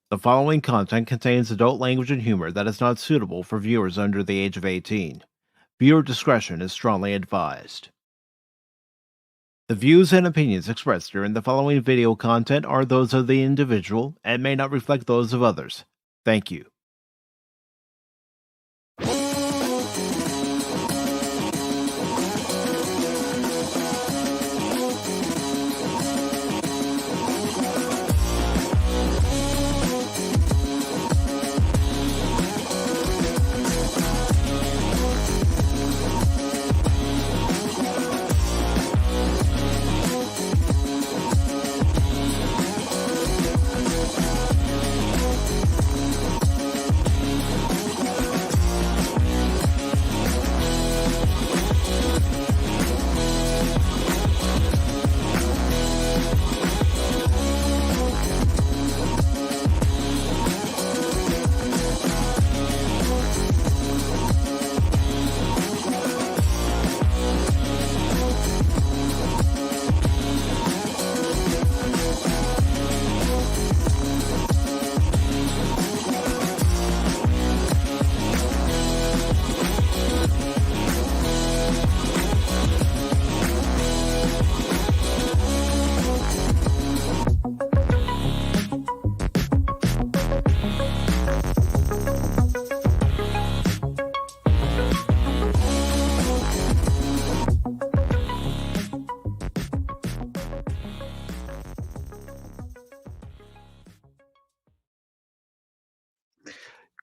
The following content contains adult language and humor that is not suitable for viewers under the age of 18. Viewer discretion is strongly advised. The views and opinions expressed during the following video content are those of the individual and may not reflect those of others. Thank you.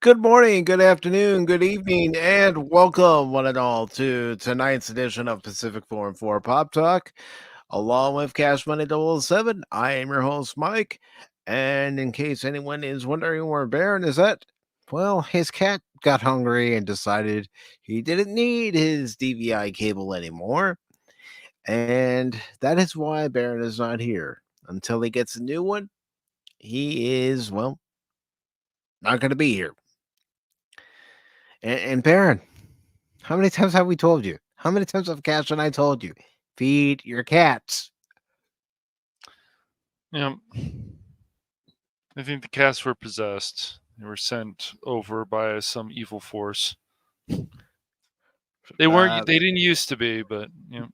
Good morning, good afternoon, good evening, and welcome, one and all, to tonight's edition of Pacific414 Pop Talk. Along with Cash Money 007, I am your host, Mike. And in case anyone is wondering where Baron is at, well, his cat got hungry and decided he didn't need his DVI cable anymore. And that is why Baron is not here. Until he gets a new one, he is, well, not going to be here. And Baron, how many times have we told you? How many times have Cash and I told you? Feed your cats. Yeah. I think the cats were possessed. They were sent over by some evil force. They weren't. They didn't used to be, but you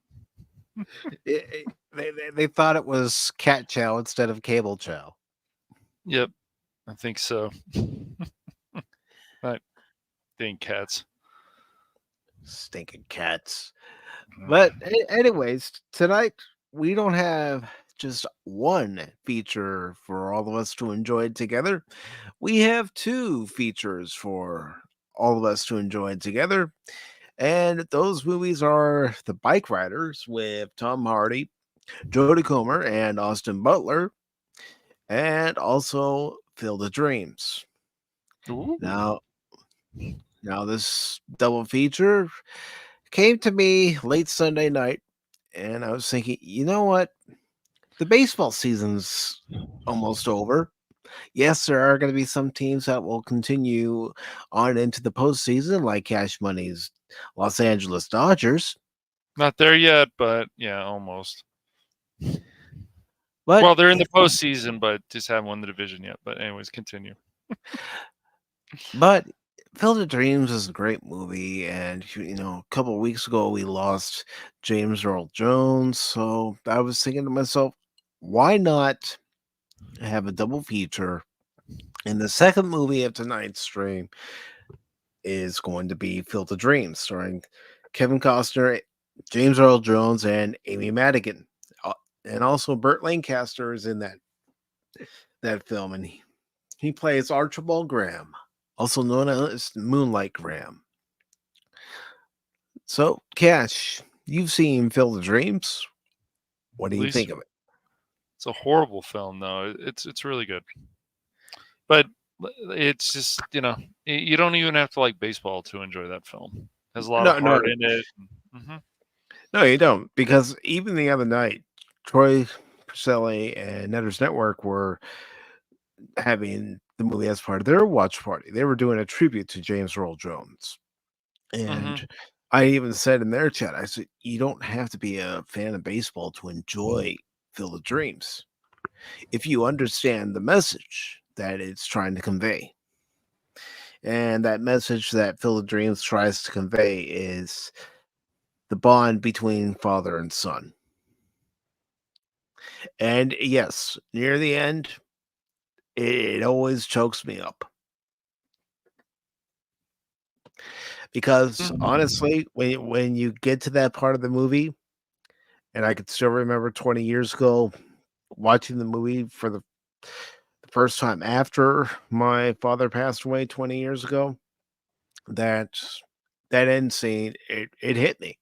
know. They thought it was cat chow instead of cable chow. Yep, I think so. Right. Dang cats. Stinking cats. But anyways, tonight we don't have just one feature for all of us to enjoy together. We have two features for all of us to enjoy together. And those movies are The Bikeriders with Tom Hardy, Jodie Comer, and Austin Butler, and also Field of Dreams. Ooh. Now this double feature came to me late Sunday night, and I was thinking, you know what? The baseball season's almost over. Yes, there are going to be some teams that will continue on into the postseason, like Cash Money's Los Angeles Dodgers. Not there yet, but yeah, almost. But well, they're in the postseason, but just haven't won the division yet. But anyways, continue. But Field of Dreams is a great movie, and a couple of weeks ago we lost James Earl Jones, so I was thinking to myself, why not have a double feature? And the second movie of tonight's stream is going to be Field of Dreams, starring Kevin Costner, James Earl Jones, and Amy Madigan, and also Burt Lancaster is in that film, and he plays Archibald Graham, also known as Moonlight Graham. So, Cash, you've seen Field of Dreams. What do you think of it? It's a horrible film, though. It's really good, but it's just you don't even have to like baseball to enjoy that film. It has a lot of heart in it. Mm-hmm. No, you don't, because even the other night, Troy Priscelli and Netters Network were having the movie as part of their watch party. They were doing a tribute to James Earl Jones. And I even said in their chat, I said, you don't have to be a fan of baseball to enjoy Field of Dreams. If you understand the message that it's trying to convey. And that message that Field of Dreams tries to convey is the bond between father and son. And yes, near the end, it always chokes me up. Because Mhm. honestly, when you get to that part of the movie, and I could still remember 20 years ago watching the movie for the first time after my father passed away 20 years ago, that that end scene, it hit me.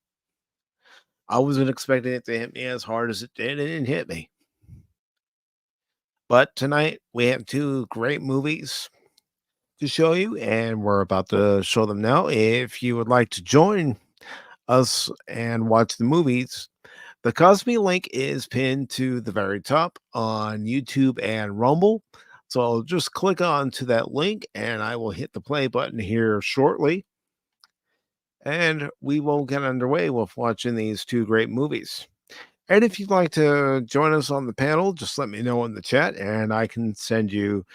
I wasn't expecting it to hit me as hard as it did, and it hit me. But tonight we have two great movies to show you, and we're about to show them now. If you would like to join us and watch the movies, the Cosme link is pinned to the very top on YouTube and Rumble. So just click on to that link, and I will hit the play button here shortly. And we will get underway with watching these two great movies. And if you'd like to join us on the panel, just let me know in the chat, and I can send you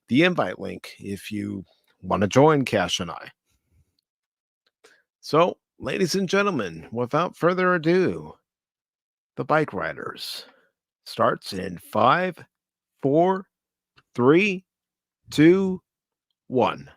the invite link if you want to join Cash and I. So, ladies and gentlemen, without further ado, the Bike Riders starts in 5, 4, 3, 2, 1.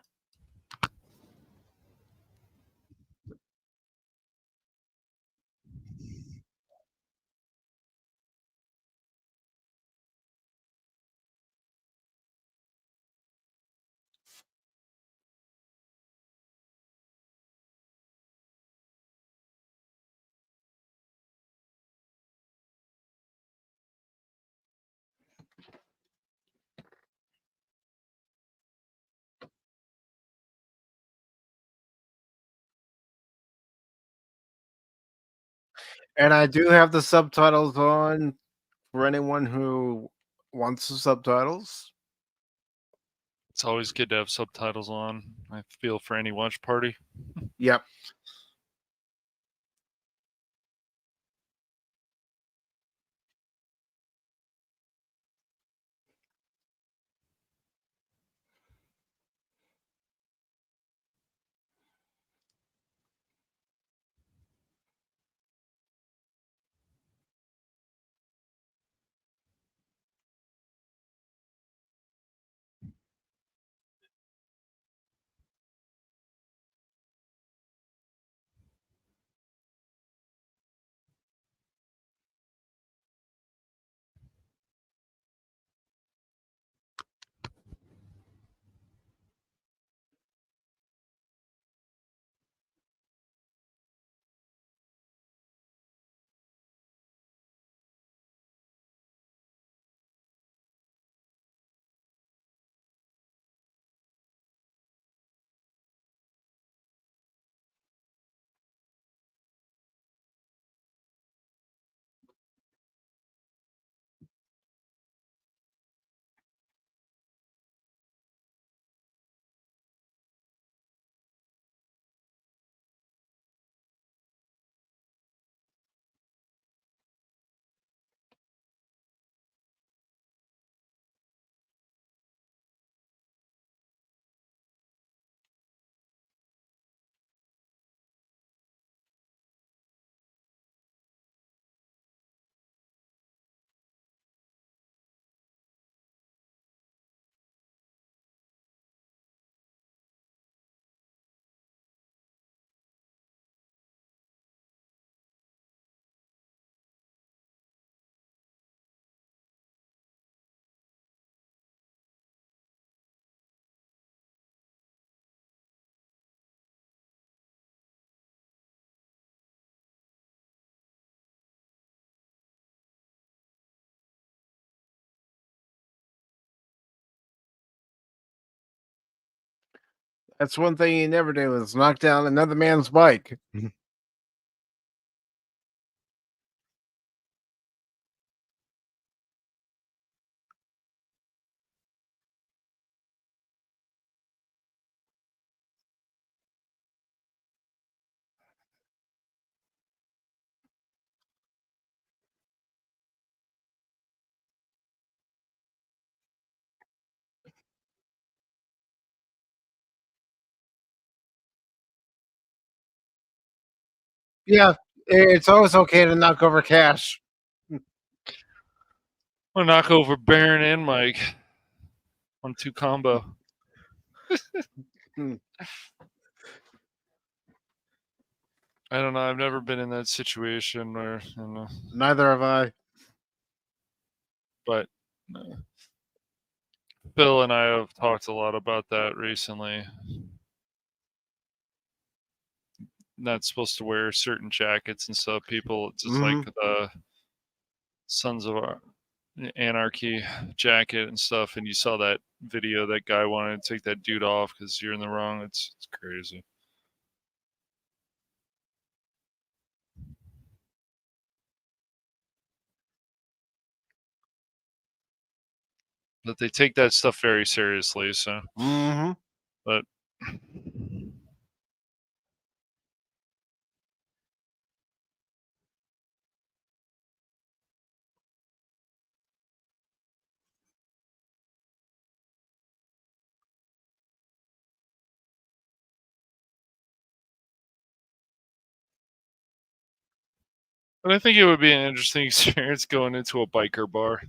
And I do have the subtitles on for anyone who wants the subtitles. It's always good to have subtitles on. I feel for any watch party. Yep. That's one thing you never do is knock down another man's bike. Yeah, it's always okay to knock over cash. I'll knock over Baron and Mike. 1-2 combo. I don't know. I've never been in that situation where, Neither have I. But Bill and I have talked a lot about that recently. Not supposed to wear certain jackets and stuff. People just like the Sons of Anarchy jacket and stuff. And you saw that video. That guy wanted to take that dude off because you're in the wrong. It's crazy. But they take that stuff very seriously. So, but. But I think it would be an interesting experience going into a biker bar.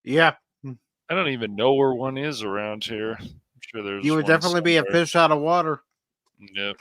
Yeah. I don't even know where one is around here. I'm sure there's You would one definitely be a somewhere. fish out of water. Yep.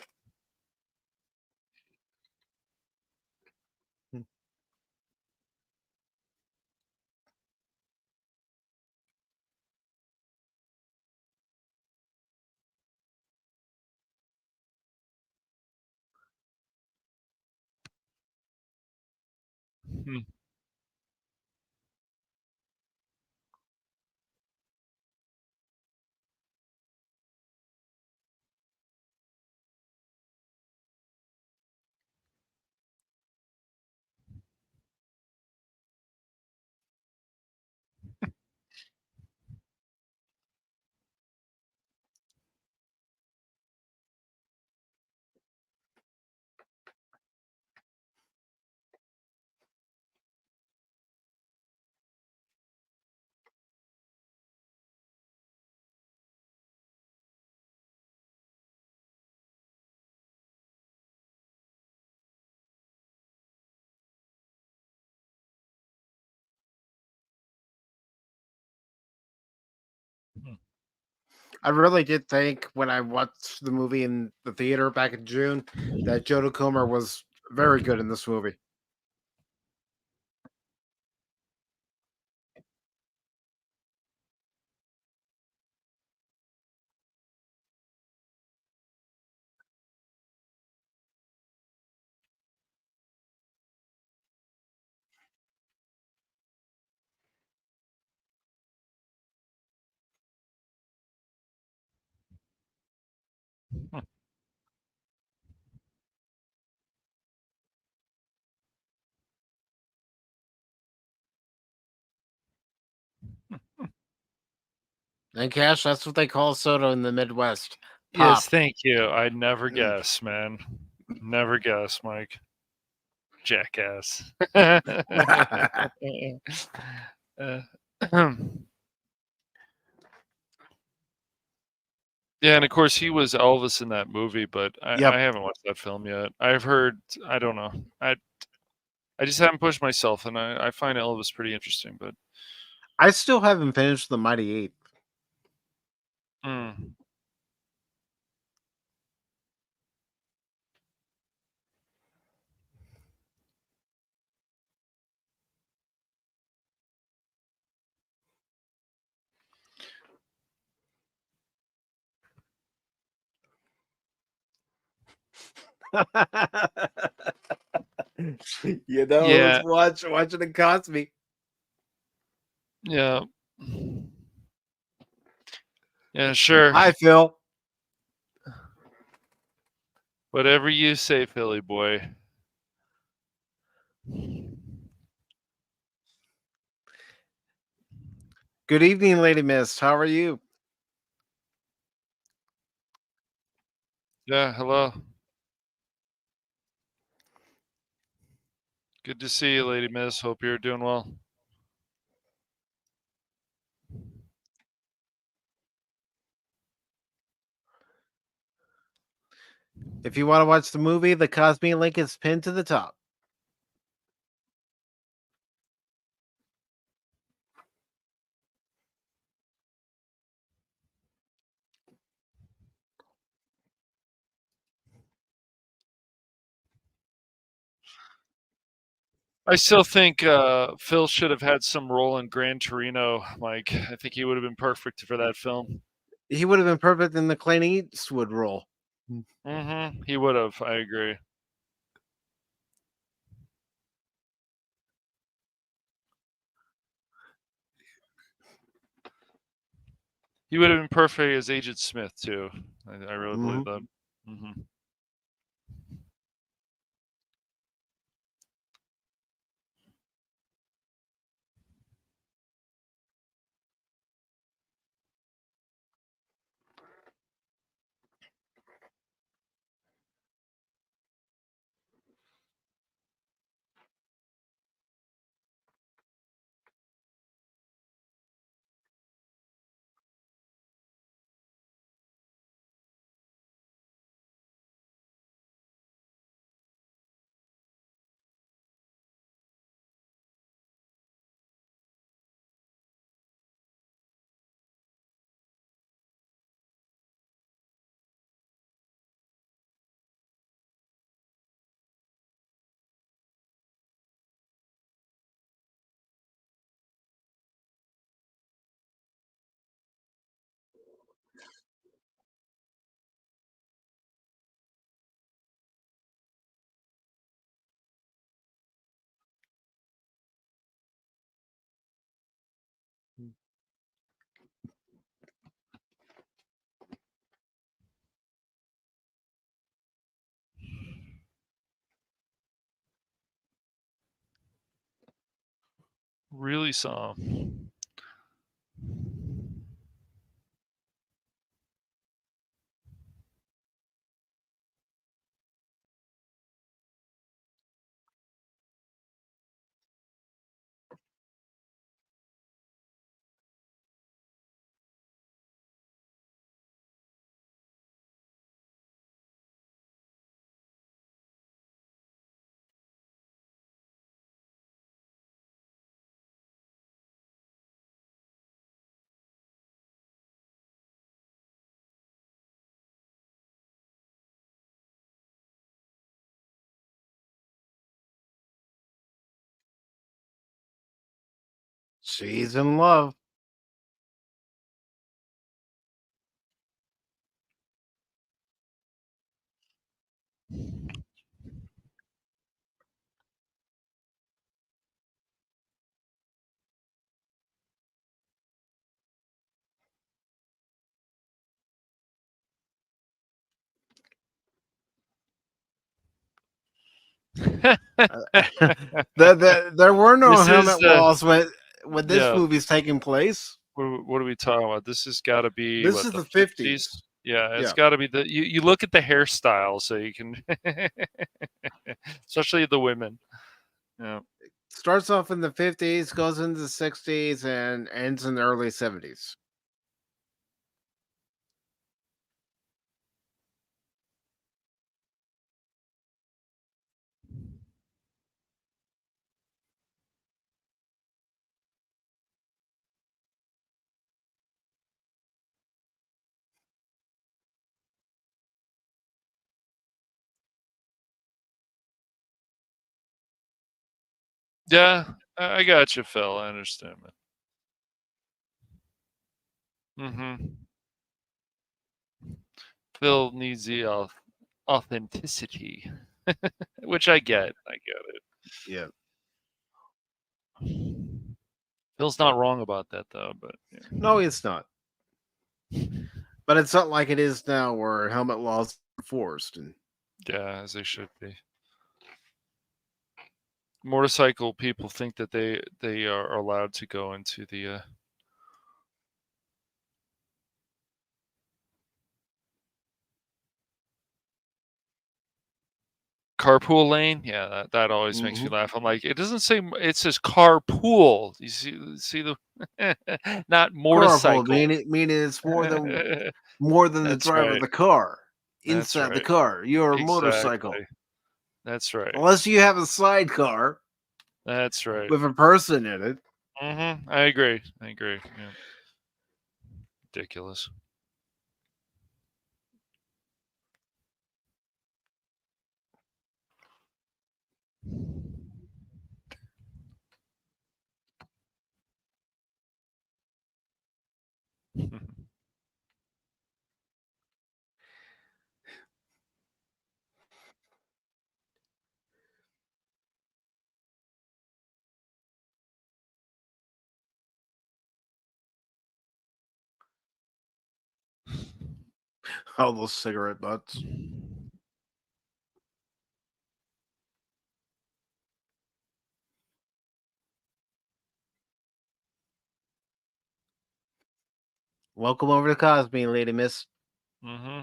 I really did think when I watched the movie in the theater back in June that Jodie Comer was very good in this movie. And Cash, that's what they call soda in the Midwest. Pop. Yes, thank you. I'd never guess, man. Never guess, Mike. Jackass. Yeah, and of course he was Elvis in that movie, but Yep. I haven't watched that film yet. I've heard, I don't know. I just haven't pushed myself, and I find Elvis pretty interesting, but I still haven't finished The Mighty Eight. You know, yeah, it's watching it cost me. yeah, yeah, sure. Hi, Phil. Whatever you say, Philly boy. Good evening, Lady Mist. How are you? Yeah, hello. Good to see you, Lady Miss. Hope you're doing well. If you want to watch the movie, the Cosme link is pinned to the top. I still think Phil should have had some role in Gran Torino. Like, I think he would have been perfect for that film. He would have been perfect in the Clint Eastwood role. Mm-hmm. He would have. I agree. He would have been perfect as Agent Smith too. I really believe that. Mm-hmm. Really saw him. She's in love. There were no This is helmet laws when this yeah. movie's taking place. What are we talking about? This has got to be This what, is the the 50s? 50s. Yeah, it's Yeah. got to be the. You look at the hairstyle, so you can, especially the women. Yeah. Starts off in the 50s, goes into the 60s, and ends in the early 70s. Yeah, I got you, Phil. I understand, man. Mm-hmm. Phil needs the authenticity, which I get. I get Yeah. it. Phil's not wrong about that, though. But yeah. No, it's not. But it's not like it is now where helmet laws are enforced. And Yeah, as they should be. Motorcycle people think that they are allowed to go into the carpool lane. Yeah, that always makes me laugh. I'm like, it doesn't say, it says carpool. You see the not carpool, motorcycle. meaning it's more than the That's driver of right. the car. That's inside the right. car. Your motorcycle. Exactly. That's right. Unless you have a sidecar That's right. with a person in it. I agree. Yeah. Ridiculous. All those cigarette butts. Welcome over to Cosby, Lady Miss. Mm-hmm.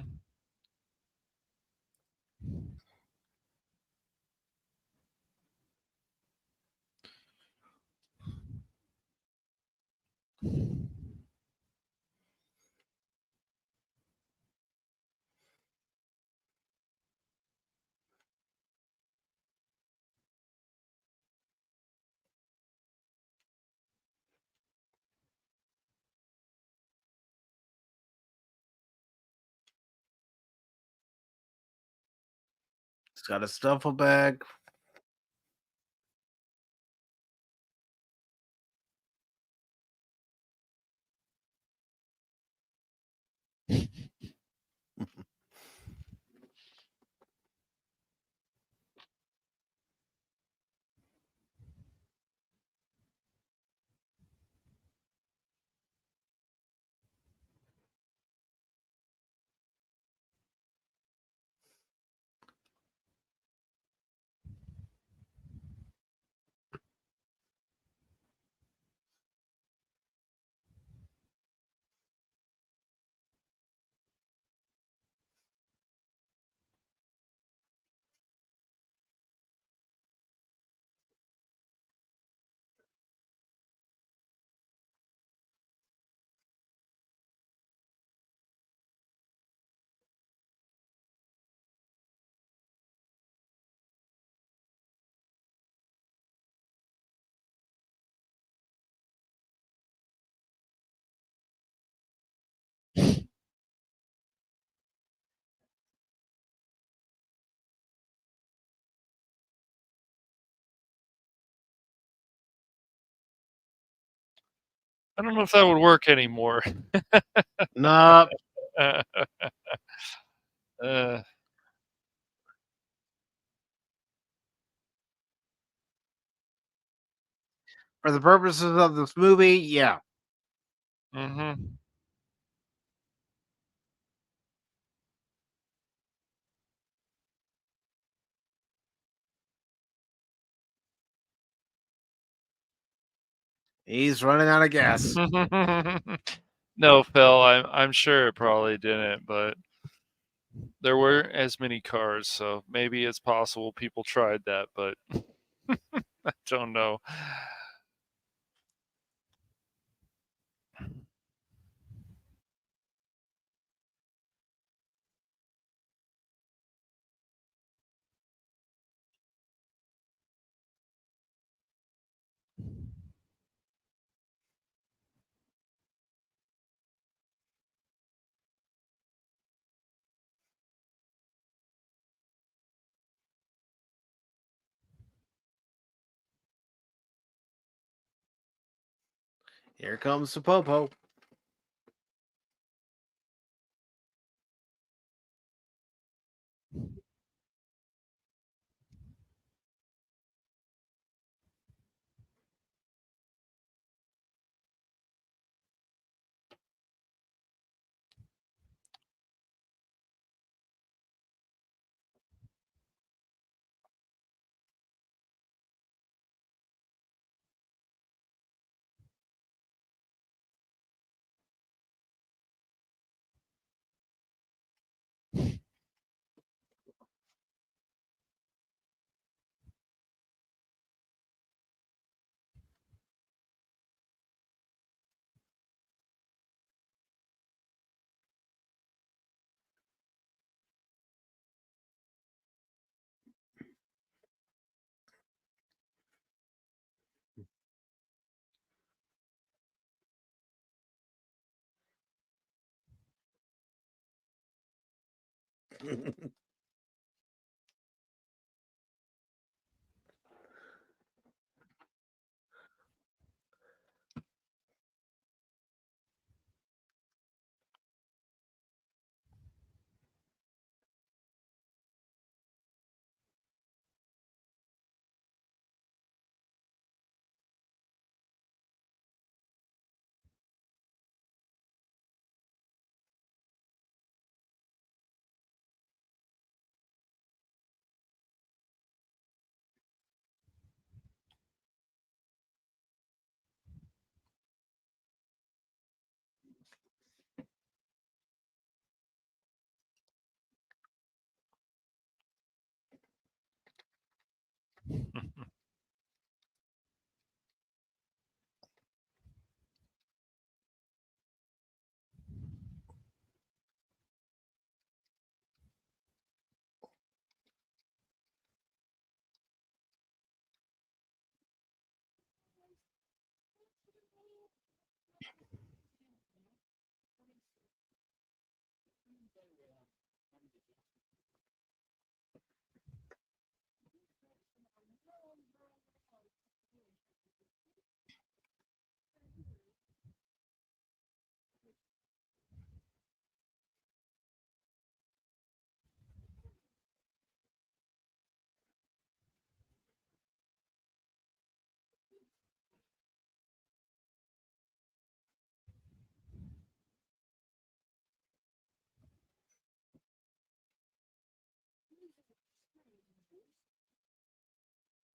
He's got a duffel bag. I don't know if that would work anymore. Nah. uh, For the purposes of this movie, yeah. mm-hmm. He's running out of gas. No, Phil, I'm sure it probably didn't, but there weren't as many cars, so maybe it's possible people tried that, but I don't know. Here comes the Popo.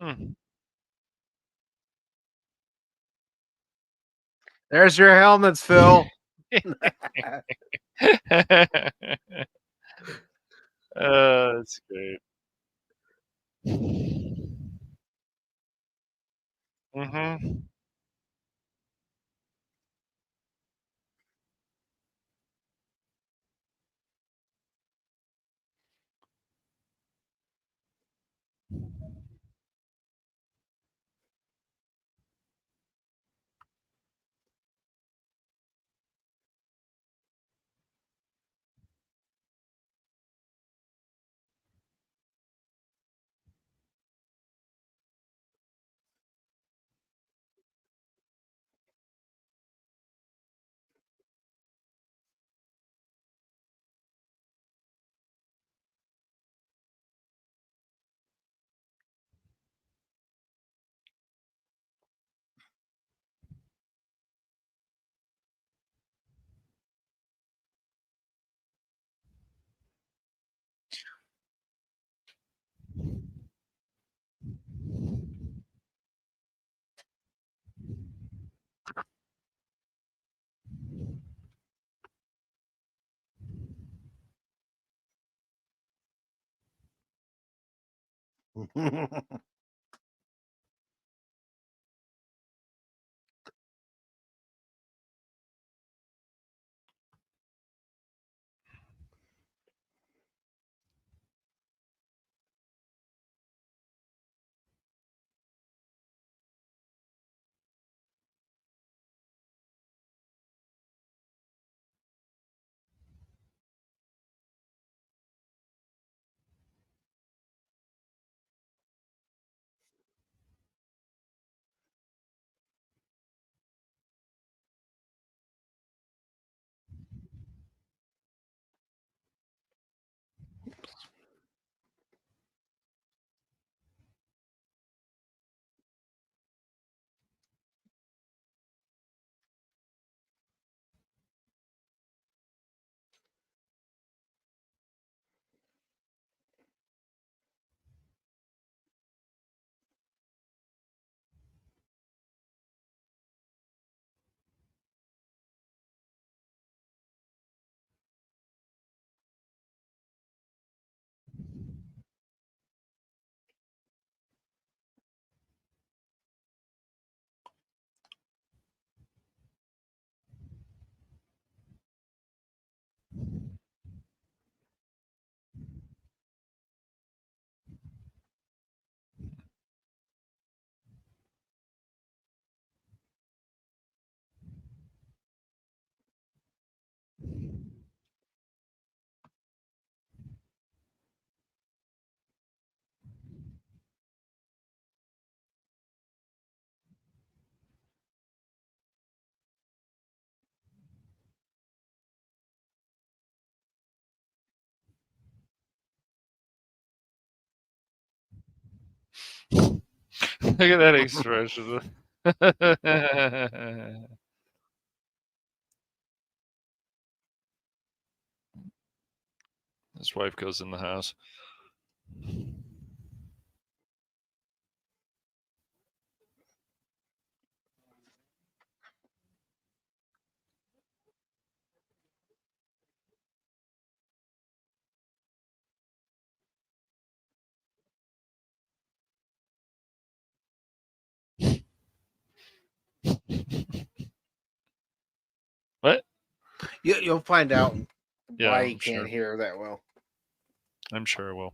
Hmm. There's your helmets, Phil. That's great. Hmm. at that expression. His wife goes in the house. What? You'll find out Yeah, why I'm you sure. can't hear that well. I'm sure it will.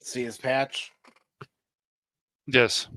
See his patch? Yes.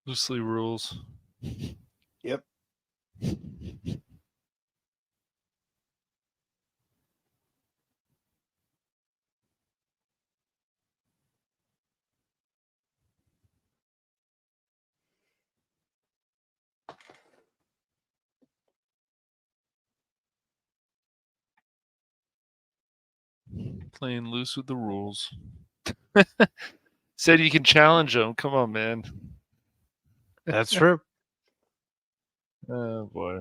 Loosely rules. Yep. Playing loose with the rules. Said you can challenge them. Come on, man. That's true. Oh boy.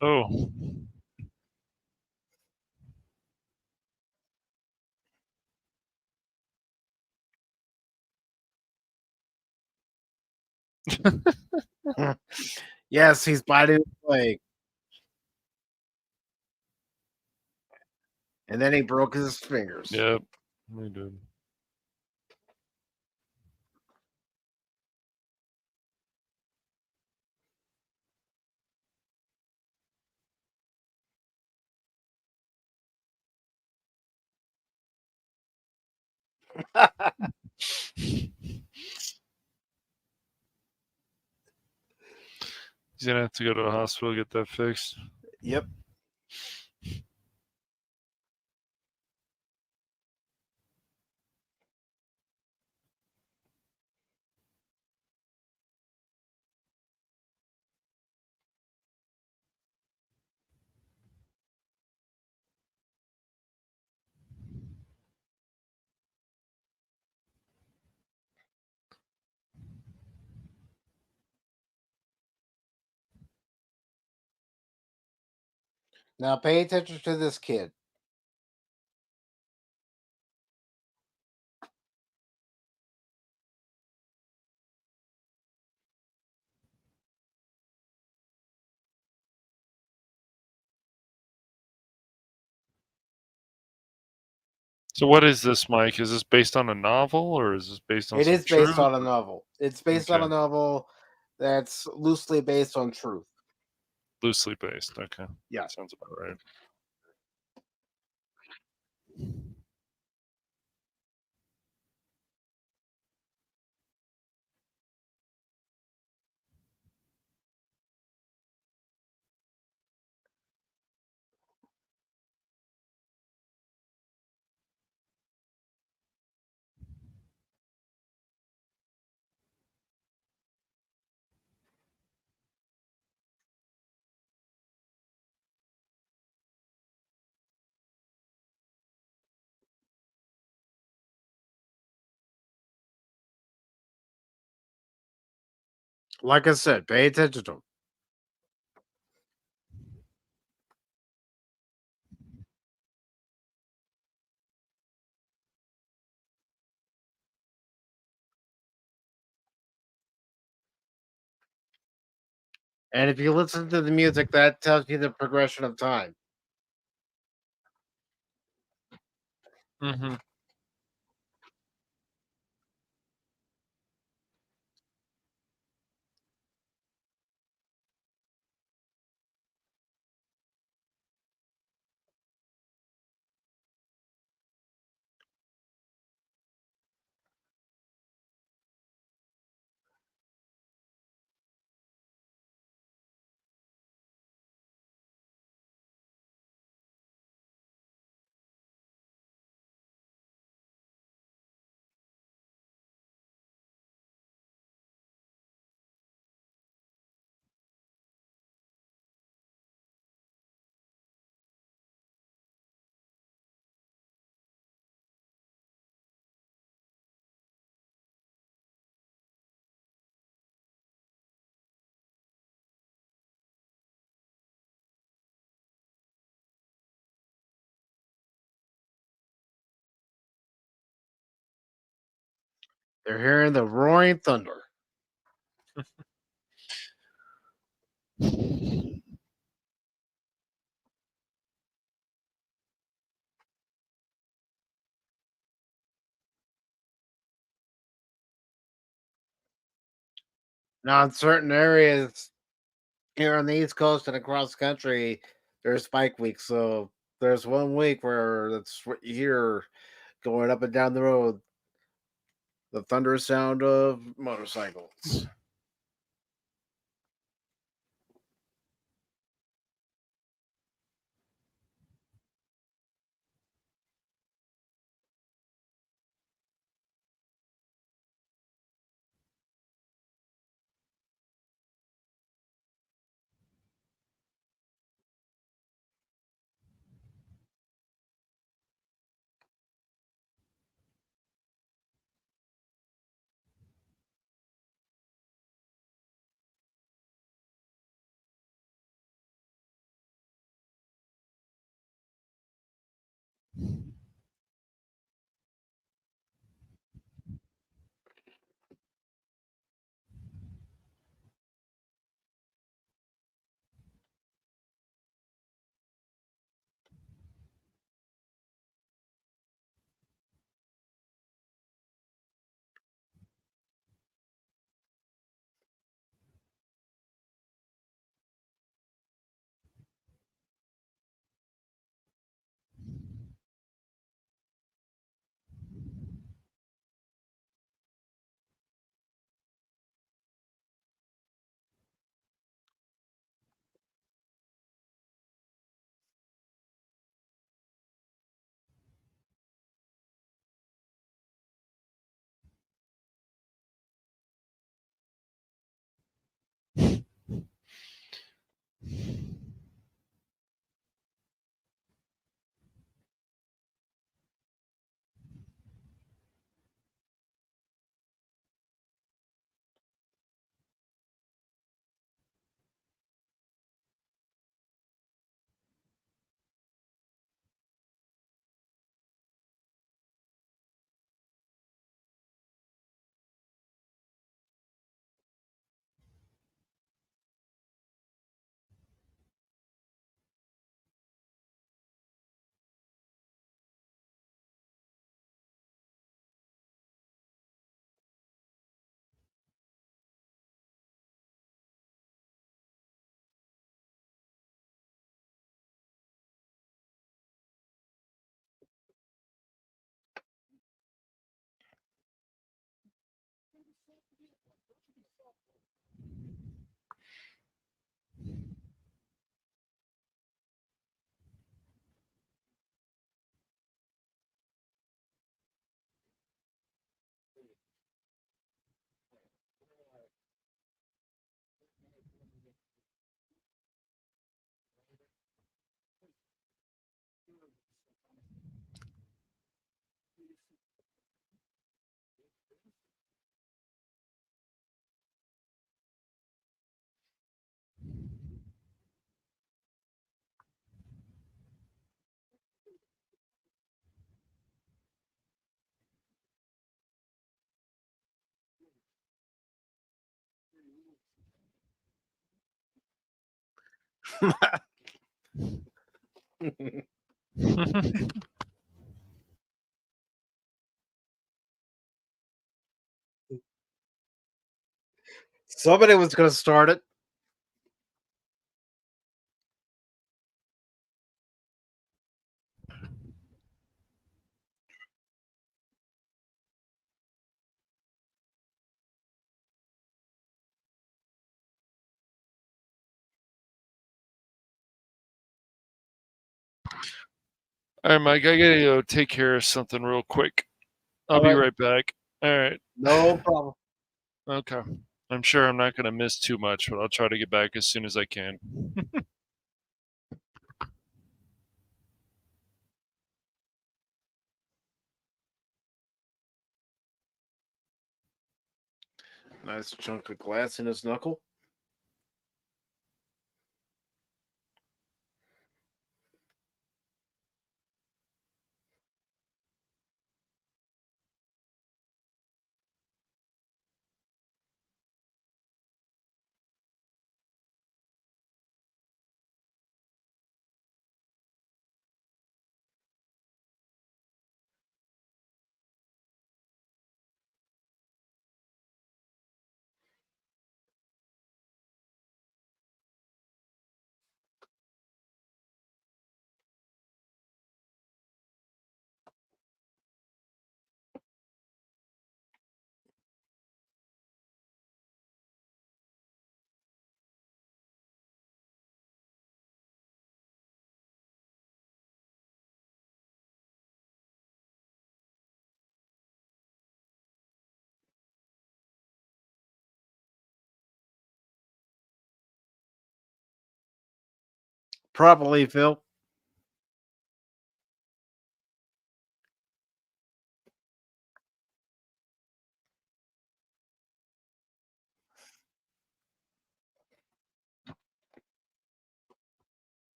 Oh. Yes, he's biting his leg. And then he broke his fingers. Yep. We did. He's gonna have to go to a hospital to get that fixed. Yep. Now pay attention to this kid. So what is this, Mike? Is this based on a novel or is this based on It some is based truth? on a novel. It's based on Okay. a novel that's loosely based on truth. Loosely based. Okay. Yeah. Sounds about right. Like I said, pay attention to them. And if you listen to the music, that tells you the progression of time. Mm-hmm. They're hearing the roaring thunder. Now, in certain areas here on the East Coast and across the country, there's Bike Week. So there's one week where that's what you hear going up and down the road, the thunderous sound of motorcycles. Somebody was going to start it. All right, Mike, I gotta go take care of something real quick. I'll be right back. All right. No problem. Okay. I'm sure I'm not going to miss too much, but I'll try to get back as soon as I can. Nice chunk of glass in his knuckle. Probably, Phil.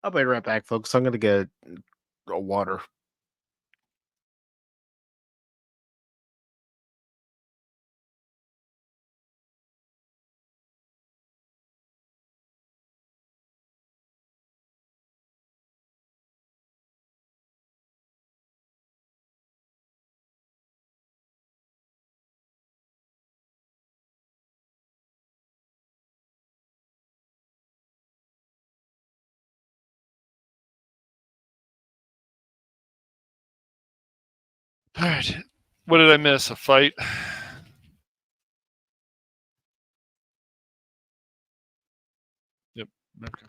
I'll be right back, folks. I'm going to get a water. All right. What did I miss? A fight? Yep. Okay.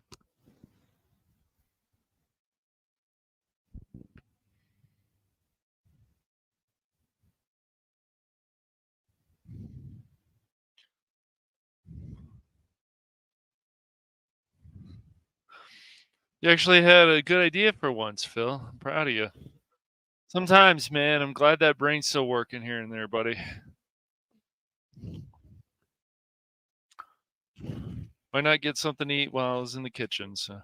You actually had a good idea for once, Phil. I'm proud of you. Sometimes, man, I'm glad that brain's still working here and there, buddy. Why not get something to eat while I was in the kitchen? So.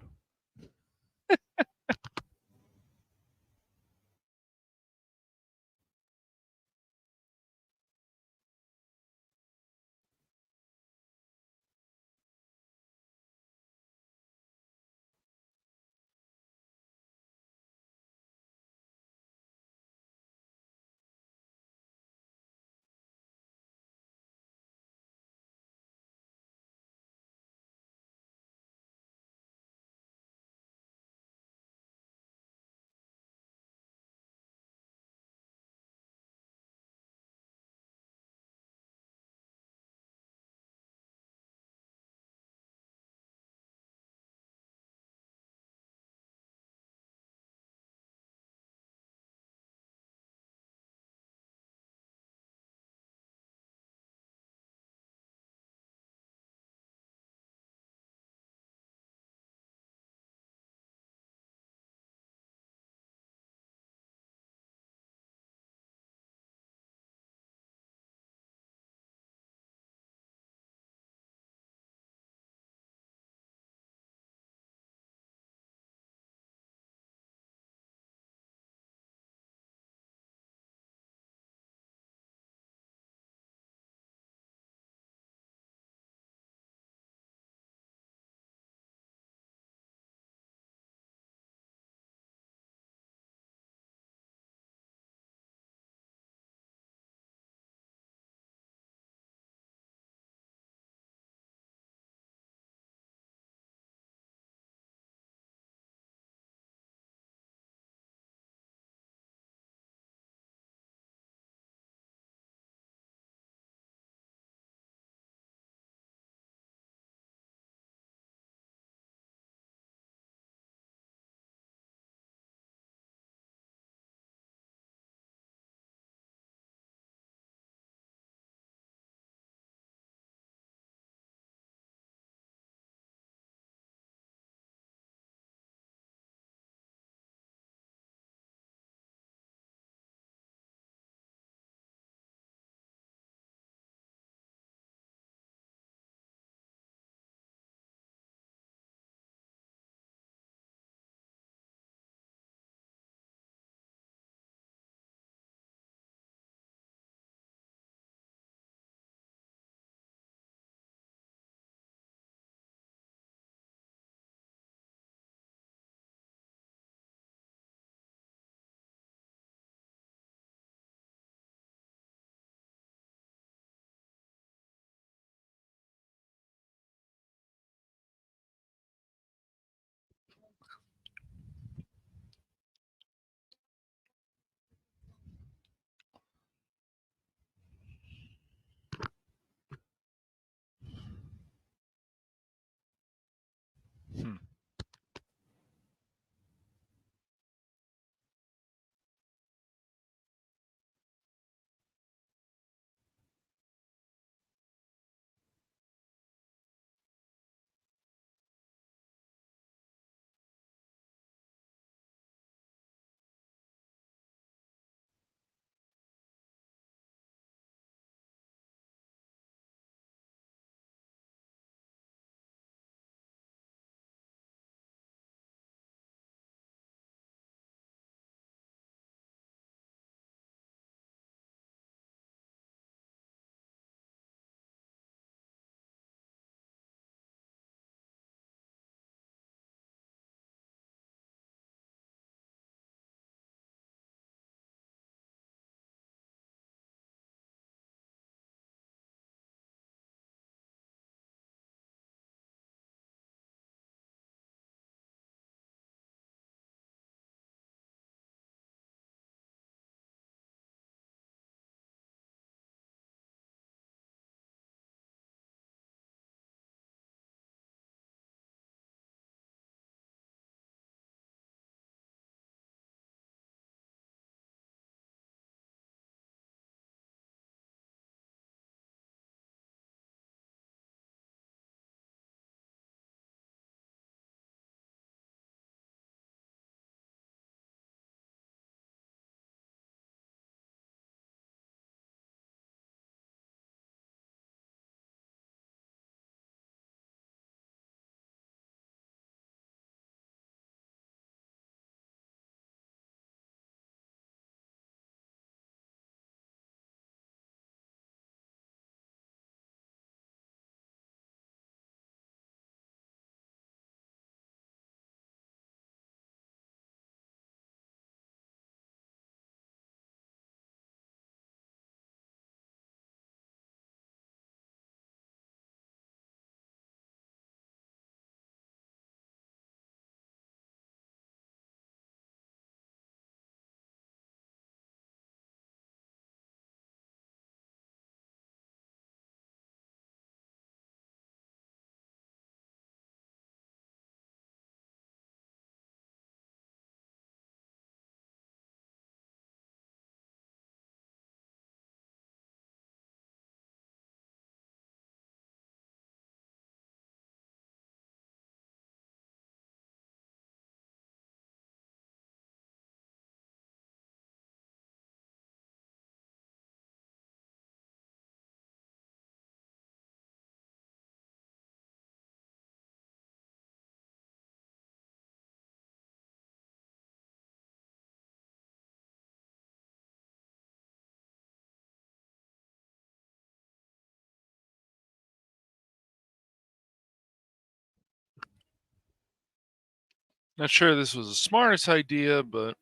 Not sure this was the smartest idea, but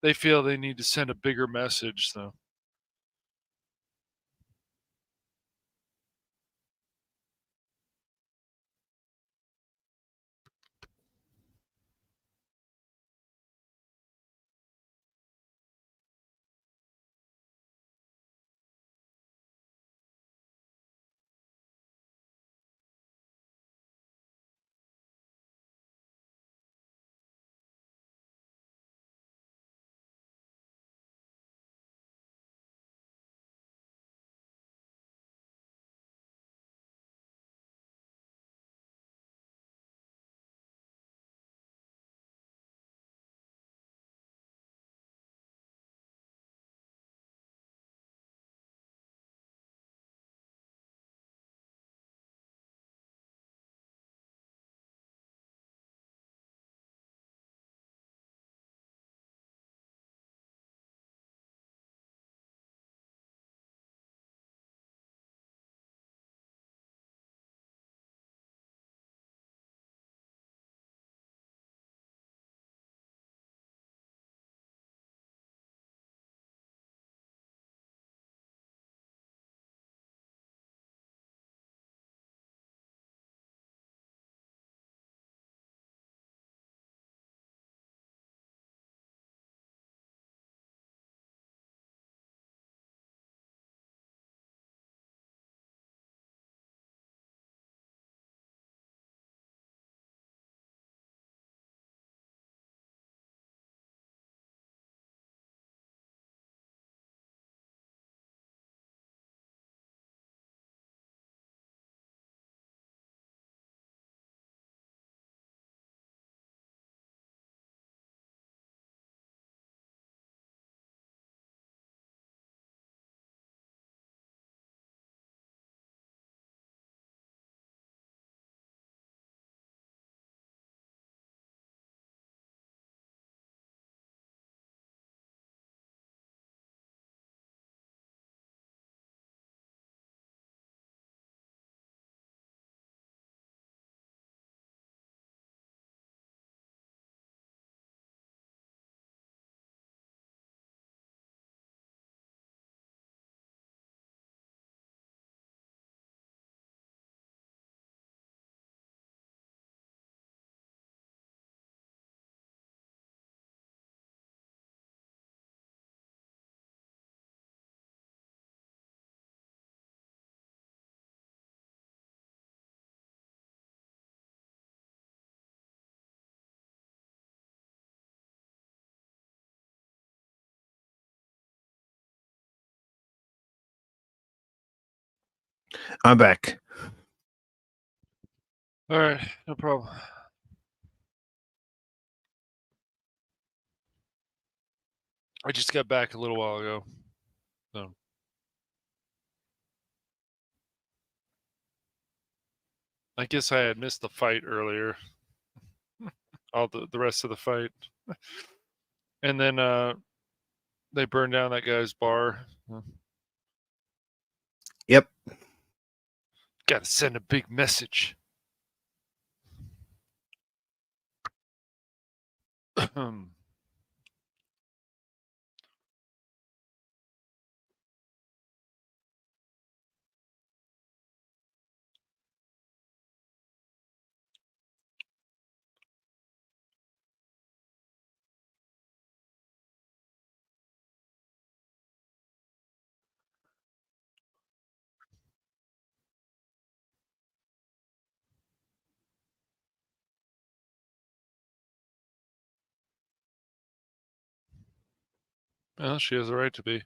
they feel they need to send a bigger message, so. I'm back. All right, no problem. I just got back a little while ago. So. I guess I had missed the fight earlier. All the rest of the fight. And then they burned down that guy's bar. Yep. Got to send a big message. Well, she has a right to be.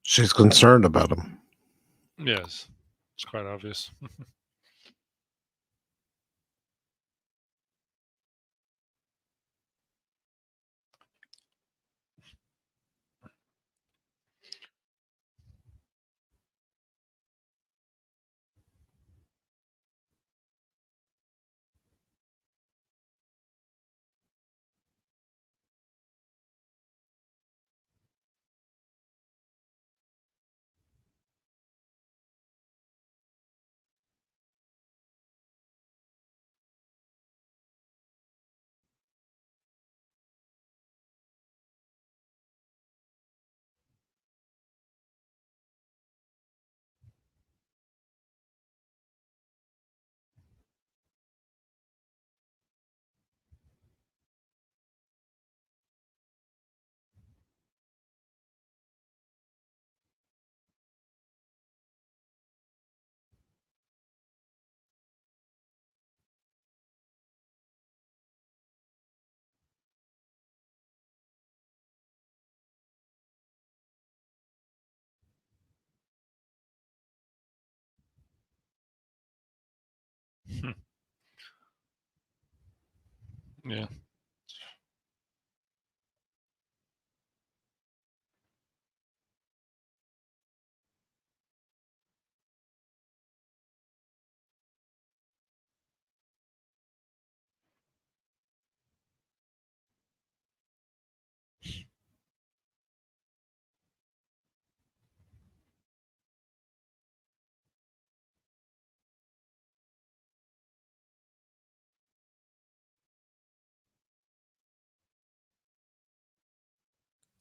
She's concerned about him. Yes, it's quite obvious. Yeah.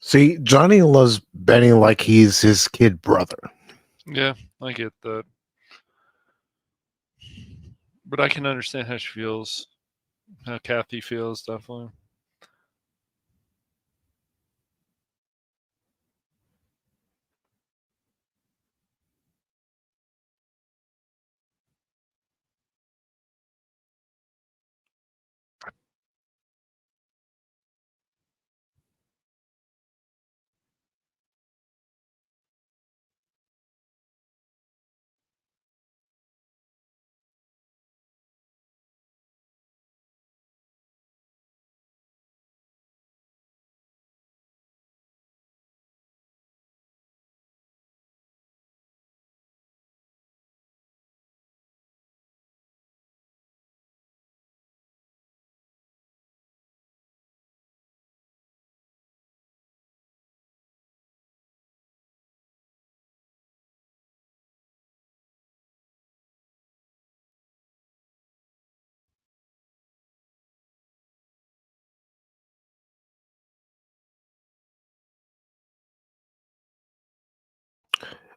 See, Johnny loves Benny like he's his kid brother. Yeah, I get that. But I can understand how she feels, how Kathy feels, definitely.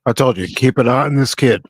I told you, keep an eye on this kid.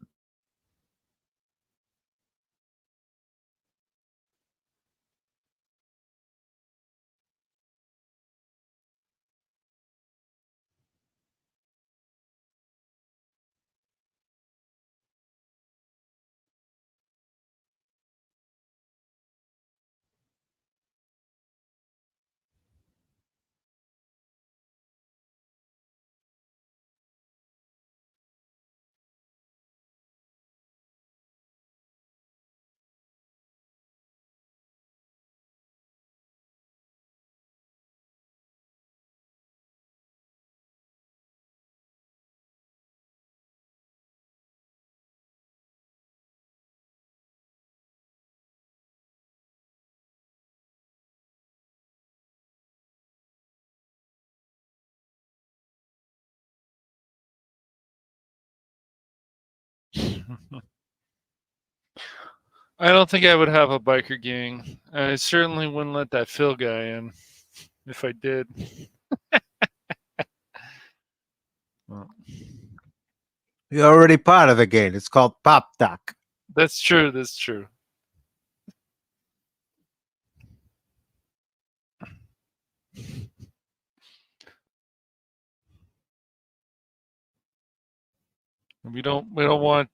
I don't think I would have a biker gang. I certainly wouldn't let that Phil guy in if I did. Well, You're already part of the game. It's called Pop Talk. that's true. That's true. We don't want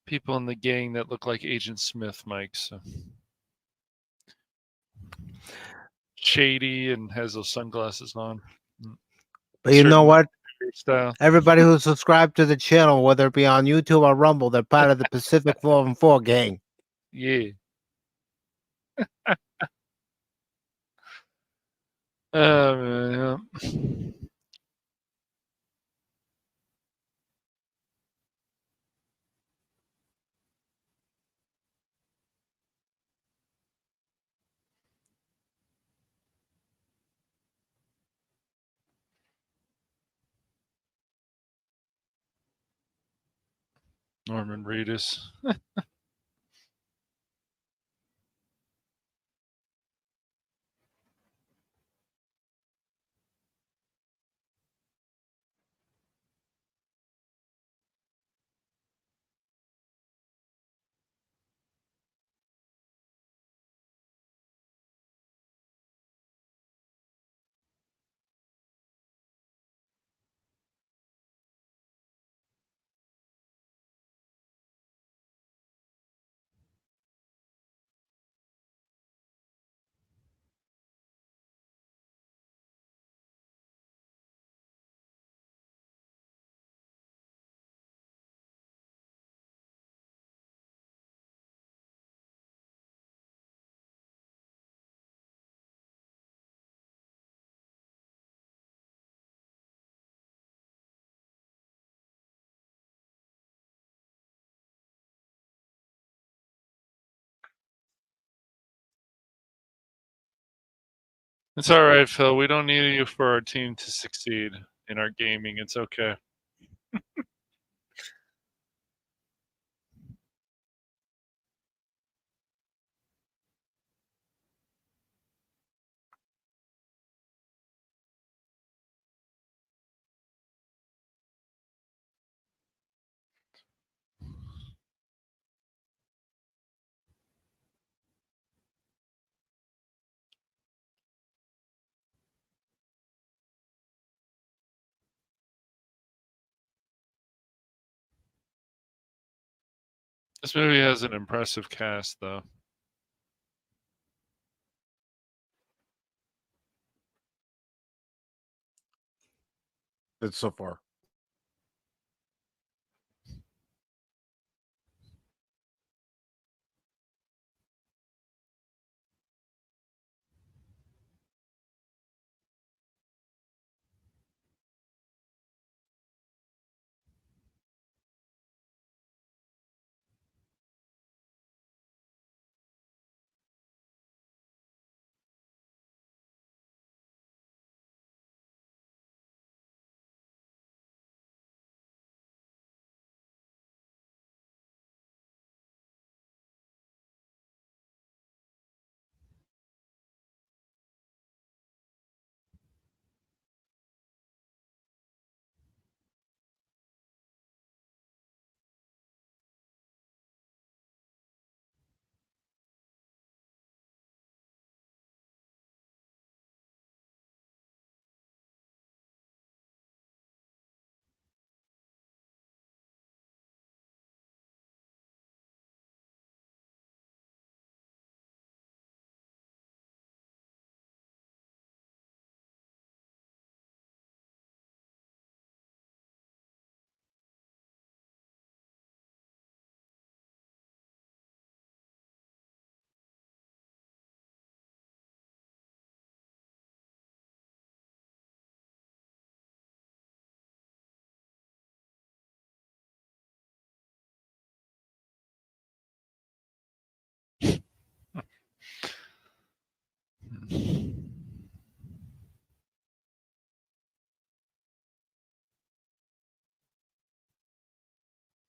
people in the gang that look like Agent Smith, Mike. So shady and has those sunglasses on. But you know what? style. Everybody who's subscribed to the channel, whether it be on YouTube or Rumble, they're part of the Pacific414 gang. Yeah. Yeah. Norman Reedus. It's all right, Phil. We don't need you for our team to succeed in our gaming. It's okay. This movie has an impressive cast, though. It's so far.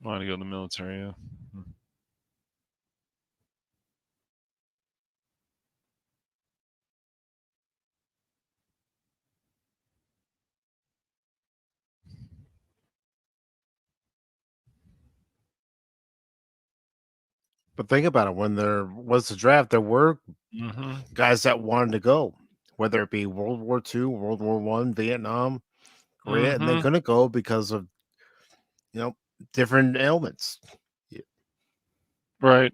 Want to go in the military, yeah. But think about it. When there was the draft, there were guys that wanted to go, whether it be World War II, World War One, Vietnam, Korea, and they couldn't go because of different ailments. Yeah. Right.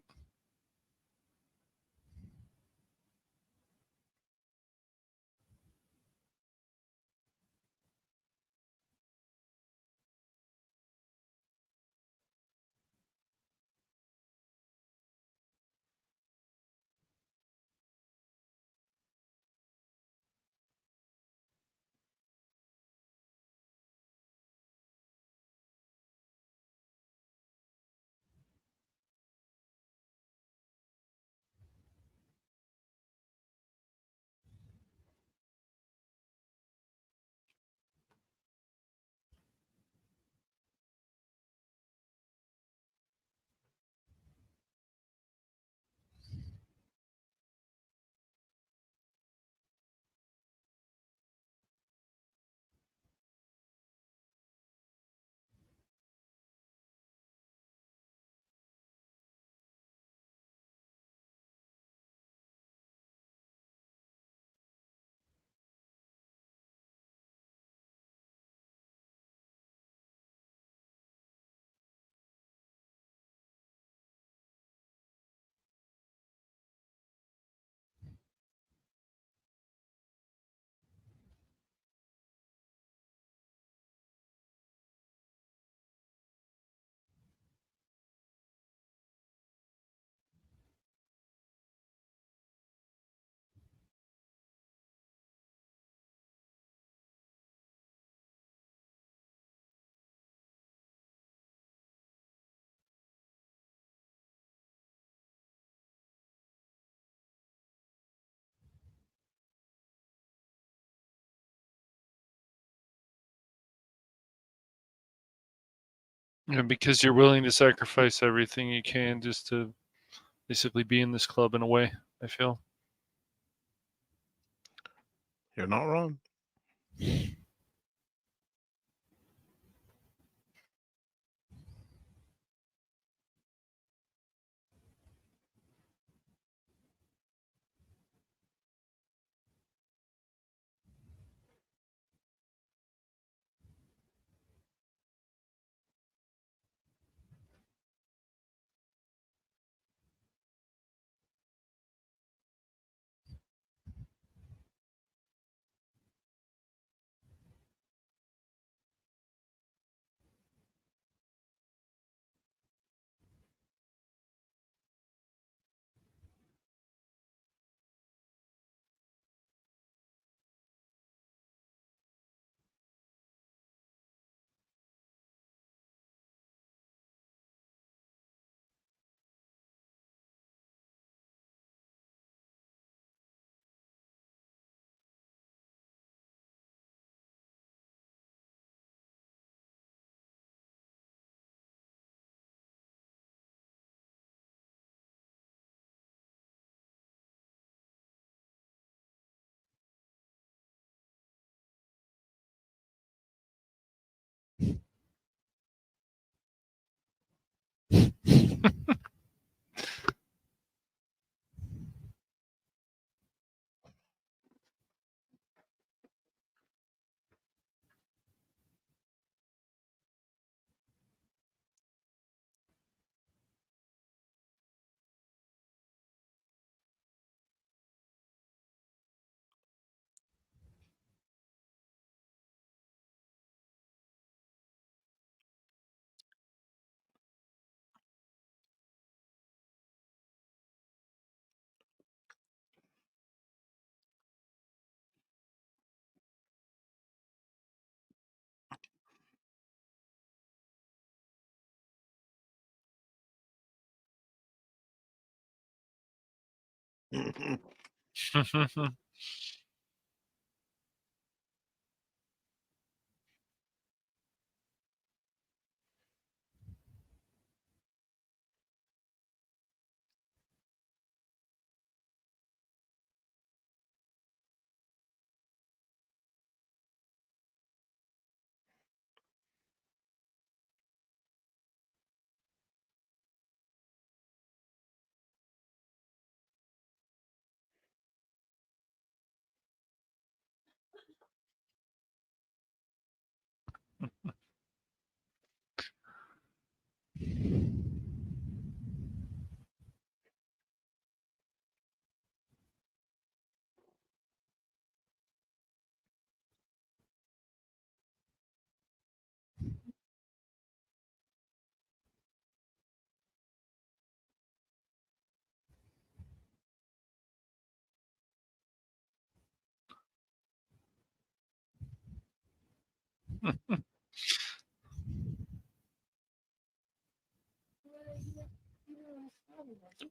And because you're willing to sacrifice everything you can just to basically be in this club in a way, I feel. You're not wrong.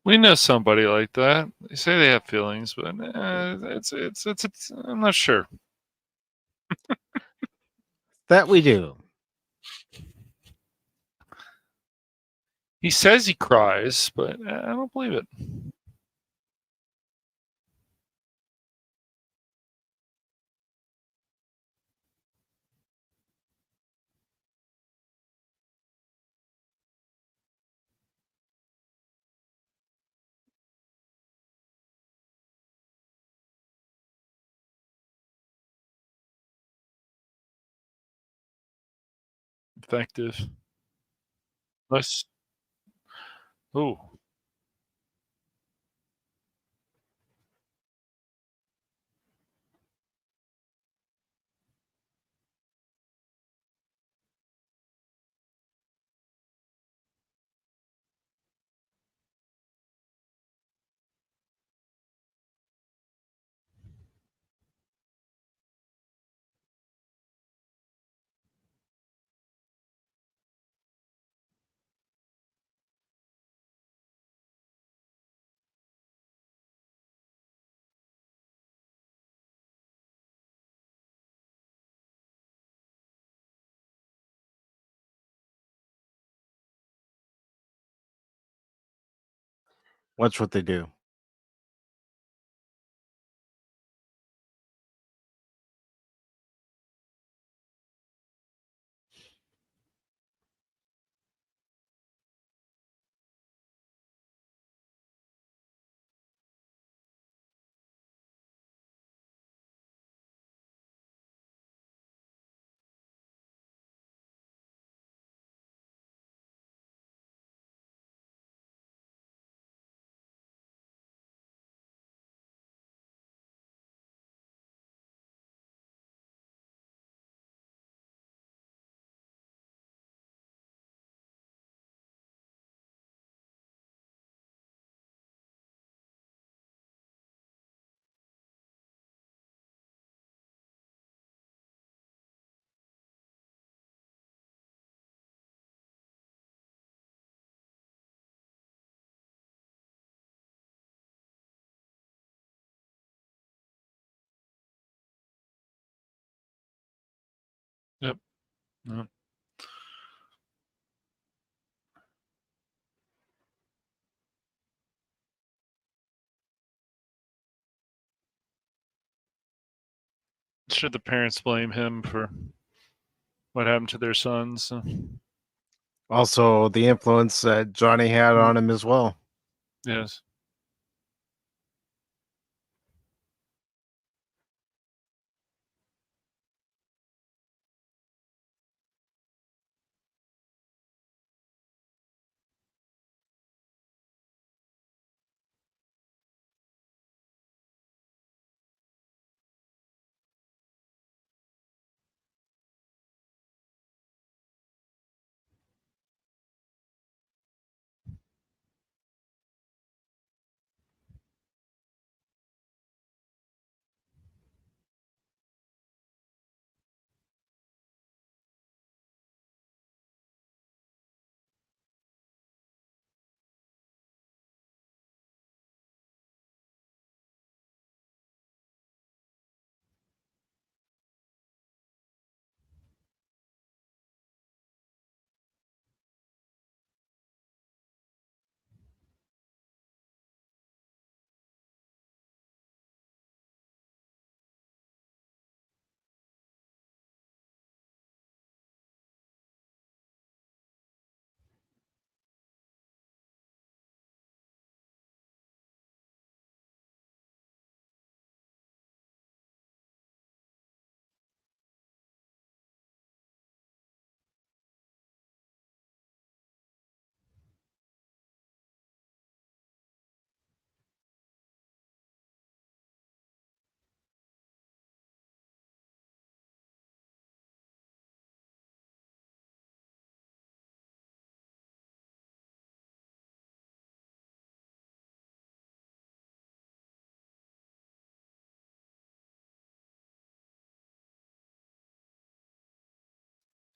We know somebody like that. They say they have feelings, but it's I'm not sure. That we do. He says he cries, but I don't believe it. Effective. Nice. Oh, Watch what they do. Yep. Yep. Should the parents blame him for what happened to their sons? Also, the influence that Johnny had on him as well. Yes.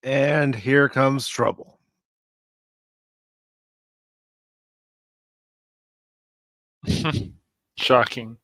And here comes trouble. Shocking.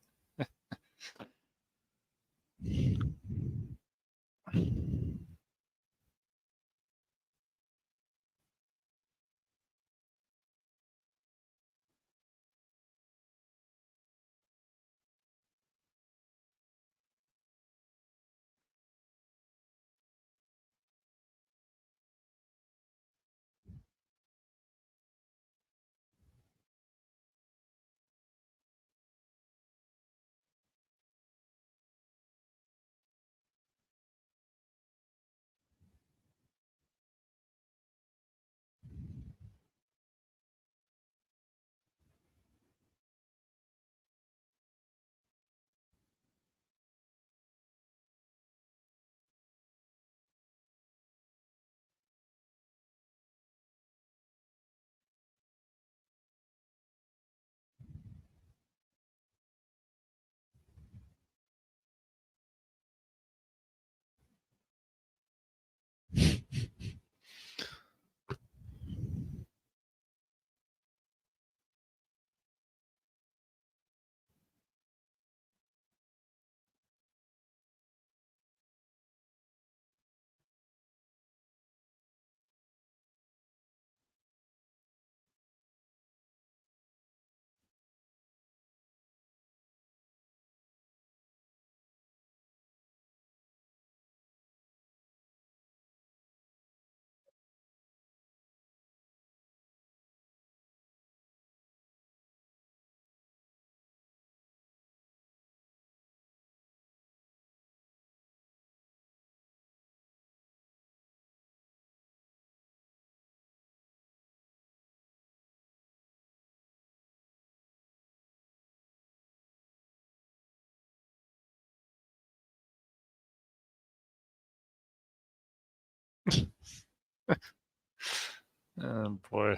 Oh boy.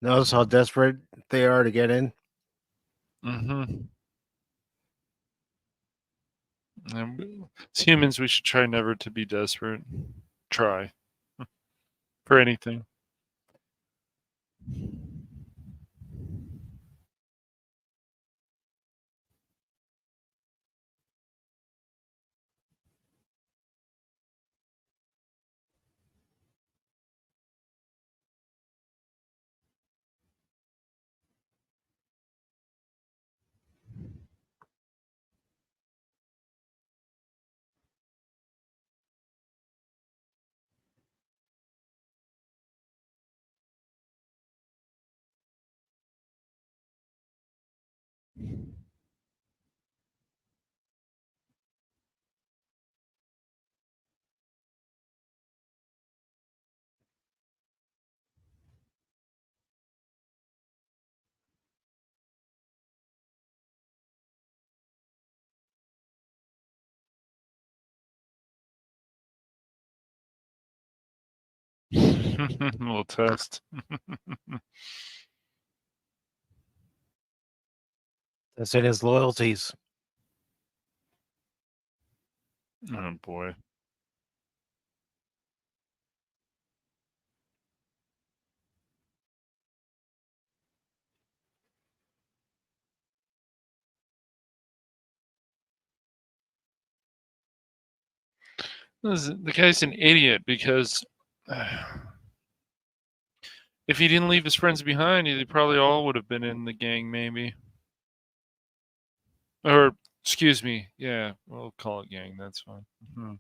Notice how desperate they are to get in. Mm-hmm. As humans, we should try never to be desperate. Try for anything. Little test. That's in his loyalties. Oh boy. The guy's an idiot because if he didn't leave his friends behind, they probably all would have been in the gang, maybe. Or, excuse me, yeah, we'll call it gang. That's fine.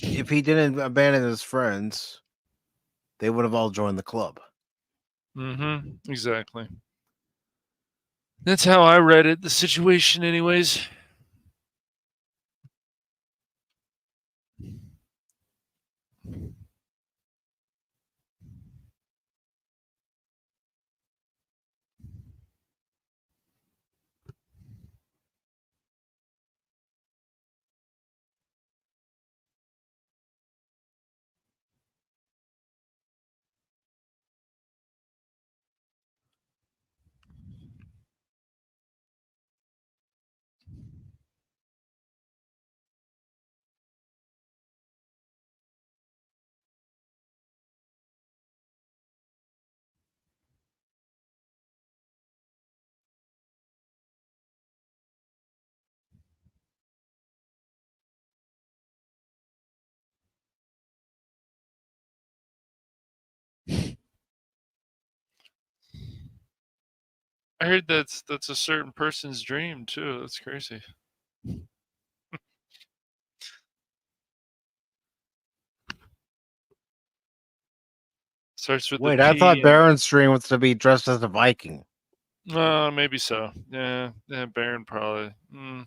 If he didn't abandon his friends, they would have all joined the club. Mm-hmm. Exactly. That's how I read it. The situation, anyways. I heard that's a certain person's dream too. That's crazy. Starts with the Wait, I thought P and Baron's dream was to be dressed as a Viking. maybe so. Yeah, Baron probably. Hmm.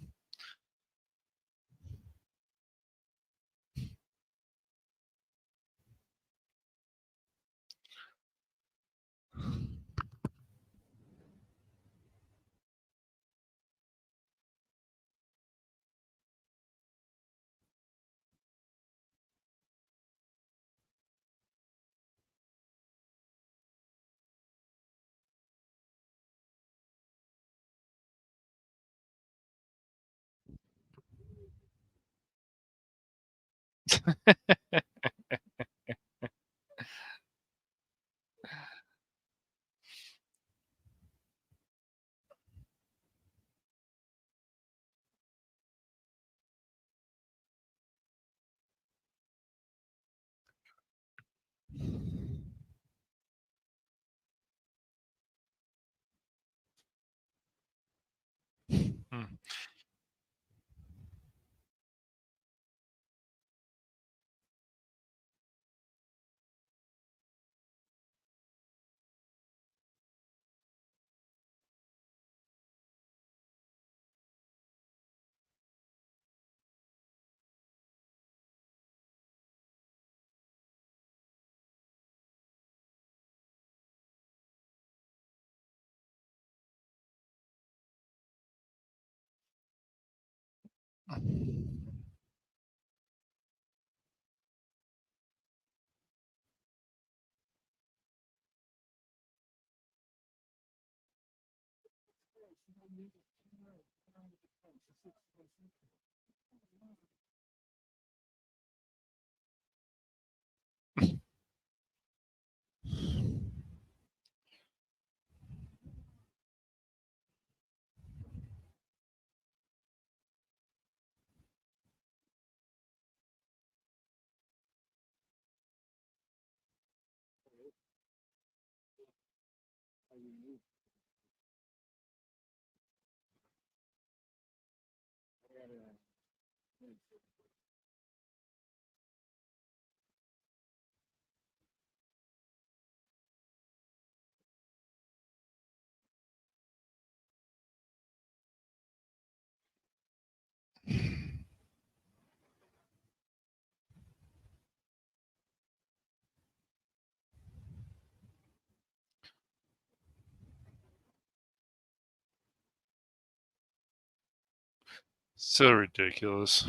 So ridiculous.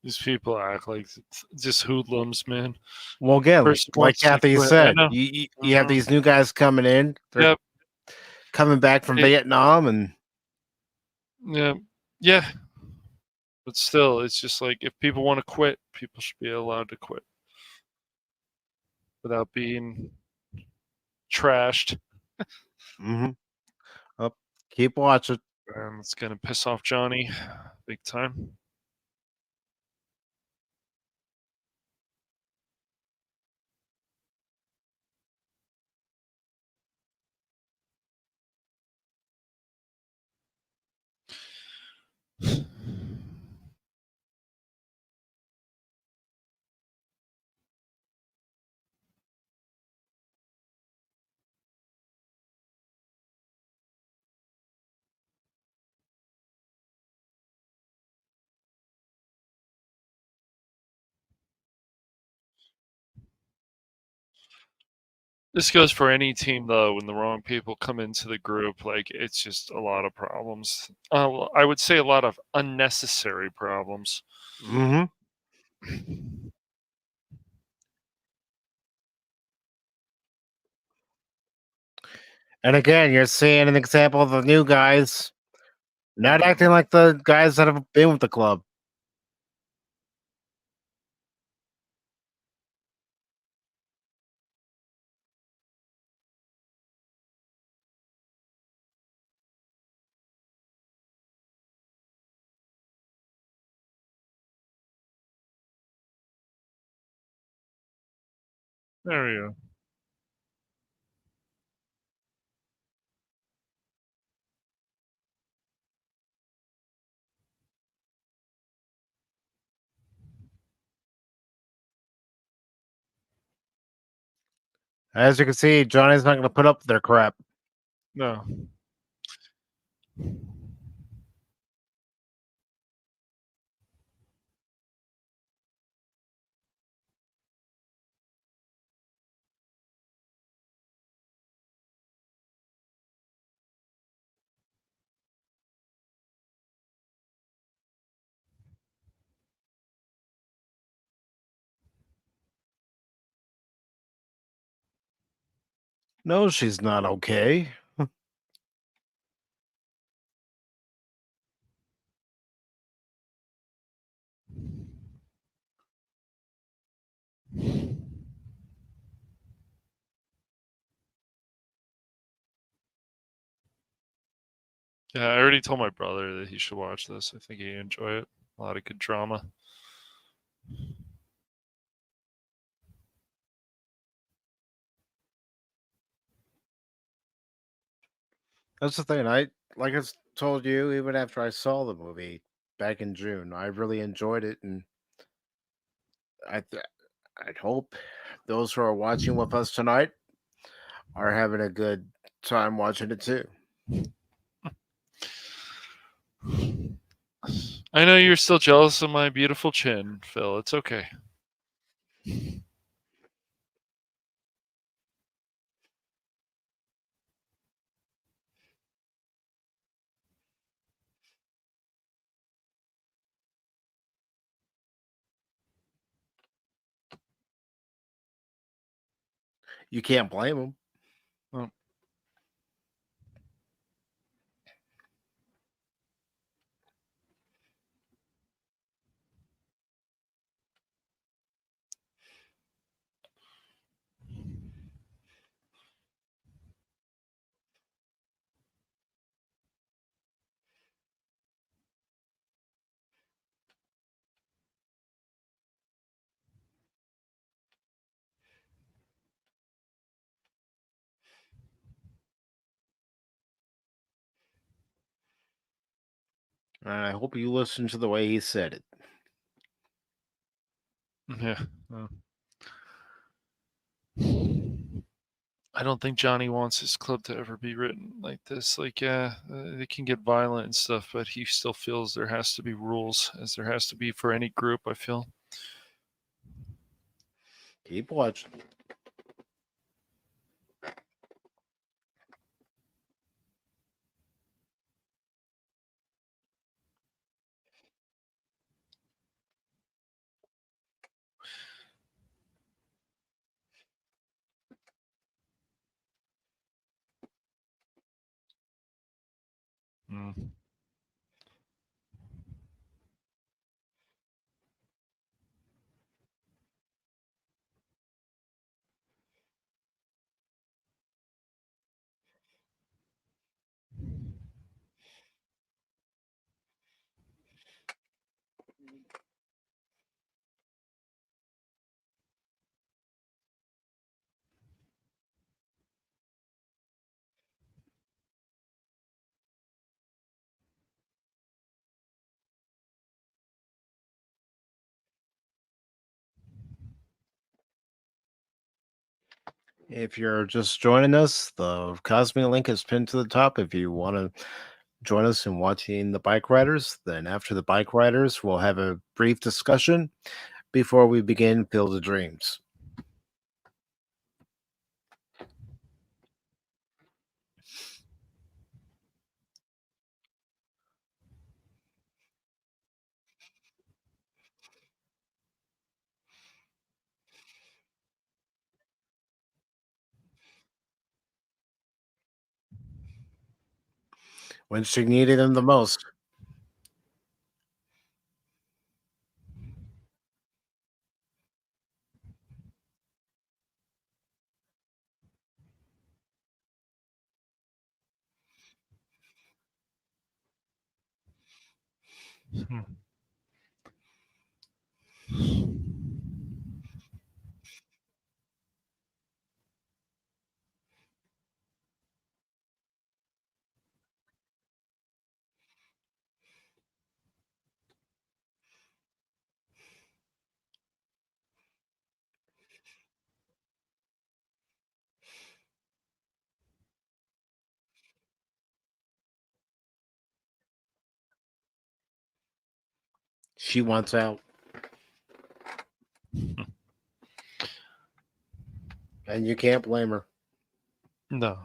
These people act like just hoodlums, man. Well, again, Person like wants to Kathy quit. I said, know. you have these new guys coming in. They're Yep. coming back from Vietnam, and Yeah. Yeah. But still, it's just like if people want to quit, people should be allowed to quit without being trashed. mm-hmm. Oh, keep watching. And it's gonna piss off Johnny big time. This goes for any team, though. When the wrong people come into the group, like it's just a lot of problems. I would say a lot of unnecessary problems. Mm-hmm. And again, you're seeing an example of the new guys not acting like the guys that have been with the club. There we go. As you can see, Johnny's not going to put up with their crap. No. No, she's not okay. Yeah, I already told my brother that he should watch this. I think he'd enjoy it. A lot of good drama. That's the thing. I told you, even after I saw the movie back in June, I really enjoyed it, and I th- I'd hope those who are watching with us tonight are having a good time watching it too. I know you're still jealous of my beautiful chin, Phil. It's okay. You can't blame them. Well, I hope you listened to the way he said it. Yeah. I don't think Johnny wants his club to ever be written like this. Like, yeah, it can get violent and stuff, but he still feels there has to be rules, as there has to be for any group, I feel. Keep watching. Mm. If you're just joining us, the Cosmic link is pinned to the top. If you want to join us in watching the Bike Riders, then after the Bike Riders, we'll have a brief discussion before we begin Field of Dreams. When she needed him the most. Hmm. She wants out. And you can't blame her. No.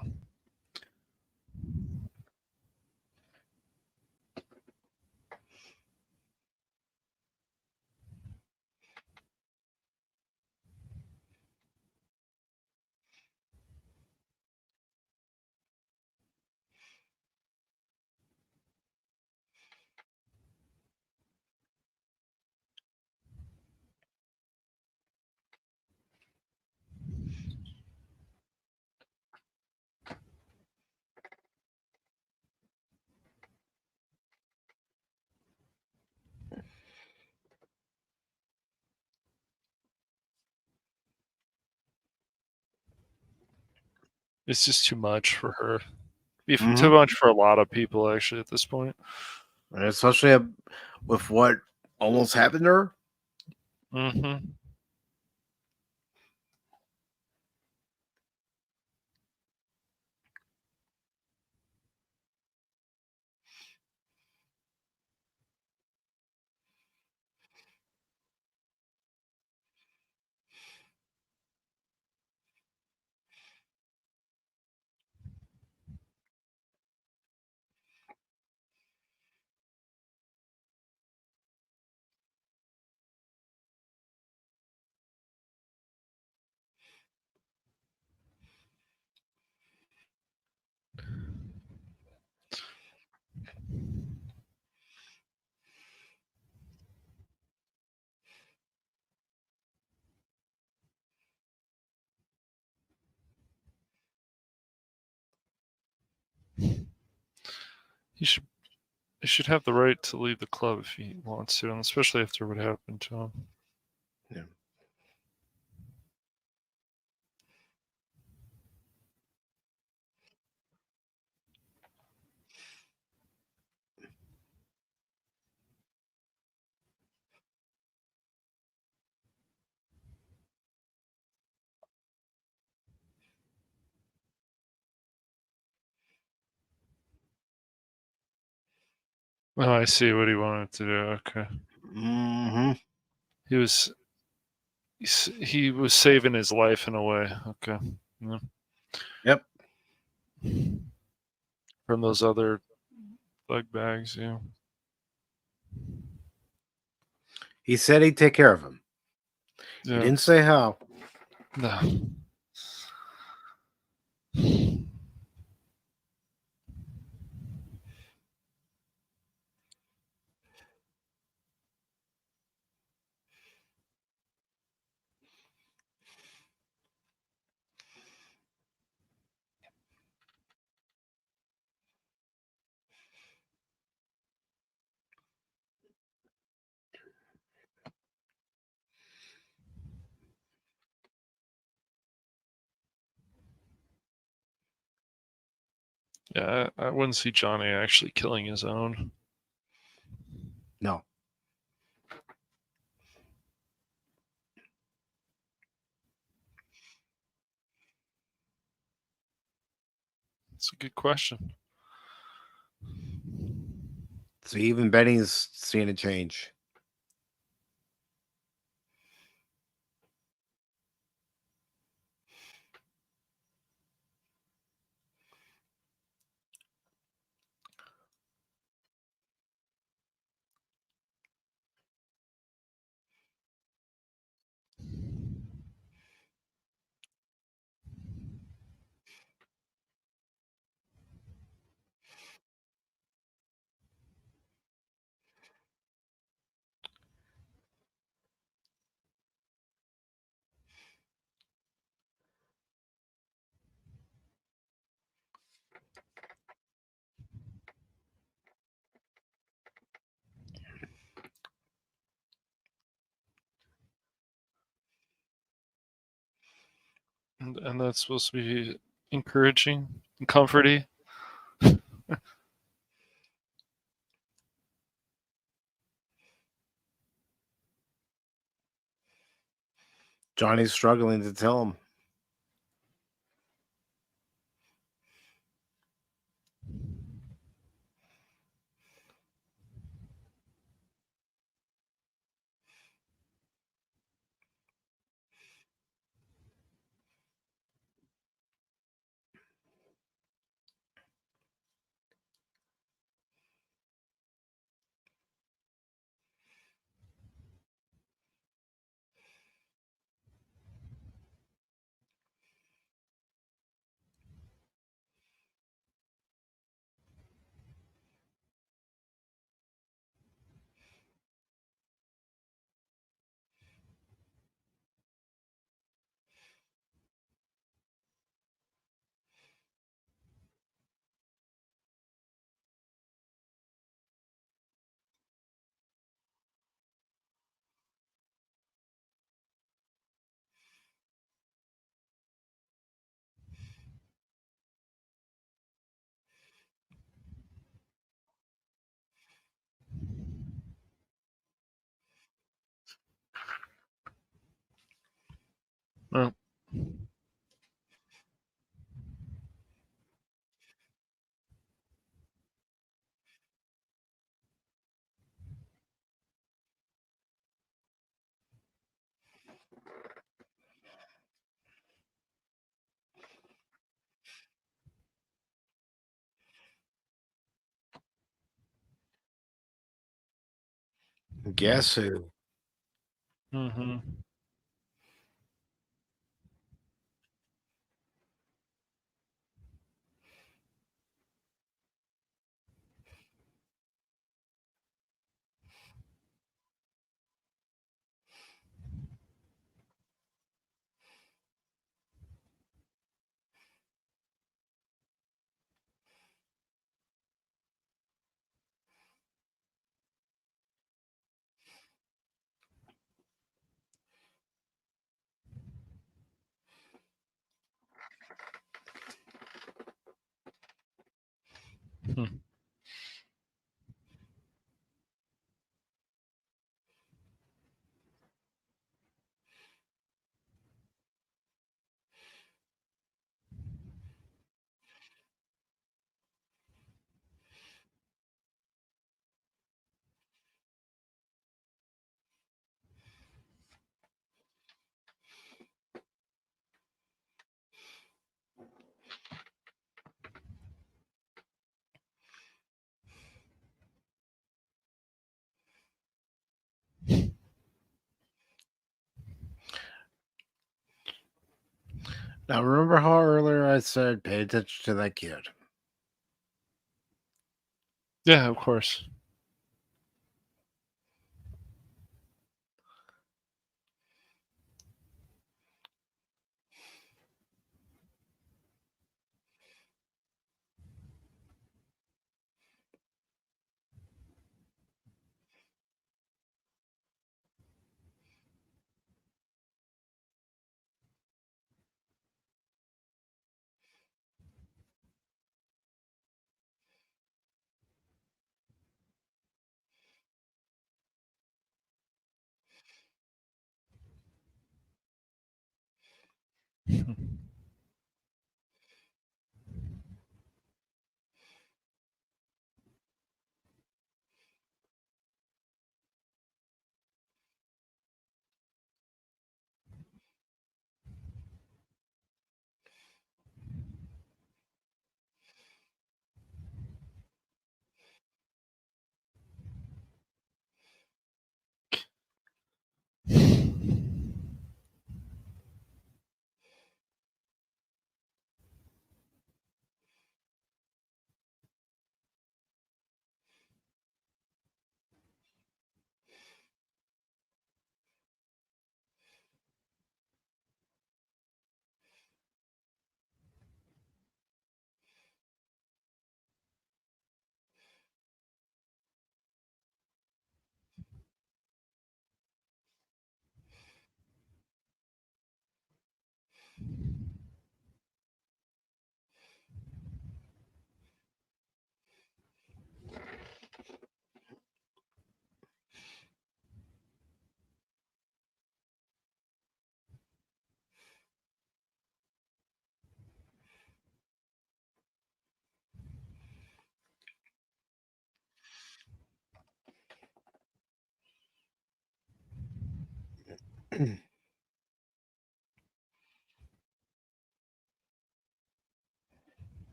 It's just too much for her. Too much for a lot of people, actually, at this point. And especially with what almost happened to her. Mm-hmm. He should have the right to leave the club if he wants to, and especially after what happened to him. Yeah. Oh, I see what he wanted to do. Okay. Mm-hmm. He was he was saving his life in a way. Okay. Yeah. Yep. From those other bug bags, yeah. He said he'd take care of him. He Yeah. didn't say how. No. Yeah, I wouldn't see Johnny actually killing his own. No. It's a good question. So even Benny's seeing a change. And that's supposed to be encouraging and comforting. Johnny's struggling to tell him. Well, Guess who? mm-hmm. Hmm. Now, remember how earlier I said pay attention to that kid? Yeah, of course.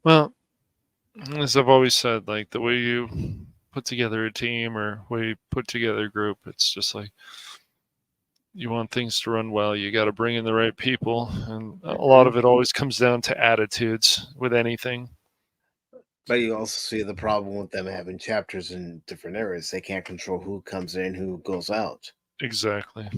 Well, as I've always said, like the way you put together a team or way you put together a group, it's just like you want things to run well. You got to bring in the right people, and a lot of it always comes down to attitudes with anything. But you also see the problem with them having chapters in different areas. They can't control who comes in, who goes out. Exactly.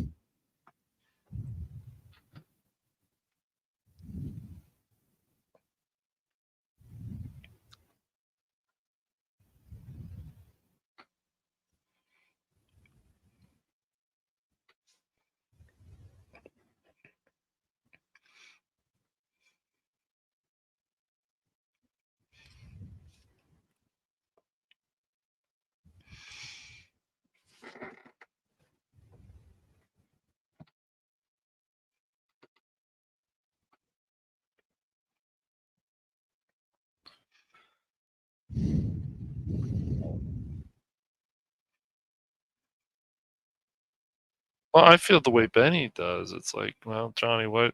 Well, I feel the way Benny does. It's like, well, Johnny, what,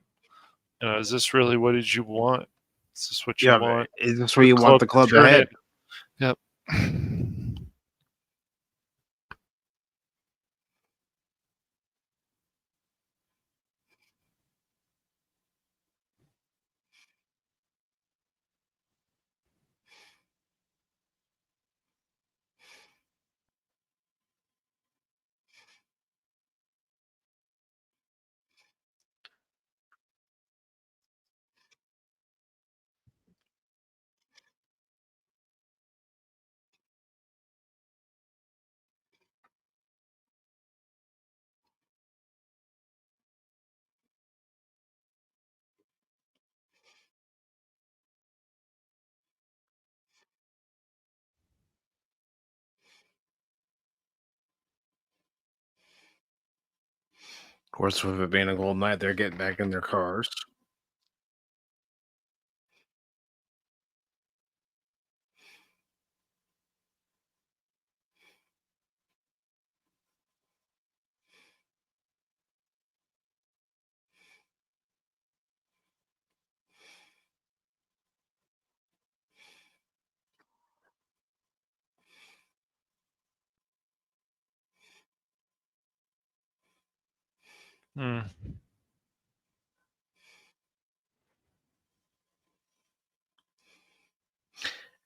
is this really what did you want? Is this what you Yeah, want? is this where The you want club the to club to turn it. head? Yep. Of course, with it being a cold night, they're getting back in their cars. Hmm.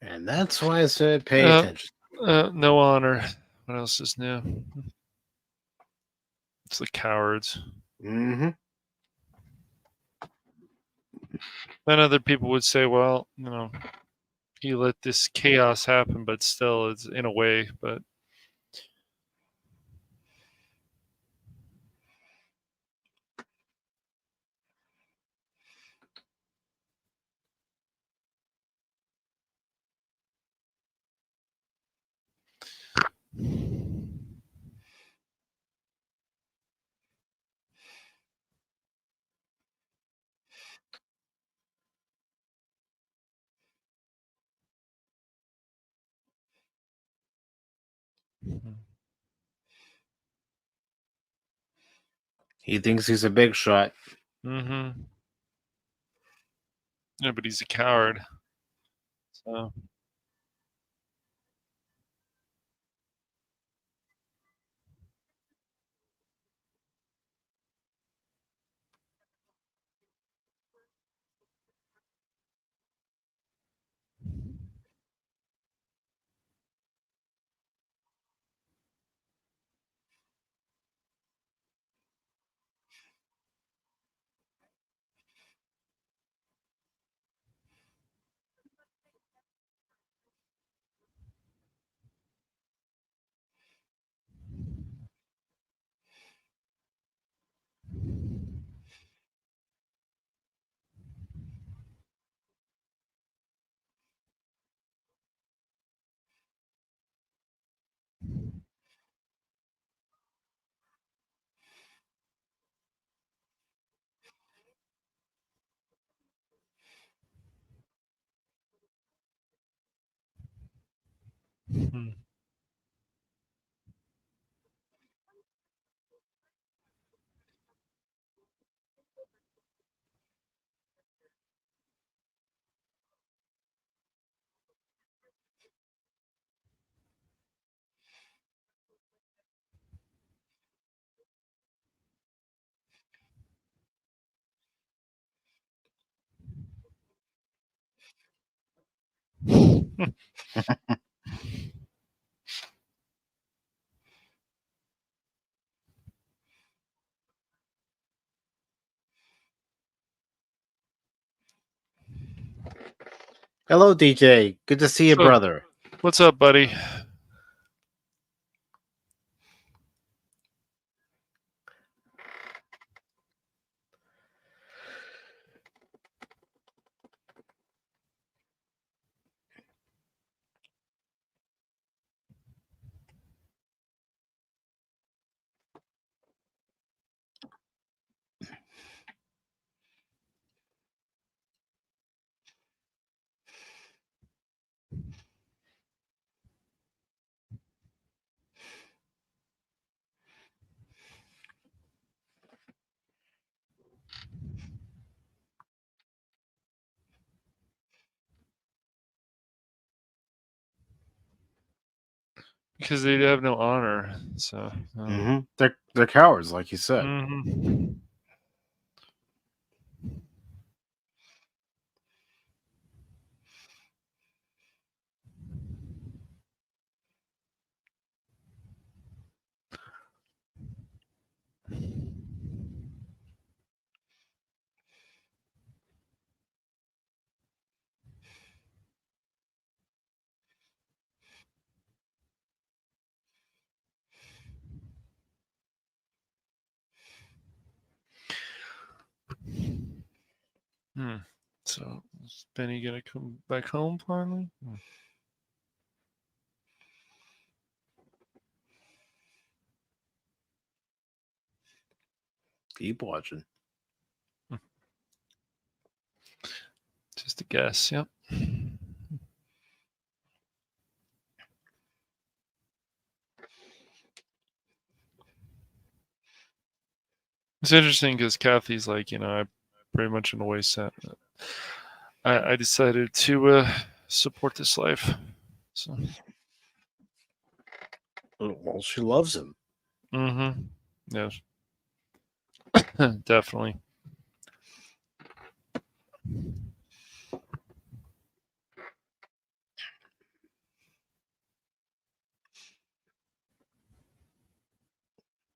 And that's why I said pay attention. No honor. What else is new? It's the cowards. Mm-hmm. Then other people would say, well, he let this chaos happen, but still, it's in a way. But He thinks he's a big shot. mm-hmm. Yeah, but he's a coward. So. Hmm. Hello, DJ. Good to see you, So, brother. what's up, buddy? Because they have no honor. So. Mm-hmm. They're cowards, like you said. Mm-hmm. Hmm. So is Benny gonna come back home finally? Keep watching. Just a guess. Yep. It's interesting because Kathy's like, I pretty much in a way said I decided to support this life. So. Well, she loves him. Mm-hmm. Yes. Definitely.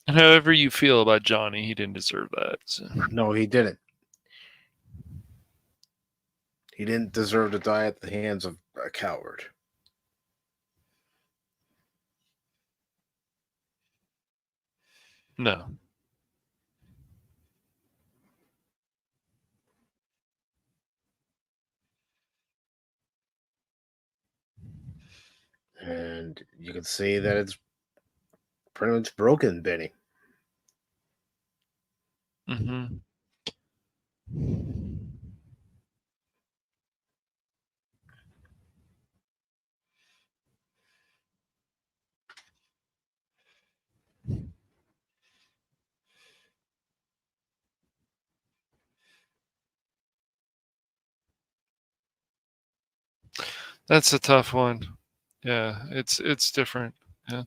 And however you feel about Johnny, he didn't deserve that. So. No, he didn't. He didn't deserve to die at the hands of a coward. No. And you can see that it's pretty much broken, Benny. Mm-hmm. That's a tough one. Yeah, it's different. Yeah.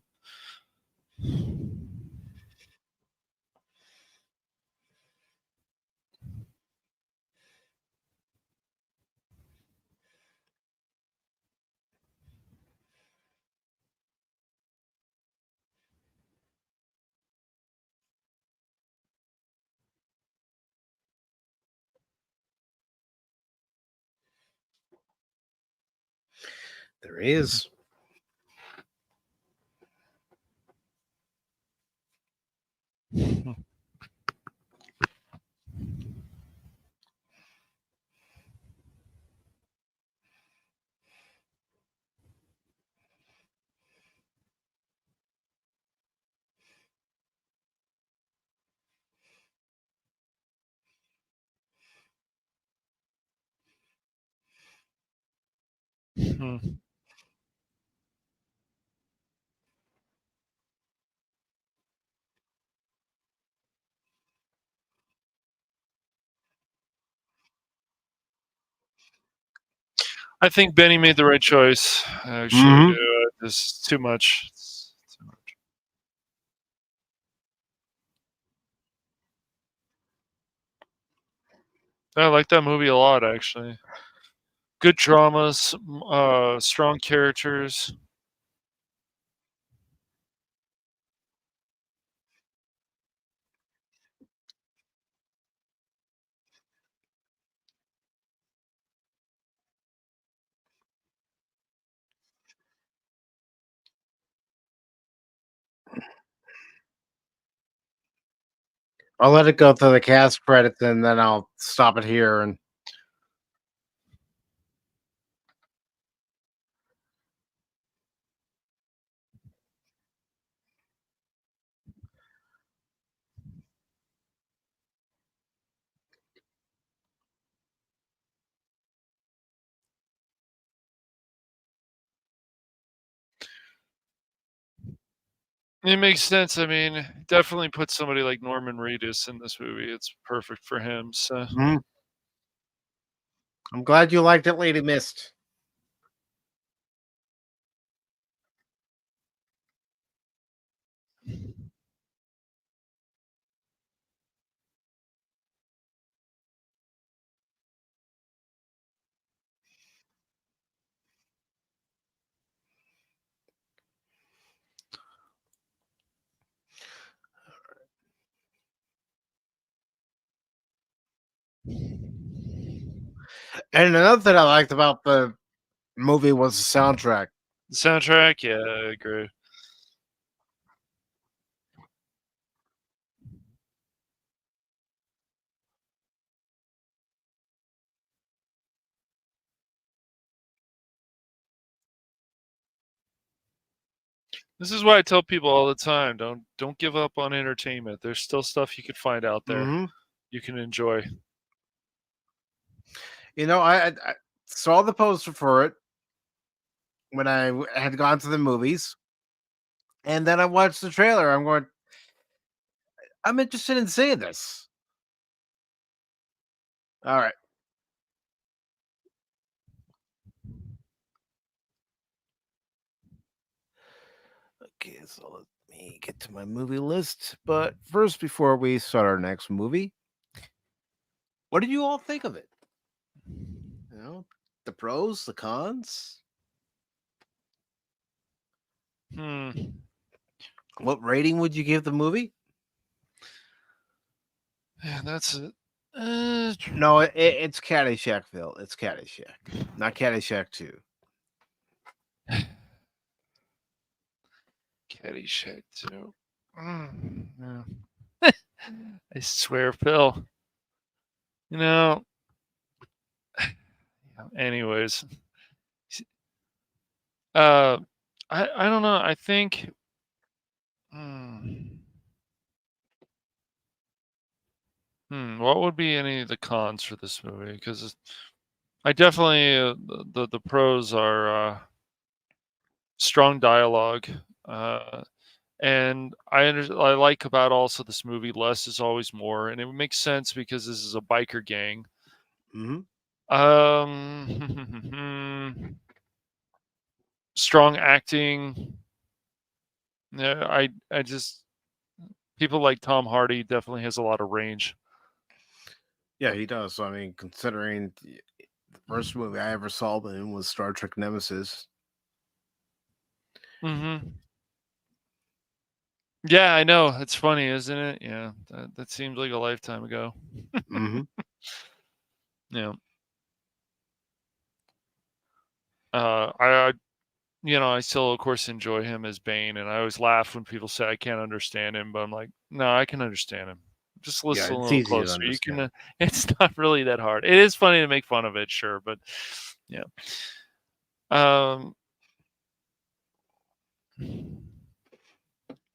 There he is. Hmm. I think Benny made the right choice. I actually do. This is too much. It's too much. I like that movie a lot, actually. Good dramas, strong characters. I'll let it go through the cast credits and then I'll stop it here. And It makes sense. I mean, definitely put somebody like Norman Reedus in this movie. It's perfect for him. So. I'm glad you liked it, Lady Mist. And another thing I liked about the movie was the soundtrack. The soundtrack, yeah, I agree. This is why I tell people all the time: don't give up on entertainment. There's still stuff you could find out there Mm-hmm. you can enjoy. I saw the poster for it when I had gone to the movies, and then I watched the trailer. I'm going, I'm interested in seeing this. All right. Okay, so let me get to my movie list. But first, before we start our next movie, what did you all think of it? The pros, the cons. What rating would you give the movie? Yeah, that's it. No, it's Caddyshackville. It's Caddyshack, not Caddyshack 2. Caddyshack too. Yeah. I swear, Phil. You know. Anyways, uh, I don't know. I think. What would be any of the cons for this movie? Because I definitely the pros are strong dialogue, and I like about also this movie less is always more, and it makes sense because this is a biker gang. Mm-hmm. Strong acting. Yeah, I just people like Tom Hardy definitely has a lot of range. Yeah, he does. So, I mean, considering the first movie I ever saw him in was Star Trek Nemesis. Mm-hmm. Yeah, I know. It's funny, isn't it? Yeah, that seems like a lifetime ago. Mm-hmm. Yeah. I I still of course enjoy him as Bane, and I always laugh when people say I can't understand him, but I'm like, no, I can understand him. Just Yeah, listen a it's little easy to closer. You can. understand. It's not really that hard. It is funny to make fun of it, sure, but yeah. Um.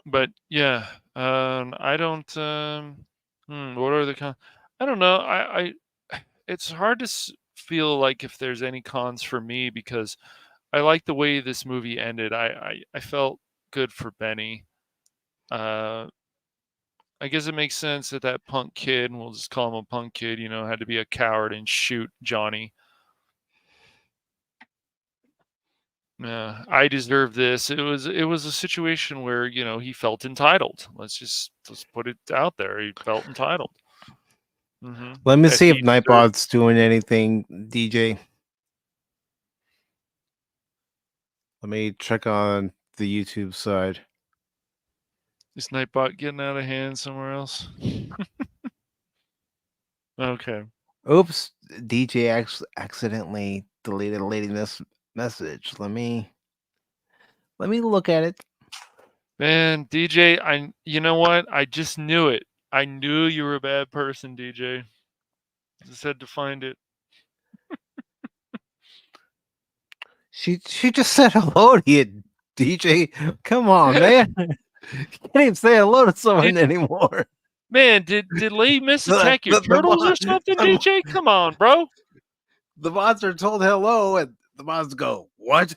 But yeah, I don't. What are the con? I don't know. It's hard to feel like if there's any cons for me because I like the way this movie ended. I felt good for Benny. Uh, I guess it makes sense that that punk kid, and we'll just call him a punk kid, had to be a coward and shoot Johnny. Yeah, I deserve this. It was a situation where he felt entitled. Let's put it out there. He felt entitled. Let me That see if he deserved. Nightbot's doing anything, DJ. Let me check on the YouTube side. Is Nightbot getting out of hand somewhere else? Okay. Oops, DJ accidentally deleted a lady message. Let me look at it. Man, DJ, you know what? I just knew it. I knew you were a bad person, DJ. Just had to find it. She just said hello to you, DJ. Come on, man. You can't even say hello to Did someone anymore. man, did Lee Miss The attack your the the, turtles or something, DJ? Come on, bro. the monster told hello, and the monsters go, "What?"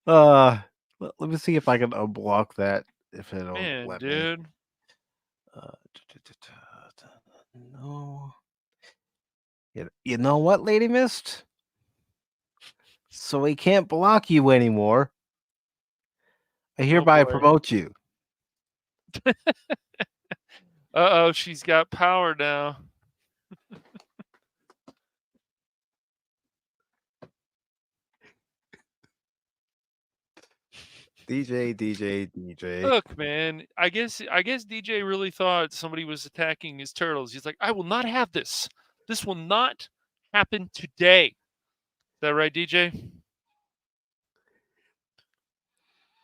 Uh, let me see if I can unblock that. If it'll Man, let me. dude. Uh, no. You know what, Lady Mist? So we can't block you anymore. I Oh hereby boy. promote you. Uh-oh, she's got power now. DJ. Look, man, I guess DJ really thought somebody was attacking his turtles. He's like, I will not have this. This will not happen today. Is that right, DJ?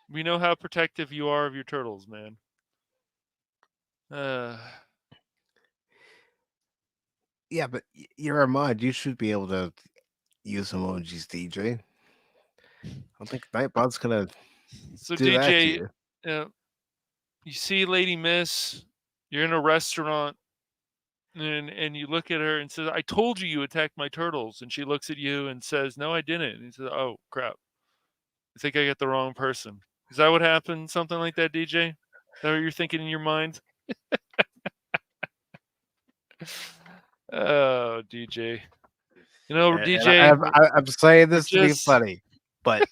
We know how protective you are of your turtles, man. Uh, Yeah, but you're a mod. You should be able to use emojis, DJ. don't think Nightbot's gonna So do that to DJ, you. you see Lady Miss, you're in a restaurant, and you look at her and says, "I told you attacked my turtles," and she looks at you and says, "No, I didn't." And he says, "Oh crap, I think I got the wrong person." Is that what happened? Something like that, DJ? Is that what you're thinking in your mind? Oh, DJ. You know, And DJ, I'm saying we're this to be just funny, but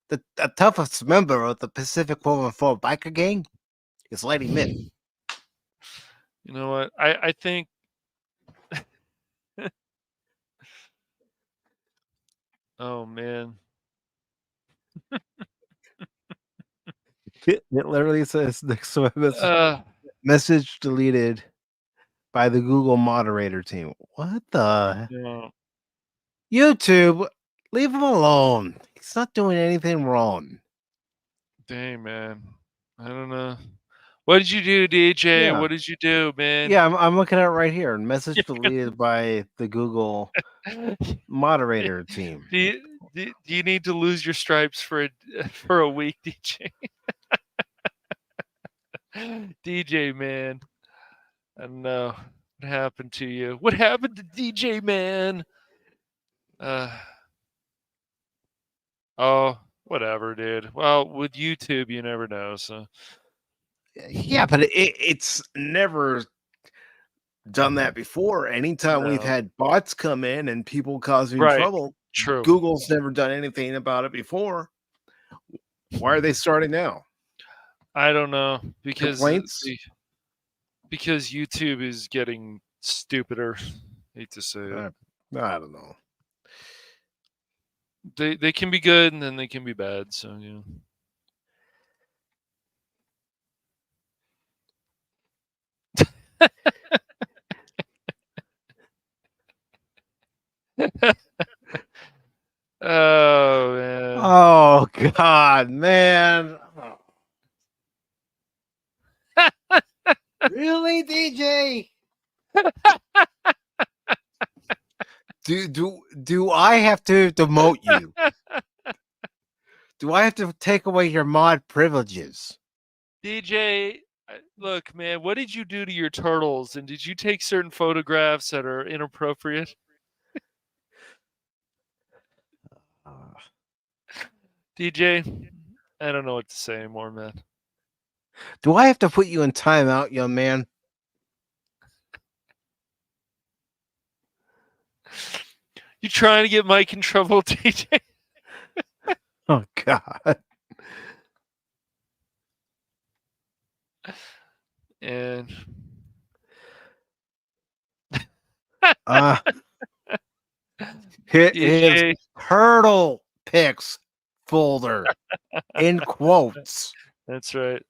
the toughest member of the Pacific 414 biker gang is Lady Miss. you know what? I think oh man. It literally says next to my Uh message deleted by the Google moderator team. What the no. YouTube? Leave him alone. He's not doing anything wrong. Dang man. I don't know. What did you do, DJ? Yeah, What did you do, man? yeah. I'm looking at it right here. Message deleted by the Google moderator team. Do you need to lose your stripes for for a week, DJ? DJ man. I don't know. What happened to you? What happened to DJ man? Uh oh, whatever, dude. Well, with YouTube you never know, so Yeah, but it's never done that before. Anytime we've no. had bots come in and people causing Right. trouble, True. Google's never done anything about it before. Why are they starting now? I don't know because Complaints? because YouTube is getting stupider. Hate to say it. I don't know. They can be good and then they can be bad. So yeah. Oh man. Oh God, man. Really, DJ? Do I have to demote you? Do I have to take away your mod privileges? DJ, look, man, what did you do to your turtles? And did you take certain photographs that are inappropriate? DJ, I don't know what to say anymore, man. Do I have to put you in timeout, young man? You trying to get Mike in trouble, DJ? Oh God. And Hit his DJ, turtle pics folder in quotes. that's right.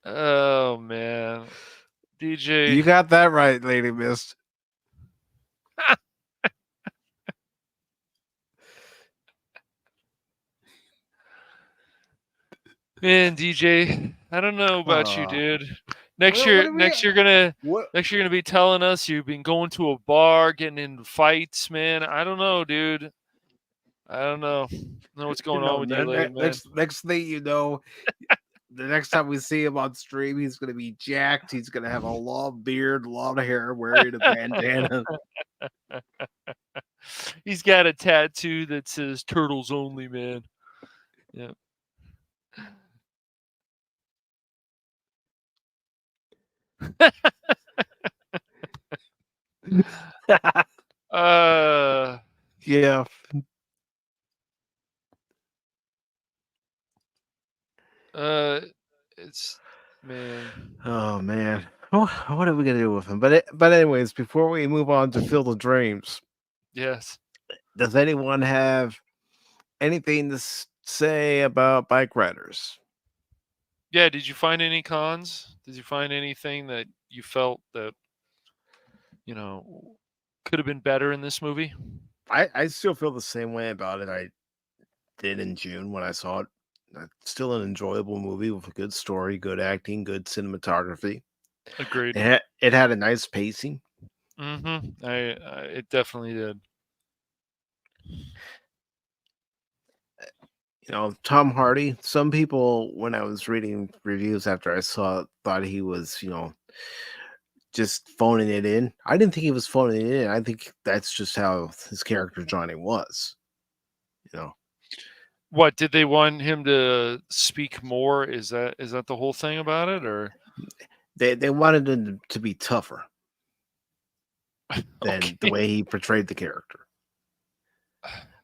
Oh man, DJ. You got that right, Lady Mist. Man, DJ, I don't know about you, dude. Next What year, do we? next ye're gonna, What? next you're gonna be telling us you've been going to a bar, getting in fights, man. I don't know, dude. I don't know. I don't know what's going on with you lately, man. Next thing you know, the next time we see him on stream, he's gonna be jacked. He's gonna have a long beard, long hair, wearing a bandana. He's got a tattoo that says "Turtles Only," man. Yeah. Yeah. It's man. Oh man. What are we gonna do with him? But anyways, before we move on to Field of Dreams, Yes. does anyone have anything to say about Bikeriders? Yeah. Did you find any cons? Did you find anything that you felt that could have been better in this movie? I still feel the same way about it I did in June when I saw it. Still an enjoyable movie with a good story, good acting, good cinematography. Agreed. It had a nice pacing. Mm-hmm. I it definitely did. Tom Hardy. Some people, when I was reading reviews after I saw it, thought he was, just phoning it in. I didn't think he was phoning it in. I think that's just how his character Johnny was. You know, What did they want him to speak more? Is that the whole thing about it, or they wanted him to be tougher than the okay? way he portrayed the character.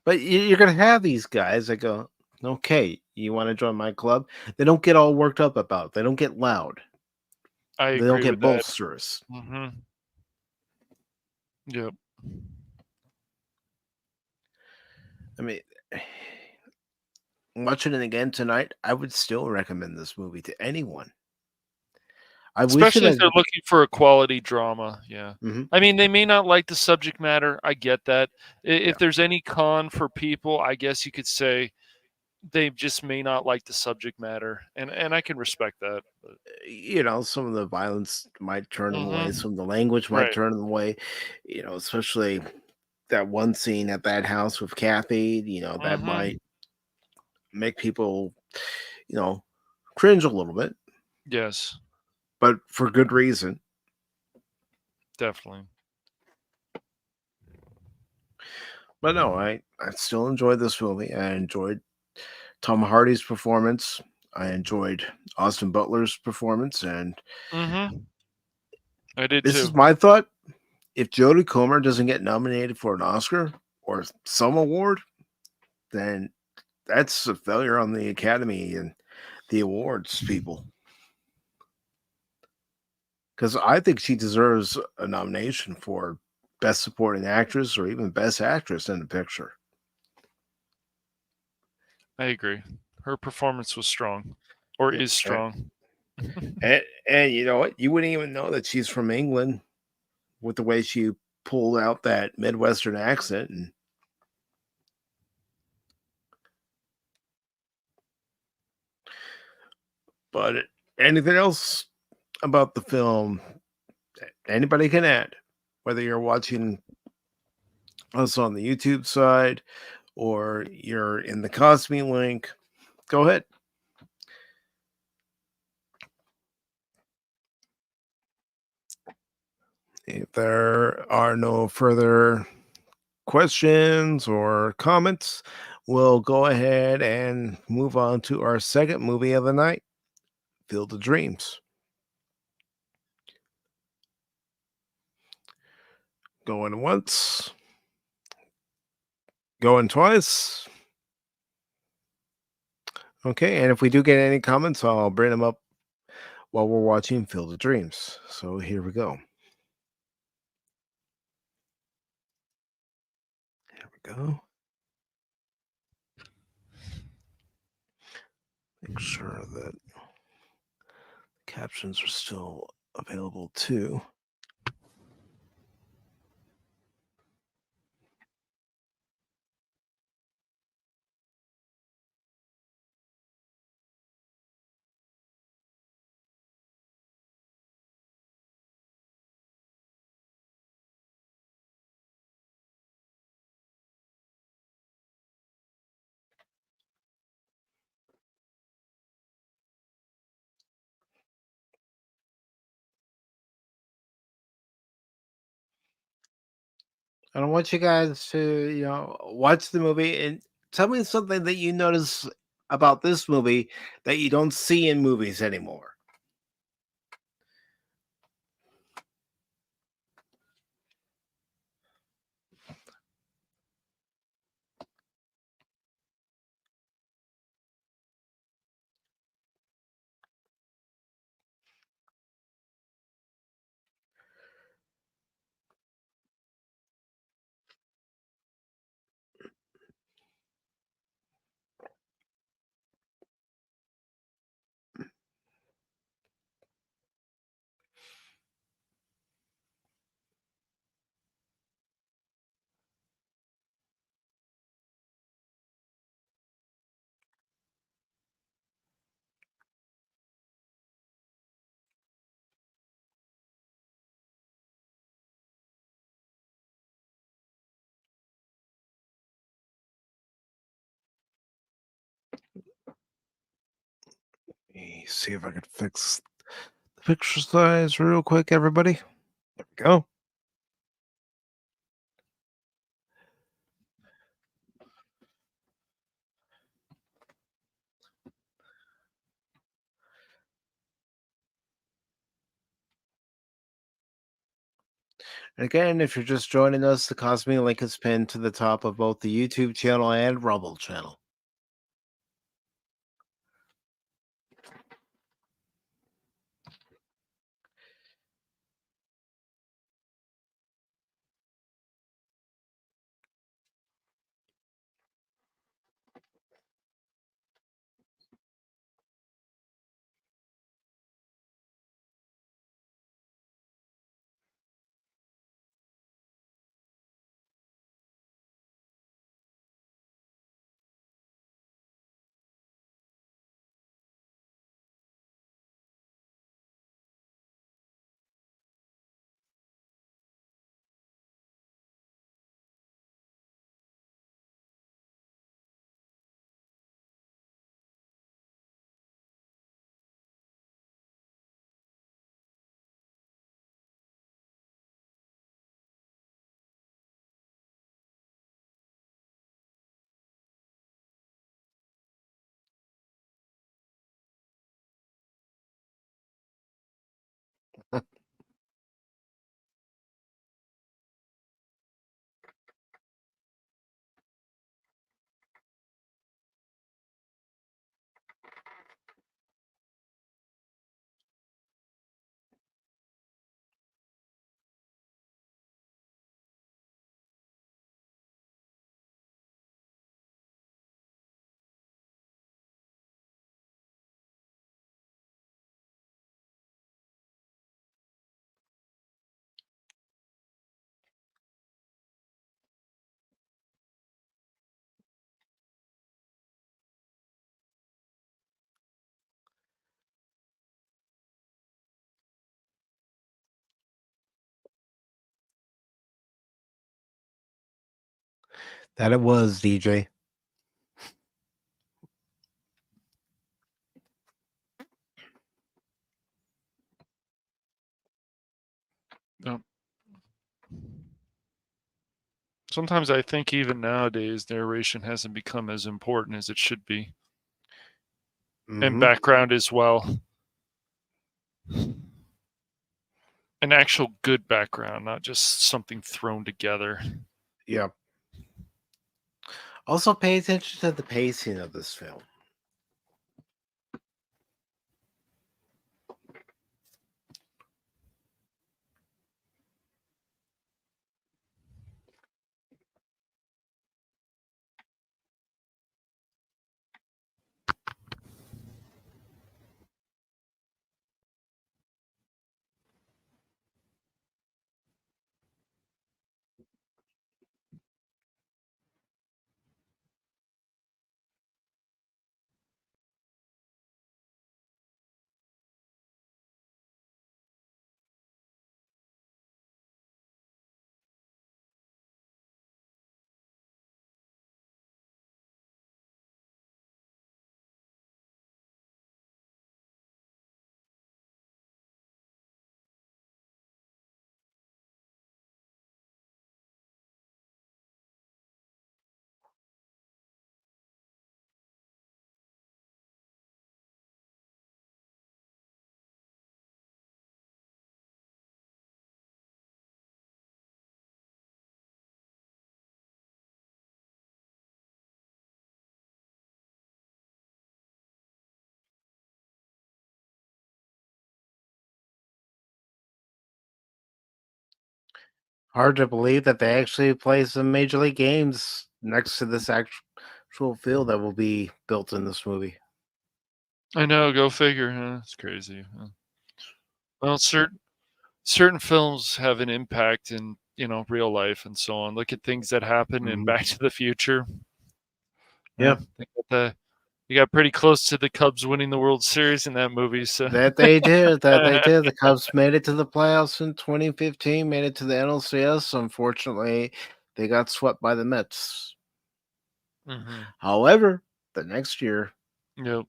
But you're gonna have these guys that go, okay, you want to join my club? They don't get all worked up about it. They don't get loud. I They don't agree get with that. bolsters. Hmm. Yep. I mean, watching it again tonight, I would still recommend this movie to anyone. I wish it Especially if had. they're looking for a quality drama. Yeah. Mhm, I mean, they may not like the subject matter. I get that. yeah, If there's any con for people, I guess you could say they just may not like the subject matter, and I can respect that. But, some of the violence might turn them away. hmm. Some of the language might Right. turn them away. Especially that one scene at that house with Kathy. That Hmm. might make people, you know, cringe a little bit, Yes, but for good reason. definitely. But no, I still enjoyed this movie. I enjoyed Tom Hardy's performance. I enjoyed Austin Butler's performance, and Hmm. I did this is too. my thought. If Jodie Comer doesn't get nominated for an Oscar or some award, then that's a failure on the Academy and the awards people. Because I think she deserves a nomination for Best Supporting Actress or even Best Actress in the picture. I agree. Her performance was strong, or Yeah. is And, strong. and you know what? You wouldn't even know that she's from England with the way she pulled out that Midwestern accent. But anything else about the film anybody can add, whether you're watching us on the YouTube side or you're in the Cosme link, go ahead. If there are no further questions or comments, we'll go ahead and move on to our second movie of the night, Field of Dreams. Going once, going twice. Okay, and if we do get any comments, I'll bring them up while we're watching Field of Dreams. So here we go. Here we go. Make sure that captions are still available too. I don't want you guys to, watch the movie and tell me something that you notice about this movie that you don't see in movies anymore. me see if I can fix the picture size real quick, everybody. There we go. And again, if you're just joining us, the Cosme link is pinned to the top of both the YouTube channel and Rumble channel. That it was, DJ. Yep. Sometimes I think even nowadays narration hasn't become as important as it should be. And background as well. An actual good background, not just something thrown together. Yeah. Also, pay attention to the pacing of this film. Hard to believe that they actually play some Major League games next to this actual field that will be built in this movie. I know, go figure. Huh? It's crazy. Huh? Well, certain films have an impact in real life and so on. Look at things that happen in Back to the Future. Yeah, you got pretty close to the Cubs winning the World Series in that movie. So that they did. The Cubs made it to the playoffs in 2015. Made it to the NLCS. Unfortunately, they got swept by the Mets. However, the next year, yep.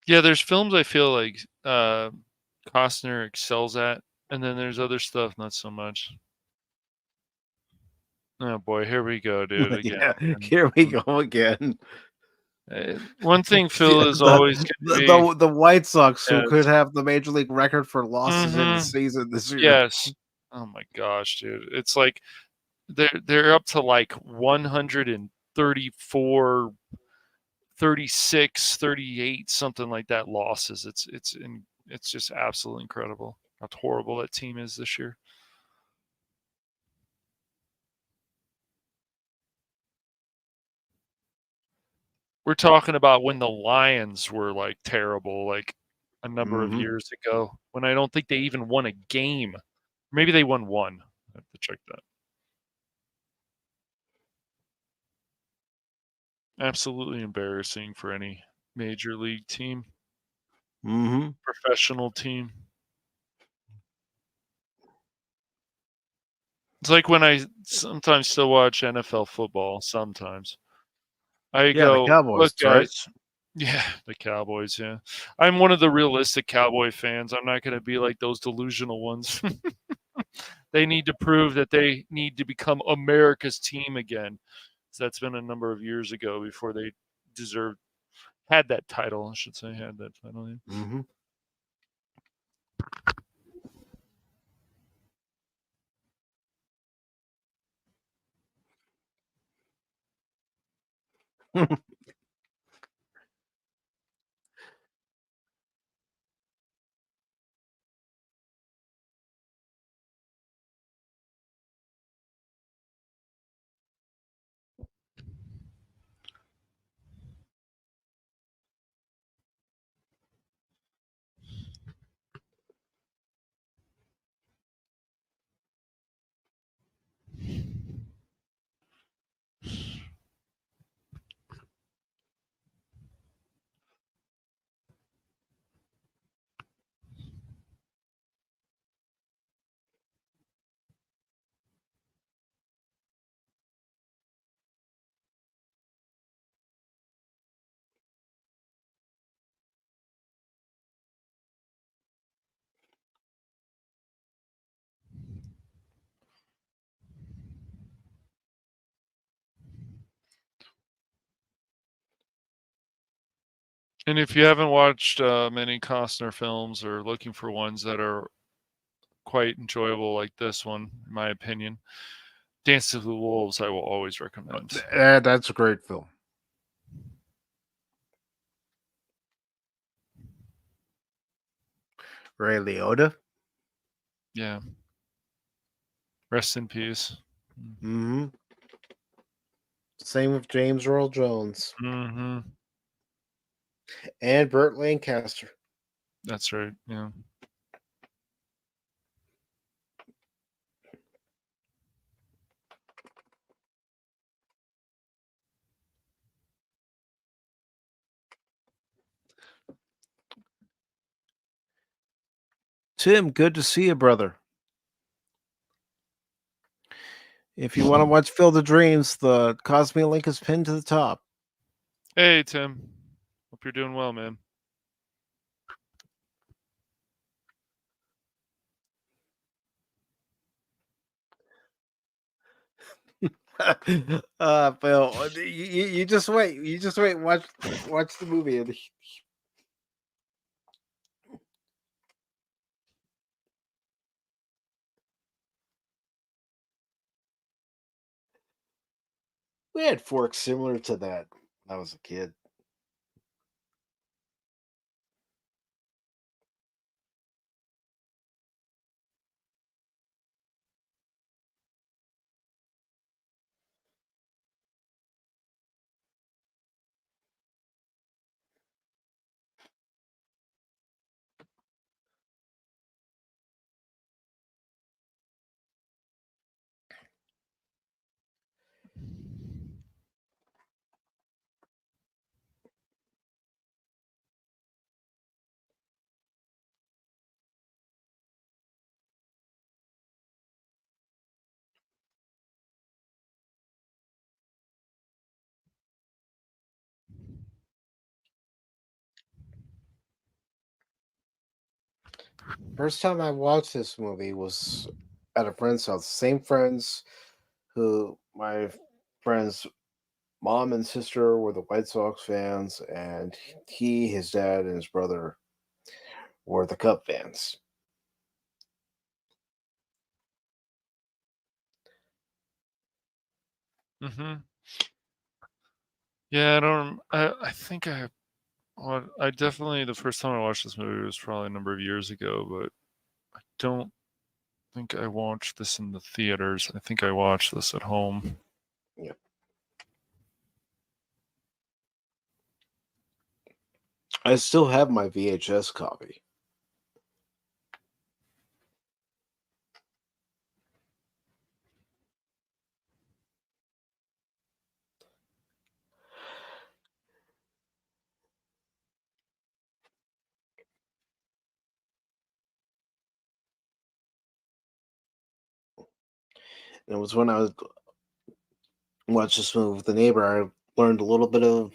Yeah, there's films I feel like Costner excels at, and then there's other stuff not so much. Oh boy, here we go, dude. Again. Yeah, here we go again. One thing Yeah, Phil is always going to be. the White Sox, who could Yes. have the major league record for losses in the Mm-hmm. season this year. Yes. Oh my gosh, dude. It's like they're up to like 134, 36, 38, something like that losses. It's just absolutely incredible how horrible that team is this year. We're talking about when the Lions were like terrible, like a number of years ago, when I don't think they even won a game. Maybe they won one. I have to check that. Absolutely embarrassing for any major league team, professional team. It's like when I sometimes still watch NFL football, sometimes. I Yeah, the go, Cowboys, "Look, right? guys." Yeah, the Cowboys, yeah. I'm one of the realistic Cowboy fans. I'm not gonna be like those delusional ones. They need to prove that they need to become America's team again. So that's been a number of years ago before they had that title, I should say, had that title, yeah. And if you haven't watched many Costner films or looking for ones that are quite enjoyable like this one, in my opinion, Dance to the Wolves I will always recommend. That's a great film. Ray Liotta. Yeah. Rest in peace. Same with James Earl Jones. Mm-hmm. And Burt Lancaster. That's right, yeah. Tim, good to see you, brother. If you want to watch Field of Dreams, the Cosme link is pinned to the top. Hey, Tim. Hope you're doing well, man. Phil, you just wait. You just wait. Watch the movie. We had forks similar to that when I was a kid. First time I watched this movie was at a friend's house. Same friends who my friends' mom and sister were the White Sox fans, and he, his dad, and his brother were the Cub fans. Mm-hmm. Yeah, I don't. I think I. Well, I definitely the first time I watched this movie was probably a number of years ago, but I don't think I watched this in the theaters. I think I watched this at home. Yeah. I still have my VHS copy. And it was when I was watched this movie with the neighbor, I learned a little bit of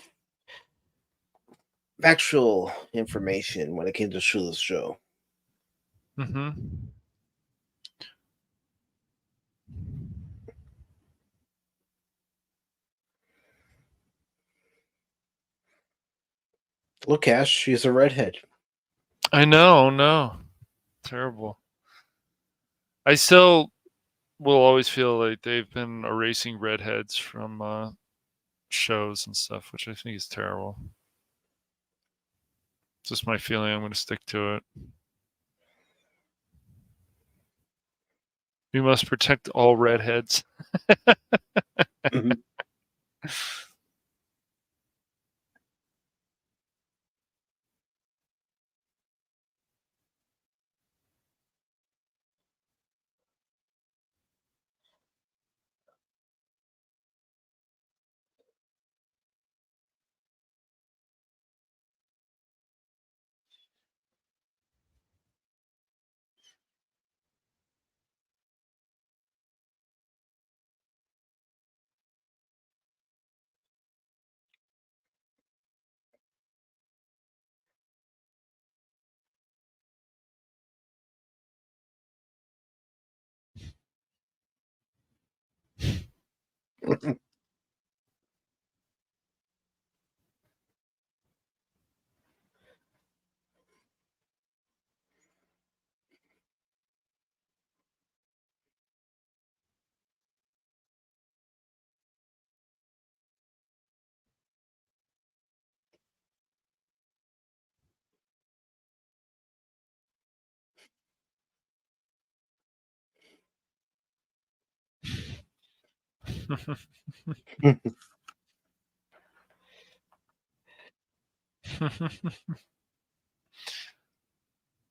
factual information when it came to this show. Mm-hmm. Look, Ash, she's a redhead. I know, no, terrible. I still will always feel like they've been erasing redheads from shows and stuff, which I think is terrible. Just my feeling. I'm going to stick to it. We must protect all redheads. Mhm.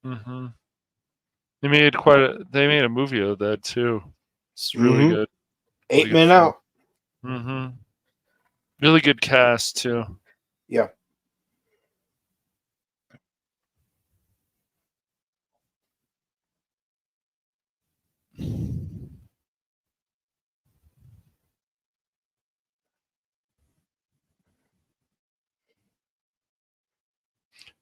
Mm-hmm. They made a movie of that too. It's really Mm-hmm. good. Really Eight good Men film. Out. Mm-hmm. Really good cast too. Yeah.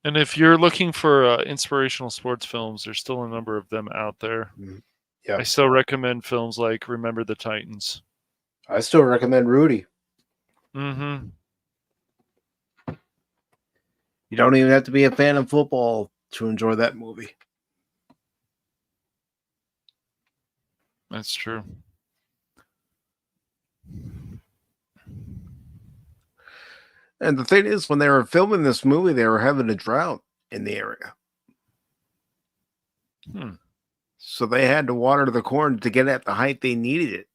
And if you're looking for inspirational sports films, there's still a number of them out there. Mhm. Yeah. I still recommend films like Remember the Titans. I still recommend Rudy. Mm-hmm. You don't even have to be a fan of football to enjoy that movie. That's true. And the thing is, when they were filming this movie, they were having a drought in the area. Hmm. So they had to water the corn to get at the height they needed it.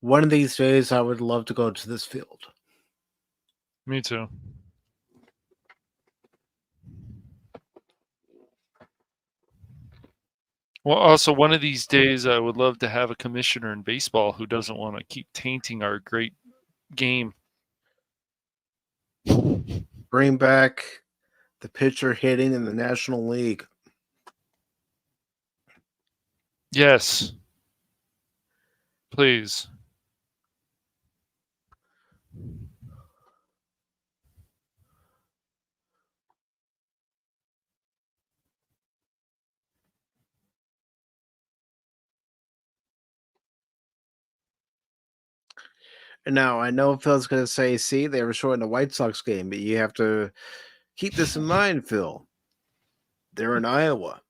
One of these days, I would love to go to this field. Me too. Well, also, one of these days, I would love to have a commissioner in baseball who doesn't want to keep tainting our great game. Bring back the pitcher hitting in the National League. Yes. Please. Now, I know Phil's going to say, see, they were showing the White Sox game, but you have to keep this in mind, Phil. They're in Iowa.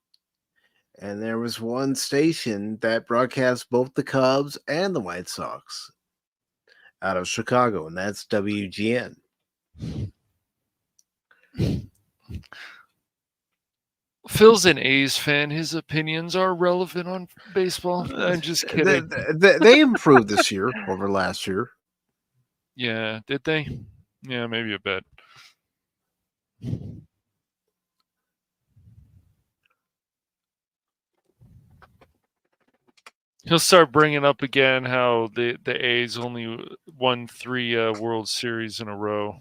And there was one station that broadcast both the Cubs and the White Sox out of Chicago, and that's WGN. Phil's an A's fan. His opinions are relevant on baseball. I'm just kidding. They improved this year over last year. Yeah, did they? Yeah, maybe a bit. He'll start bringing up again how the A's only won 3 World Series in a row.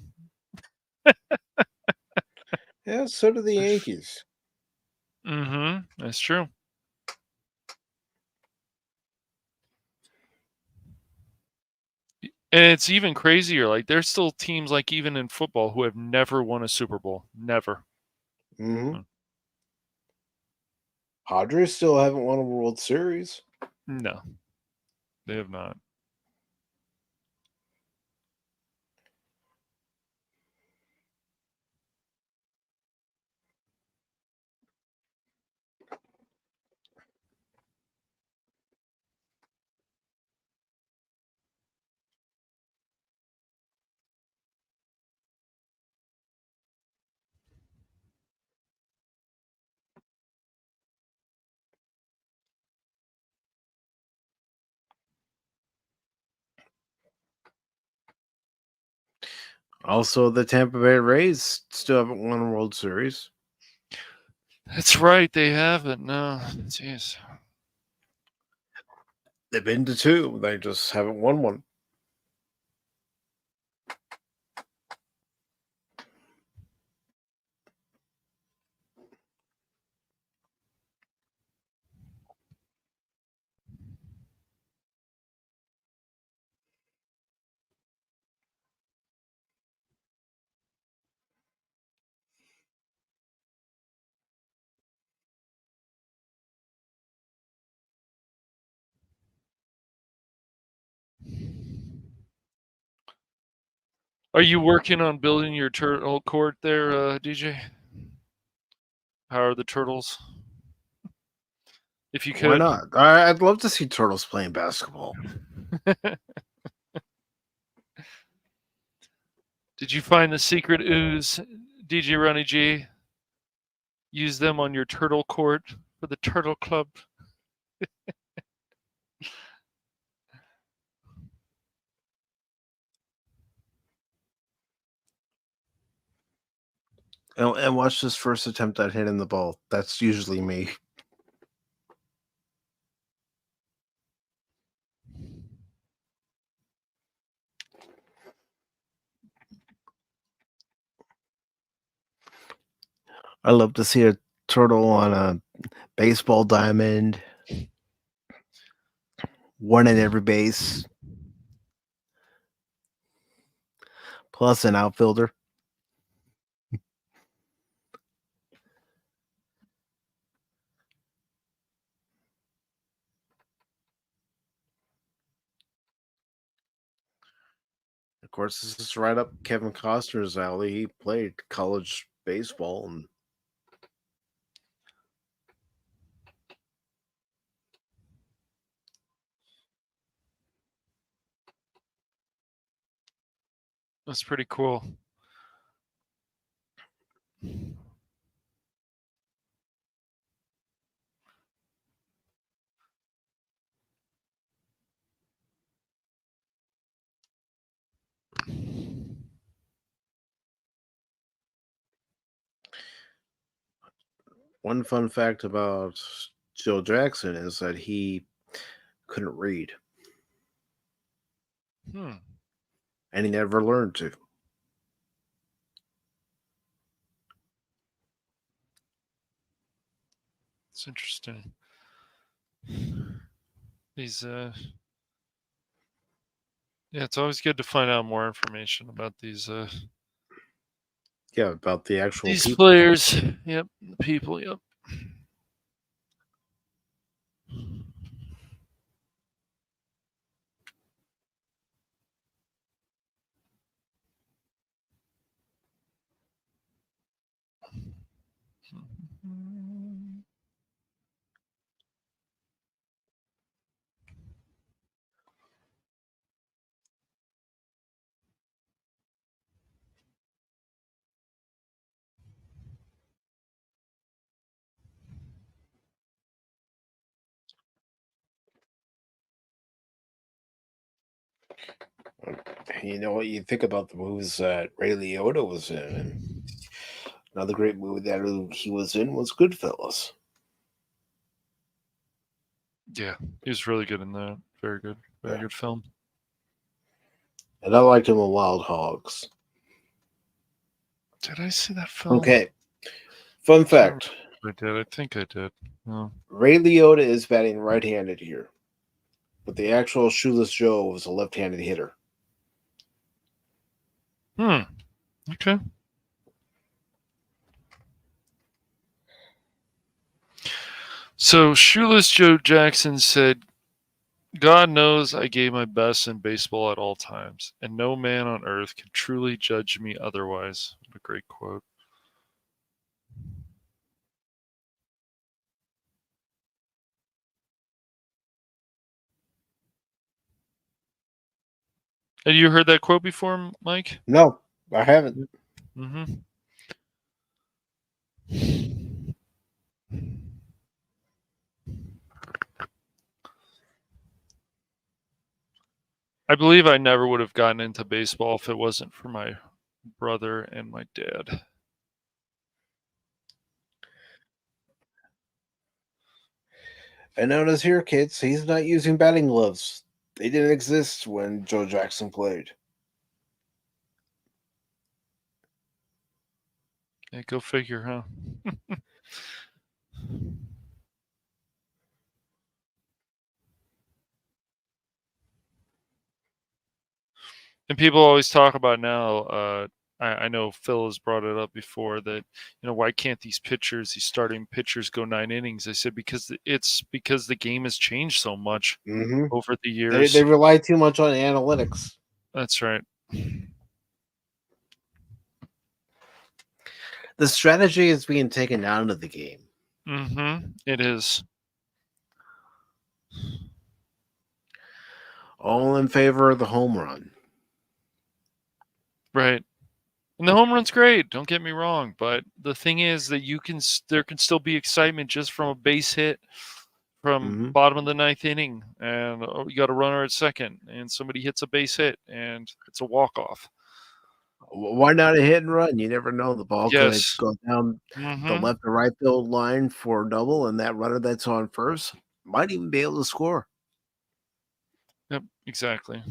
Yeah, so do the Yankees. Mm-hmm. That's true. And it's even crazier. Like, there's still teams, like, even in football, who have never won a Super Bowl. Never. Mm-hmm. Padres still haven't won a World Series. No, they have not. Also, the Tampa Bay Rays still haven't won a World Series. That's right. They haven't. No. Jeez. They've been to 2. They just haven't won one. Are you working on building your turtle court there, DJ? How are the turtles? If you Why could. not? I'd love to see Turtles playing basketball. Did you find the secret ooze, DJ Ronnie G? Use them on your turtle court for the Turtle Club. And watch this first attempt at hitting the ball. That's usually me. I love to see a turtle on a baseball diamond, one at every base, plus an outfielder. Of course, this is right up Kevin Costner's alley. He played college baseball, and That's pretty cool. one fun fact about Joe Jackson is that he couldn't read, Hmm. and he never learned to. It's interesting. These yeah, it's always good to find out more information about Yeah, about the actual these people. players. Yep, the people. Yep. You know what you think about the movies that Ray Liotta was in, and another great movie that he was in was Goodfellas. Yeah, he was really good in that. Very good. Very Yeah. good film. And I liked him in Wild Hogs. Did I see that film? Okay, fun I can't remember fact: if I did. I think I did. Oh. Ray Liotta is batting right-handed here, but the actual Shoeless Joe was a left-handed hitter. Hmm. Okay. So Shoeless Joe Jackson said, God knows I gave my best in baseball at all times, and no man on earth can truly judge me otherwise. What a great quote. Had you heard that quote before, Mike? No, I haven't. Mm-hmm. I believe I never would have gotten into baseball if it wasn't for my brother and my dad. And notice here, kids, he's not using batting gloves. They didn't exist when Joe Jackson played. Yeah, go figure, huh? And people always talk about now. I know Phil has brought it up before that why can't these pitchers, these starting pitchers, go 9 innings? I said because the game has changed so much Mm-hmm. over the They years. rely too much on analytics. That's right. The strategy is being taken out of the game. Mm-hmm. It is. All in favor of the home run. Right. And the home run's great. Don't get me wrong, but the thing is that there can still be excitement just from a base hit from Mm-hmm. bottom of the ninth inning, and you got a runner at second, and somebody hits a base hit, and it's a walk off. Why not a hit and run? You never know. The ball could Yes. go down the Mm-hmm. left or right field line for a double, and that runner that's on first might even be able to score. Yep. Exactly.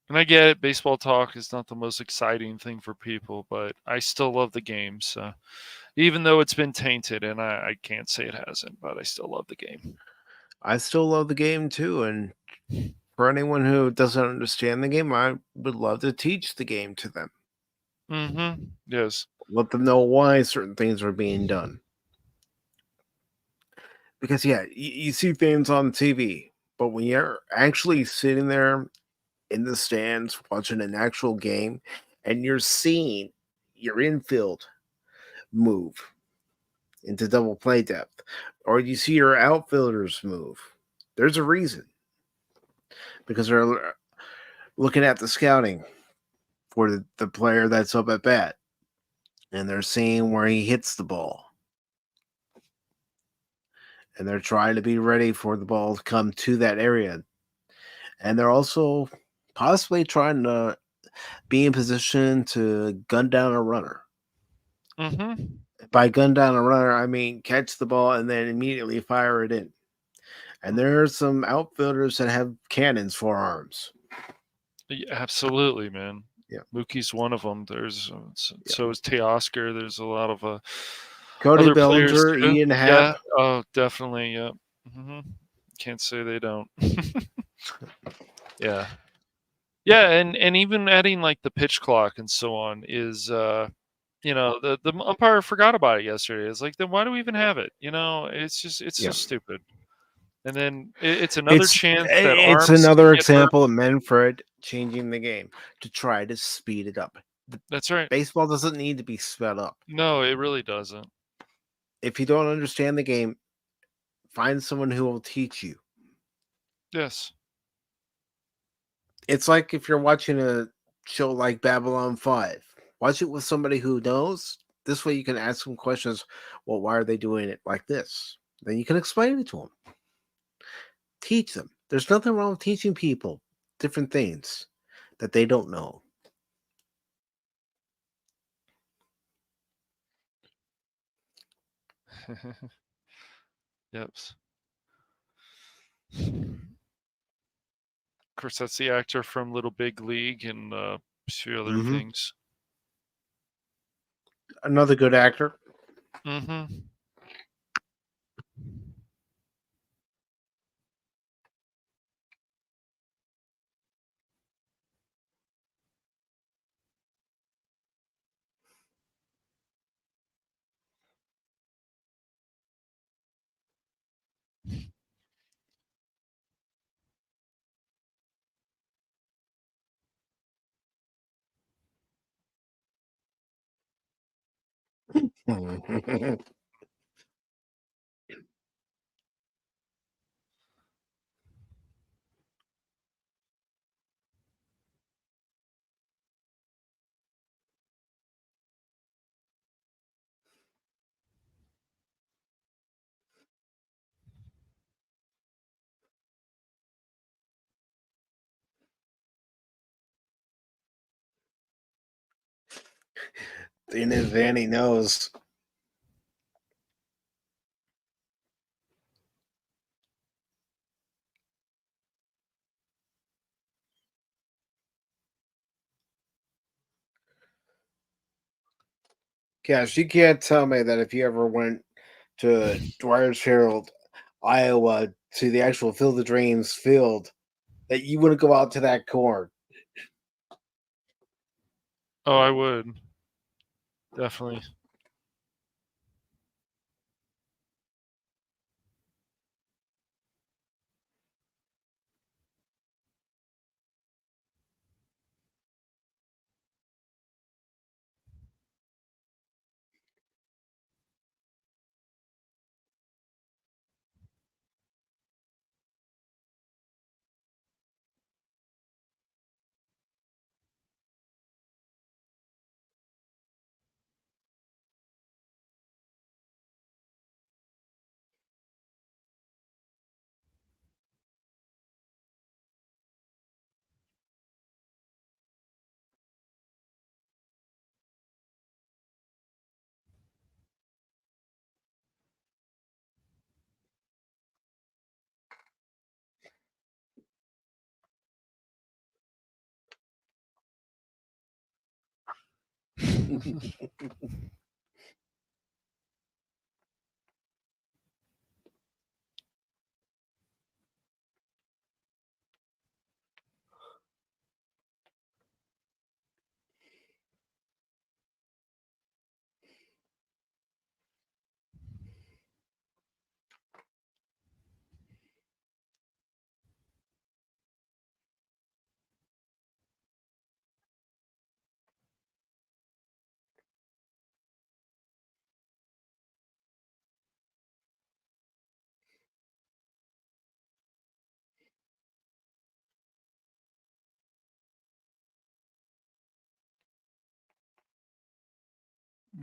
And I get it. Baseball talk is not the most exciting thing for people, but I still love the game. So even though it's been tainted, and I can't say it hasn't, but I still love the game. I still love the game too, and for anyone who doesn't understand the game, I would love to teach the game to them. Mm-hmm. Yes. Let them know why certain things are being done. Because yeah, you see things on TV, but when you're actually sitting there in the stands watching an actual game and you're seeing your infield move into double play depth, or you see your outfielders move, there's a reason. Because they're looking at the scouting for the player that's up at bat, and they're seeing where he hits the ball, and they're trying to be ready for the ball to come to that area. And they're also possibly trying to be in position to gun down a runner. By gun down a runner, I mean catch the ball and then immediately fire it in. And there are some outfielders that have cannons for arms. Yeah, absolutely, man. Yeah. Mookie's one of them. There's Yeah. so is Teoscar. There's a lot of Cody other players Bellinger, too. Ian Happ. Yeah. Oh, definitely. Yeah. Can't say they don't. Yeah. Yeah, and even adding like the pitch clock and so on is the umpire forgot about it yesterday. It's like, then why do we even have it? It's so stupid. And then it's another chance that it's arms can another get hurt. example of Manfred changing the game to try to speed it up. That's right. Baseball doesn't need to be sped up. No, it really doesn't. If you don't understand the game, find someone who will teach you. Yes. It's like if you're watching a show like Babylon 5. Watch it with somebody who knows. This way you can ask them questions. Well, why are they doing it like this? Then you can explain it to them. Teach them. There's nothing wrong with teaching people different things that they don't know. Yep. Of course, that's the actor from Little Big League and a few other things. Another good actor. In his Danny knows. Cash, you can't tell me that if you ever went to Dwyer's Field, Iowa, to the actual Field of Dreams field, that you wouldn't go out to that corn. Oh, I would. Definitely.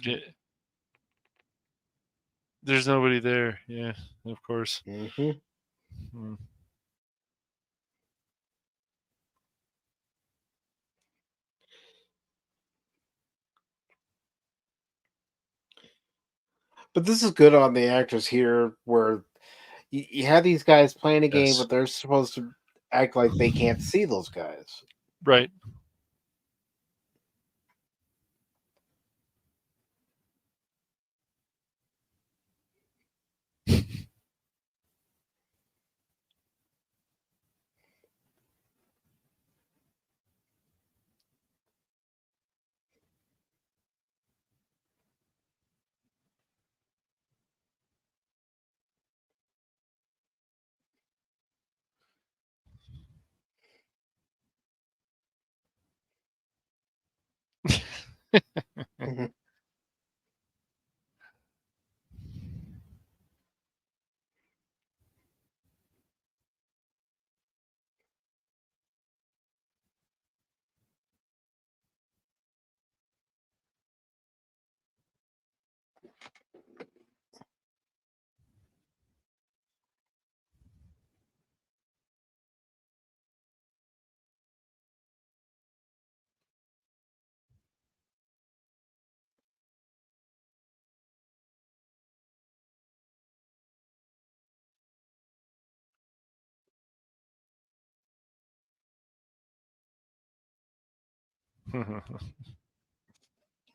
Yeah. There's nobody there. Yeah, of course. But this is good on the actors here, where you have these guys playing a game, Yes. but they're supposed to act like they can't see those guys. Right. Mhm.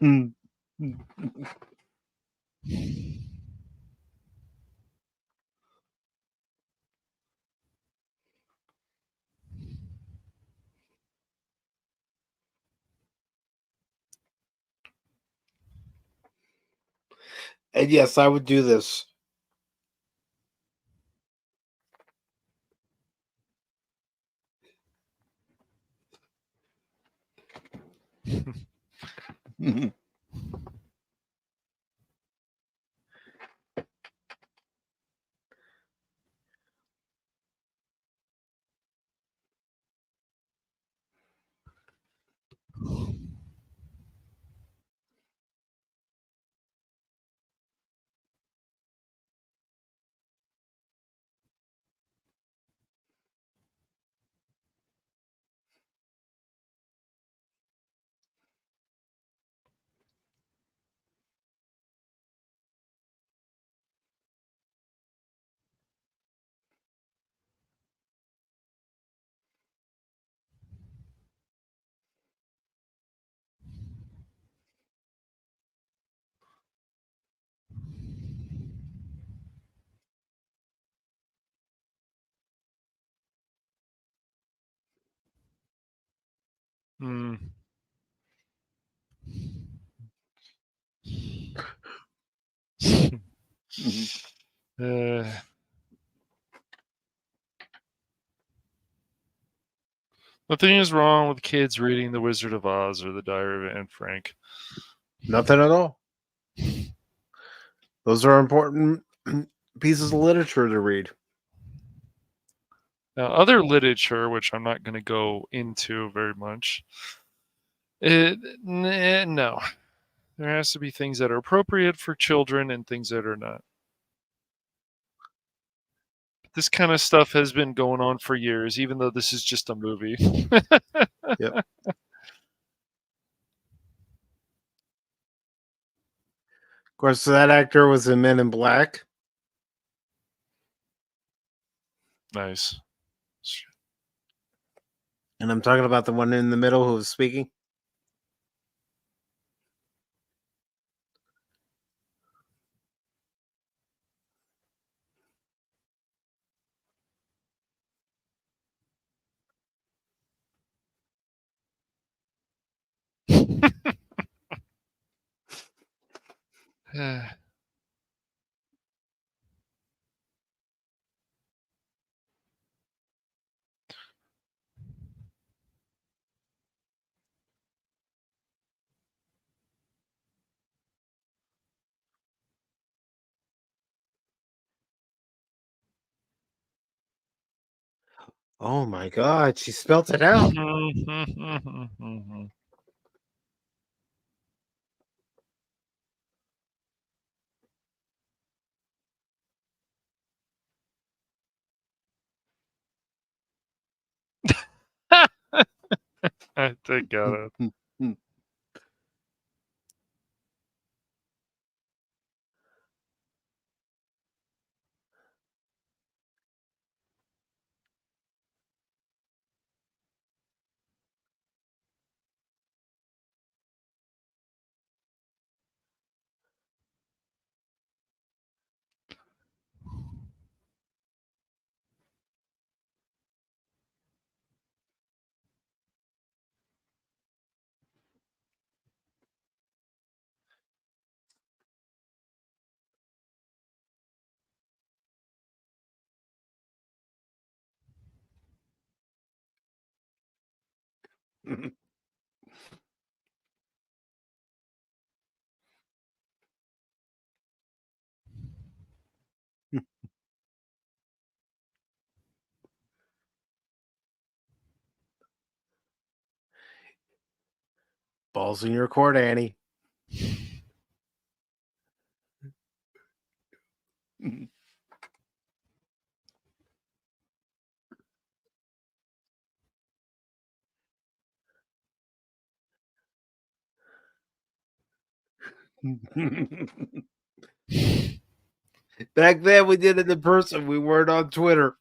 Mm. And yes, I would do this. Mm. Mhm. uh, Nothing is wrong with kids reading The Wizard of Oz or The Diary of Anne Frank. Nothing at all. Those are important pieces of literature to read. Now, other literature, which I'm not going to go into very much, no. There has to be things that are appropriate for children and things that are not. This kind of stuff has been going on for years, even though this is just a movie. Yep. Of course, that actor was in Men in Black. Nice. And I'm talking about the one in the middle who was speaking. Oh my God, she spelt it out. I got it. Balls in your court, Annie. Back then, we did it in person. We weren't on Twitter.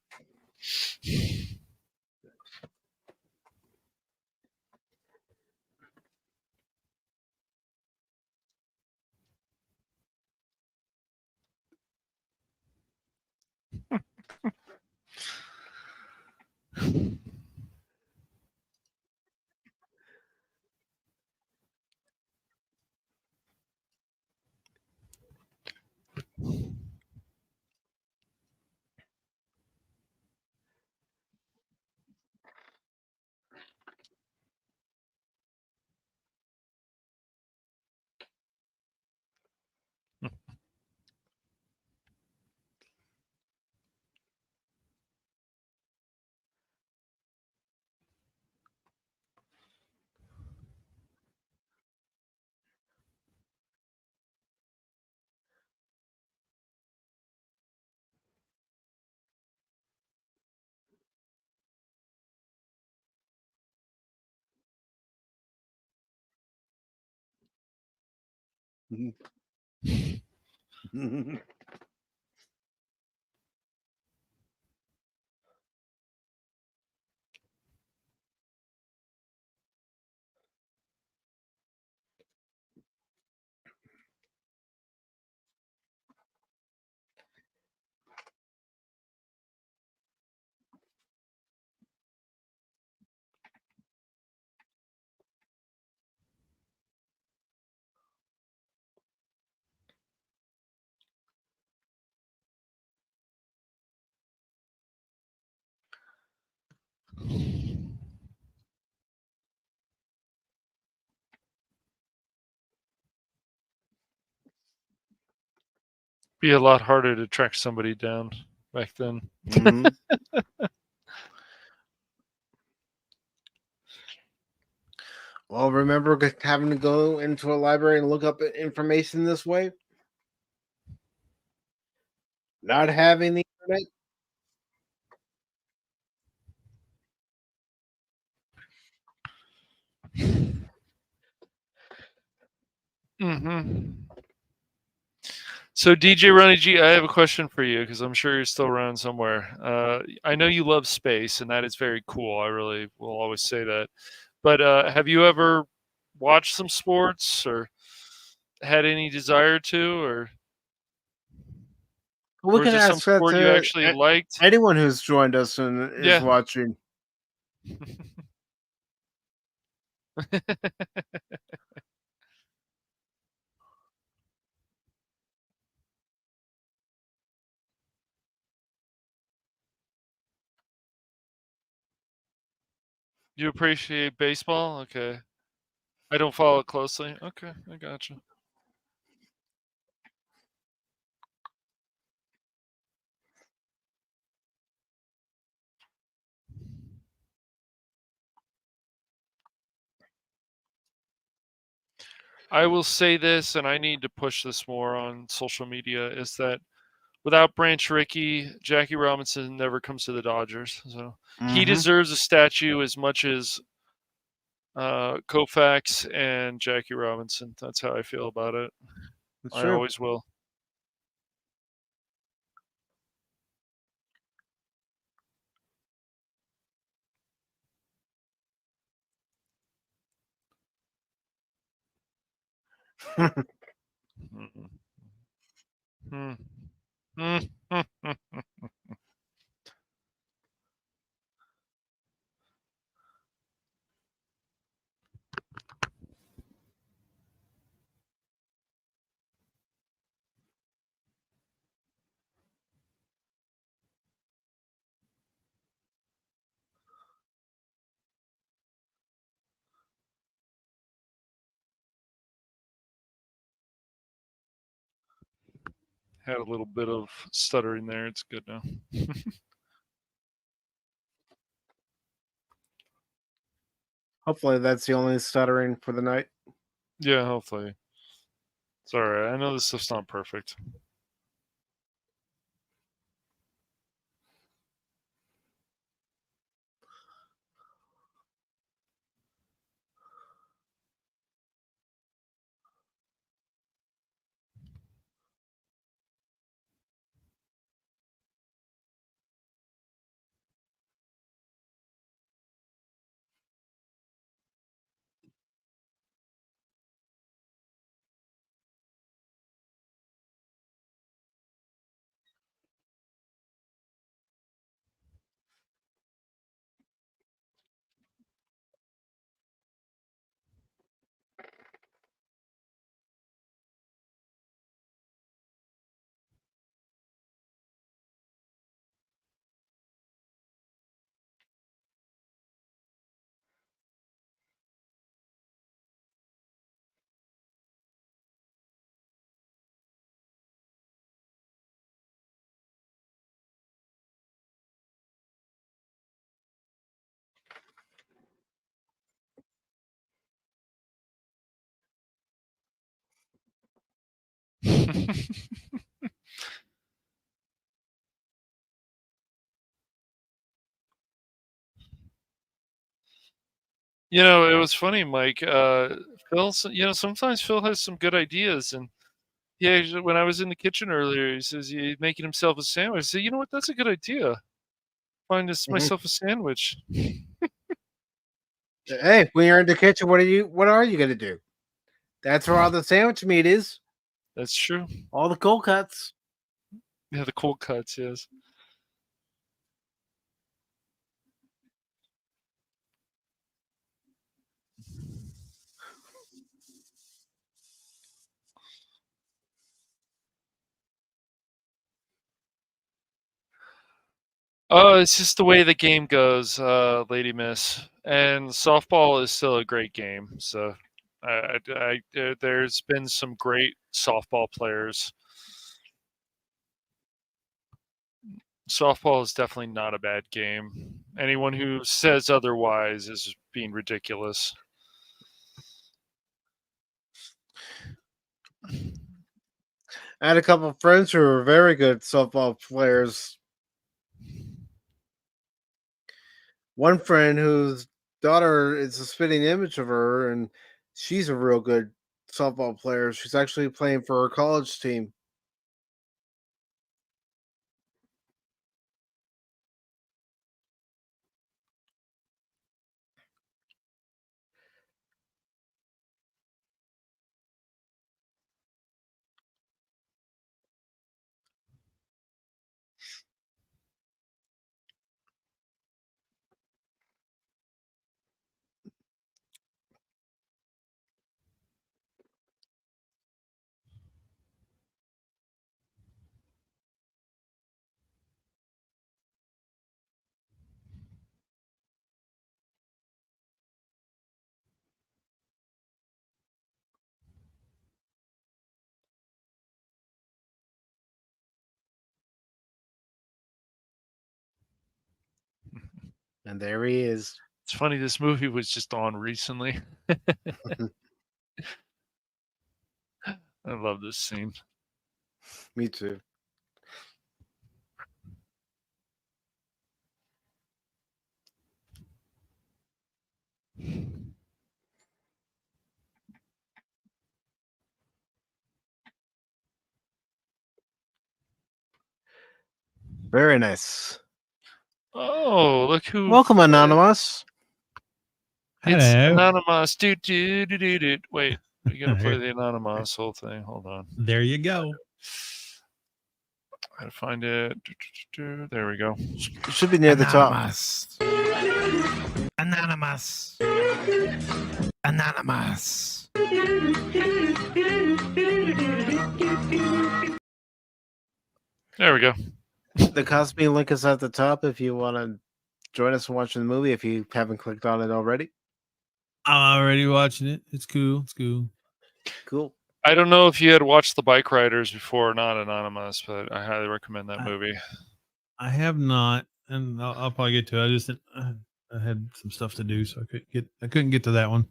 Be a lot harder to track somebody down back then. Mm-hmm. Well, remember having to go into a library and look up information this way? Not having the internet? Mm-hmm. So DJ Ronnie G, I have a question for you because I'm sure you're still around somewhere. I know you love space, and that is very cool. I really will always say that. But have you ever watched some sports or had any desire to, We or is can there some ask that sport you to actually liked? anyone who's joined us and is Yeah. watching. You appreciate baseball? Okay. I don't follow it closely. Okay, I gotcha. I will say this, and I need to push this more on social media, is that without Branch Rickey, Jackie Robinson never comes to the Dodgers. So he Mm-hmm. deserves a statue as much as Koufax and Jackie Robinson. That's how I feel about it. That's I true. always will. Hmm. Hmm. Had a little bit of stuttering there. It's good now. Hopefully that's the only stuttering for the night. Yeah, hopefully. It's all right. I know this stuff's not perfect. It was funny, Mike. Phil, sometimes Phil has some good ideas, and yeah, when I was in the kitchen earlier, he says he's making himself a sandwich. I said, you know what? That's a good idea. Find myself a sandwich. Hey, when you're in the kitchen, what are you going to do? That's where all the sandwich meat is. That's true. All the cold cuts. Yeah, the cold cuts, yes. Oh, it's just the way the game goes, Lady Miss. And softball is still a great game. So there's been some great softball players. Softball is definitely not a bad game. Anyone who says otherwise is being ridiculous. I had a couple of friends who were very good softball players. One friend whose daughter is a spitting image of her, and she's a real good softball player. She's actually playing for her college team. And there he is. It's funny, this movie was just on recently. I love this scene. Me too. Very nice. Oh, look who! Welcome, Anonymous. It's Hello. Anonymous. Wait, you gotta play the Anonymous whole thing. Hold on. There you go. Gotta find it. There we go. It should be near the top. Anonymous. Anonymous. There we go. The Cosby link is at the top if you want to join us and watch the movie if you haven't clicked on it already. I'm already watching it. It's cool. It's cool. Cool. I don't know if you had watched the Bikeriders before or not, Anonymous, but I highly recommend that movie. I have not, and I'll probably get to it. I just I had some stuff to do, so I couldn't get to that one.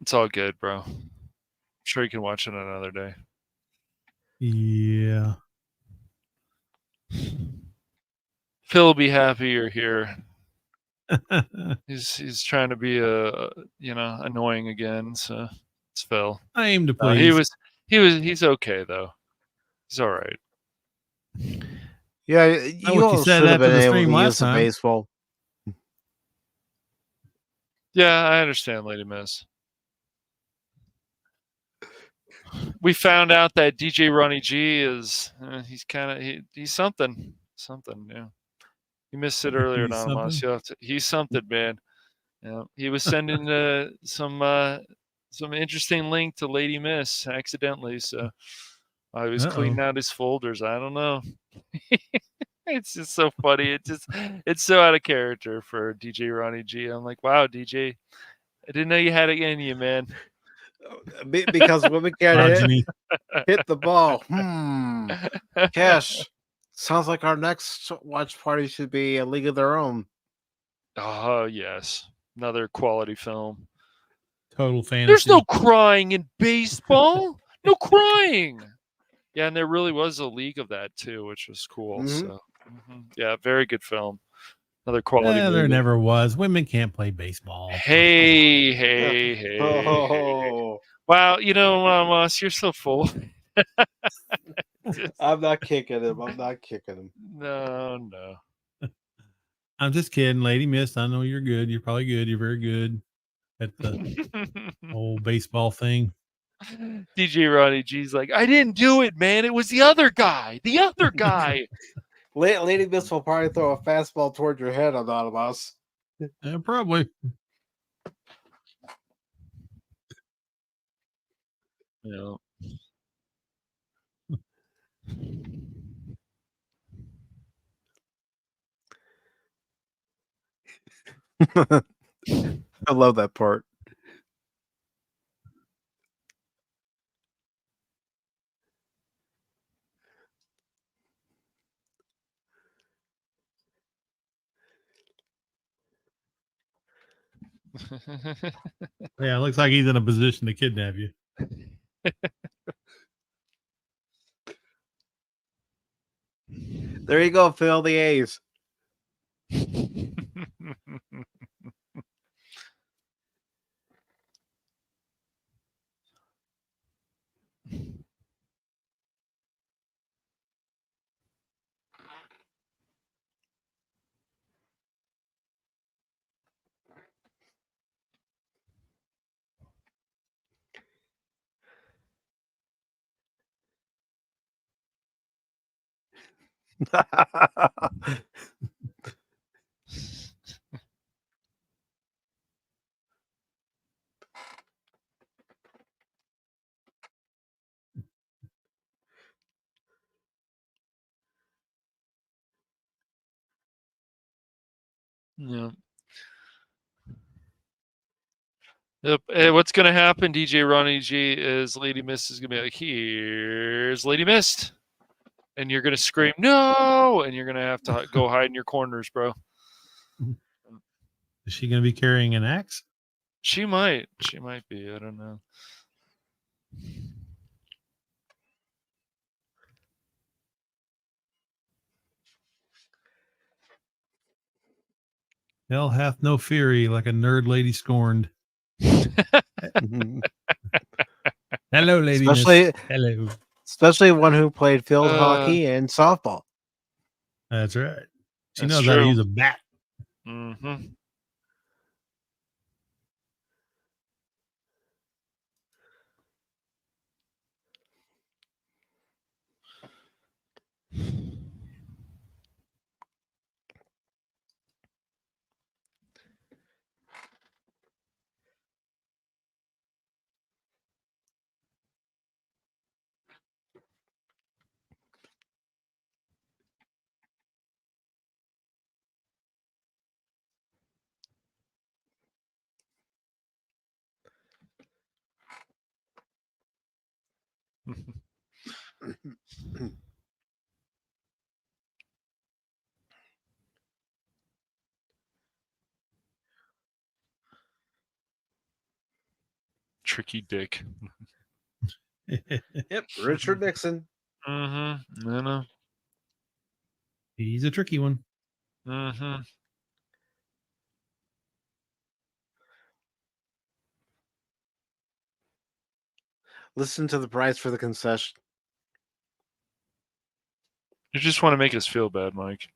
It's all good, bro. I'm sure you can watch it another day. Yeah. Phil will be happy you're here. he's trying to be annoying again, so it's Phil. I aim to please. He's okay though. He's all right. Yeah, you all should have been able to use the baseball. Yeah, I understand, Lady Miss. We found out that DJ Ronnie G is he's something. Yeah. You missed it earlier, Anonymous. He's something, man. Yeah. He was sending some interesting link to Lady Miss accidentally, so I was cleaning out his folders. I don't know. It's just so funny. It's so out of character for DJ Ronnie G. I'm like, wow, DJ, I didn't know you had it in you, man. Because women can't hit the ball. Cash. Sounds like our next watch party should be A League of Their Own. Oh, yes. Another quality film. Total fantasy. There's no crying in baseball. No crying. Yeah, and there really was a league of that too, which was cool. So, yeah, very good film. Another quality movie. There never was. Women can't play baseball. Hey. Wow, you know, Moss, you're so full. I'm not kicking him. No. I'm just kidding, Lady Miss. I know you're good. You're probably good. You're very good at the whole baseball thing. DJ Ronnie G's like, I didn't do it, man. It was the other guy. Lady Miss will probably throw a fastball toward your head, Anonymous. Yeah, probably. Yeah. I love that part. Yeah, it looks like he's in a position to kidnap you. There you go, Phil, the A's. Yeah. Yep. And what's going to happen, DJ Ronnie G, is Lady Miss is going to be like, here's Lady Mist. And you're going to scream, no! And you're going to have to go hide in your corners, bro. Is she going to be carrying an axe? She might be. I don't know. Hell hath no fury like a nerd lady scorned. Hello, Lady Miss. Hello. Especially one who played field hockey and softball. That's right. She knows how to use a bat. Mm-hmm. Tricky Dick. Yep, Richard Nixon. Mm-hmm. I know. He's a tricky one. Mm-hmm. Listen to the price for the concession. You just want to make us feel bad, Mike.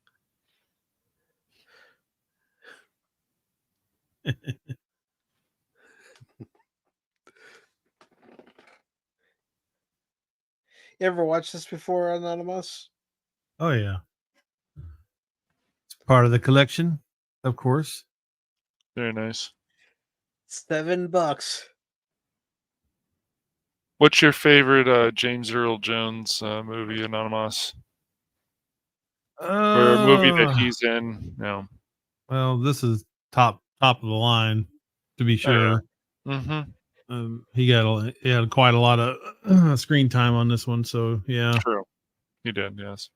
You ever watched this before, Anonymous? Oh yeah, it's part of the collection, of course. Very nice. $7. What's your favorite James Earl Jones movie, Anonymous? Or a movie that he's in? No. Well, this is top of the line, to be sure. Oh, yeah. Mm-hmm. He had quite a lot of screen time on this one, so yeah. True. He did, yes.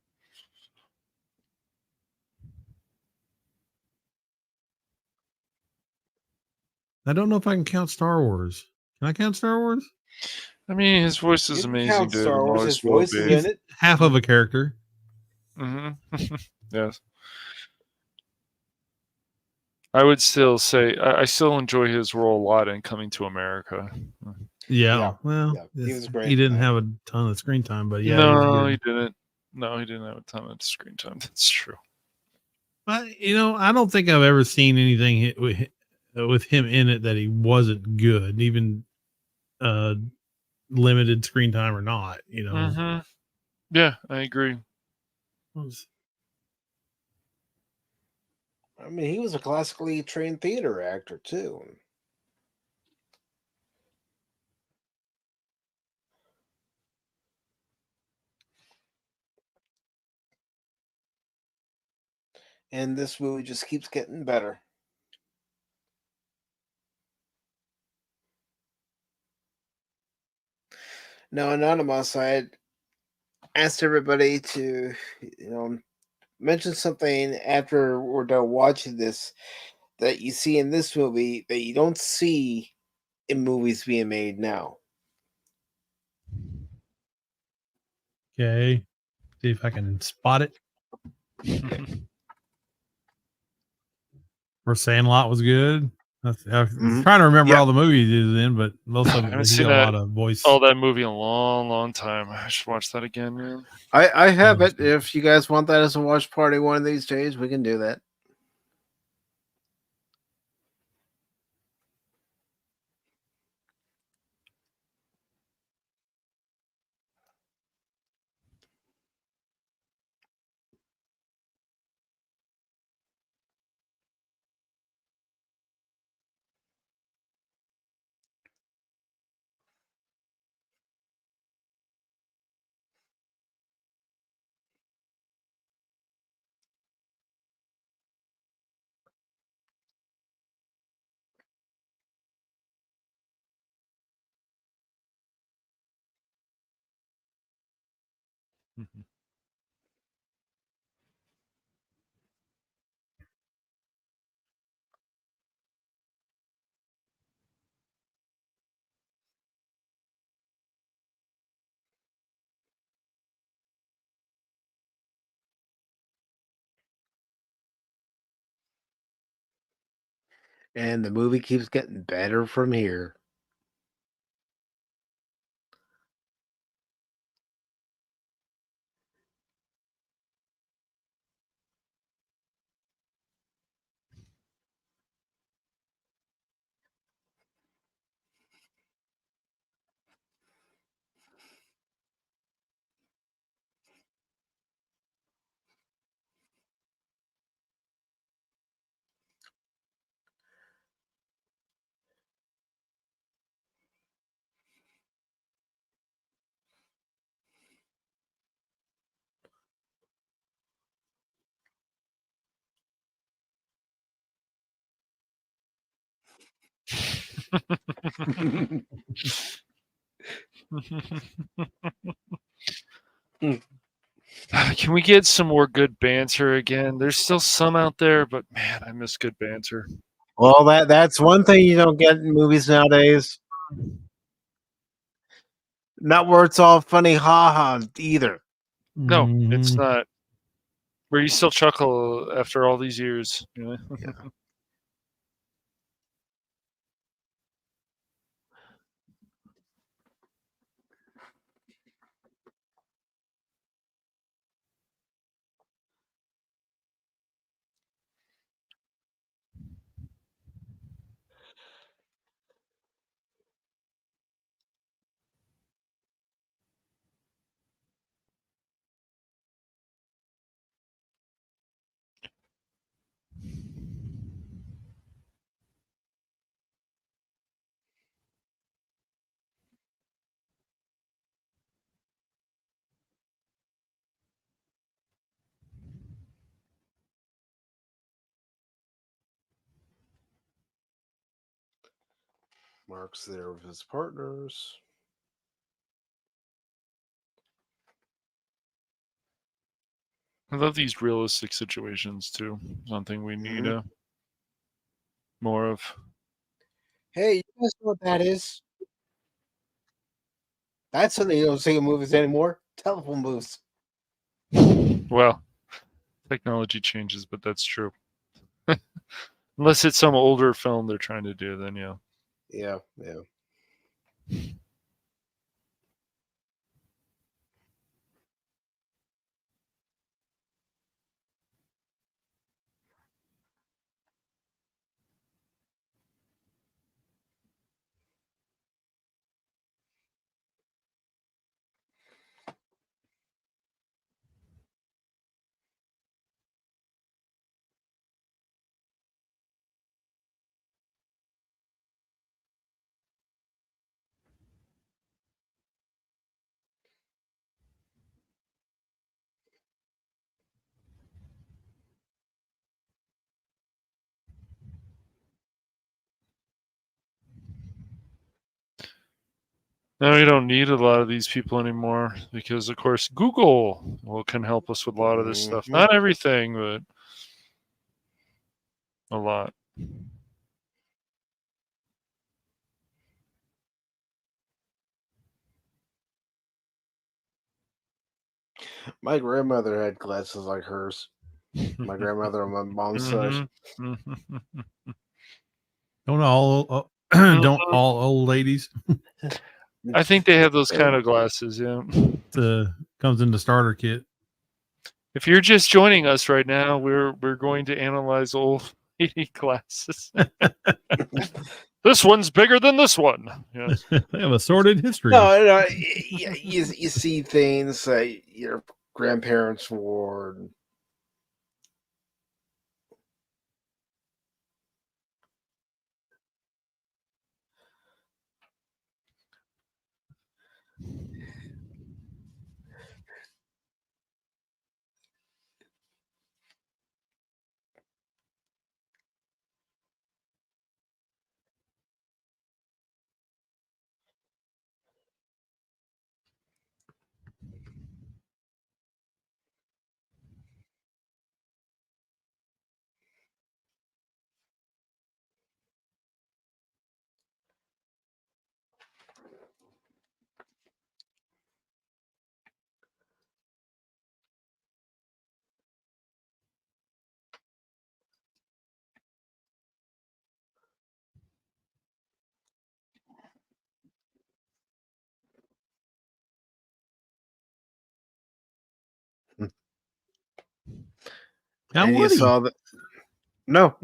I don't know if I can count Star Wars. Can I count Star Wars? I mean, his voice is You can amazing, count dude. Star Wars. Always His will voice is be. in it. Half of a character. Mm-hmm. Yes. I would still say I still enjoy his role a lot in Coming to America. Yeah. Well, yeah, he was great. He didn't have a ton of screen time, but yeah, no, he didn't. No, he didn't have a ton of screen time. That's true. But I don't think I've ever seen anything with him in it that he wasn't good, even limited screen time or not. Mm-hmm. Yeah, I agree. I mean, he was a classically trained theater actor too. And this movie just keeps getting better. Now, Anonymous, I had asked everybody to, mention something after we're done watching this that you see in this movie that you don't see in movies being made now. Okay. See if I can spot it. Or Sandlot was good. I was trying to remember all the movies he was in, but most of them I haven't he seen got a lot of voice. all that movie in a long, long time. I should watch that again, man. I have it. If you guys want that as a watch party one of these days, we can do that. And the movie keeps getting better from here. Can we get some more good banter again? There's still some out there, but man, I miss good banter. Well, that's one thing you don't get in movies nowadays. Not where it's all funny ha-ha either. No, it's not. Where you still chuckle after all these years. You know? Yeah. Mark's there with his partners. I love these realistic situations too. Something we need more of. Hey, you guys know what that is? That's something you don't see in movies anymore. Telephone booths. Well, technology changes, but that's true. Unless it's some older film they're trying to do, then yeah. Yeah. Now we don't need a lot of these people anymore because, of course, Google can help us with a lot of this stuff. Not everything, but a lot. My grandmother had glasses like hers. My grandmother on my mom's side. Don't all old ladies? I think they have those kind of glasses, yeah. Comes in the starter kit. If you're just joining us right now, we're going to analyze old lady glasses. This one's bigger than this one. Yes. They have a sordid history. No, you see things that your grandparents wore. Now, And you Woody. saw that. No.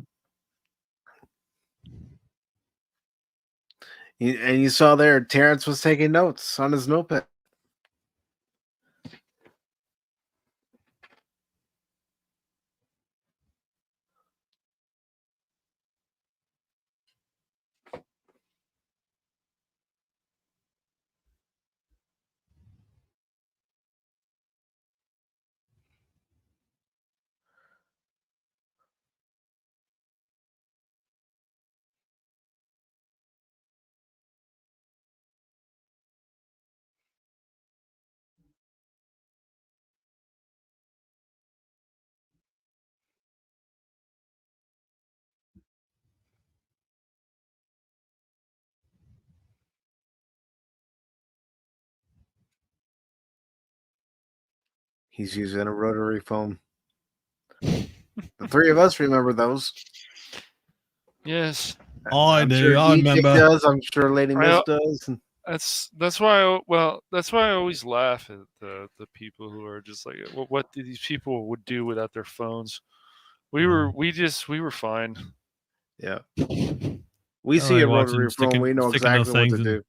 And you saw there, Terrence was taking notes on his notepad. He's using a rotary phone. The three of us remember those. Yes. I'm sure I DJ remember. does. I'm sure Lady Miss does. That's why that's why I always laugh at the people who are just like, what do these people would do without their phones? We were fine. Yeah. We see a rotary phone, we know exactly what to do.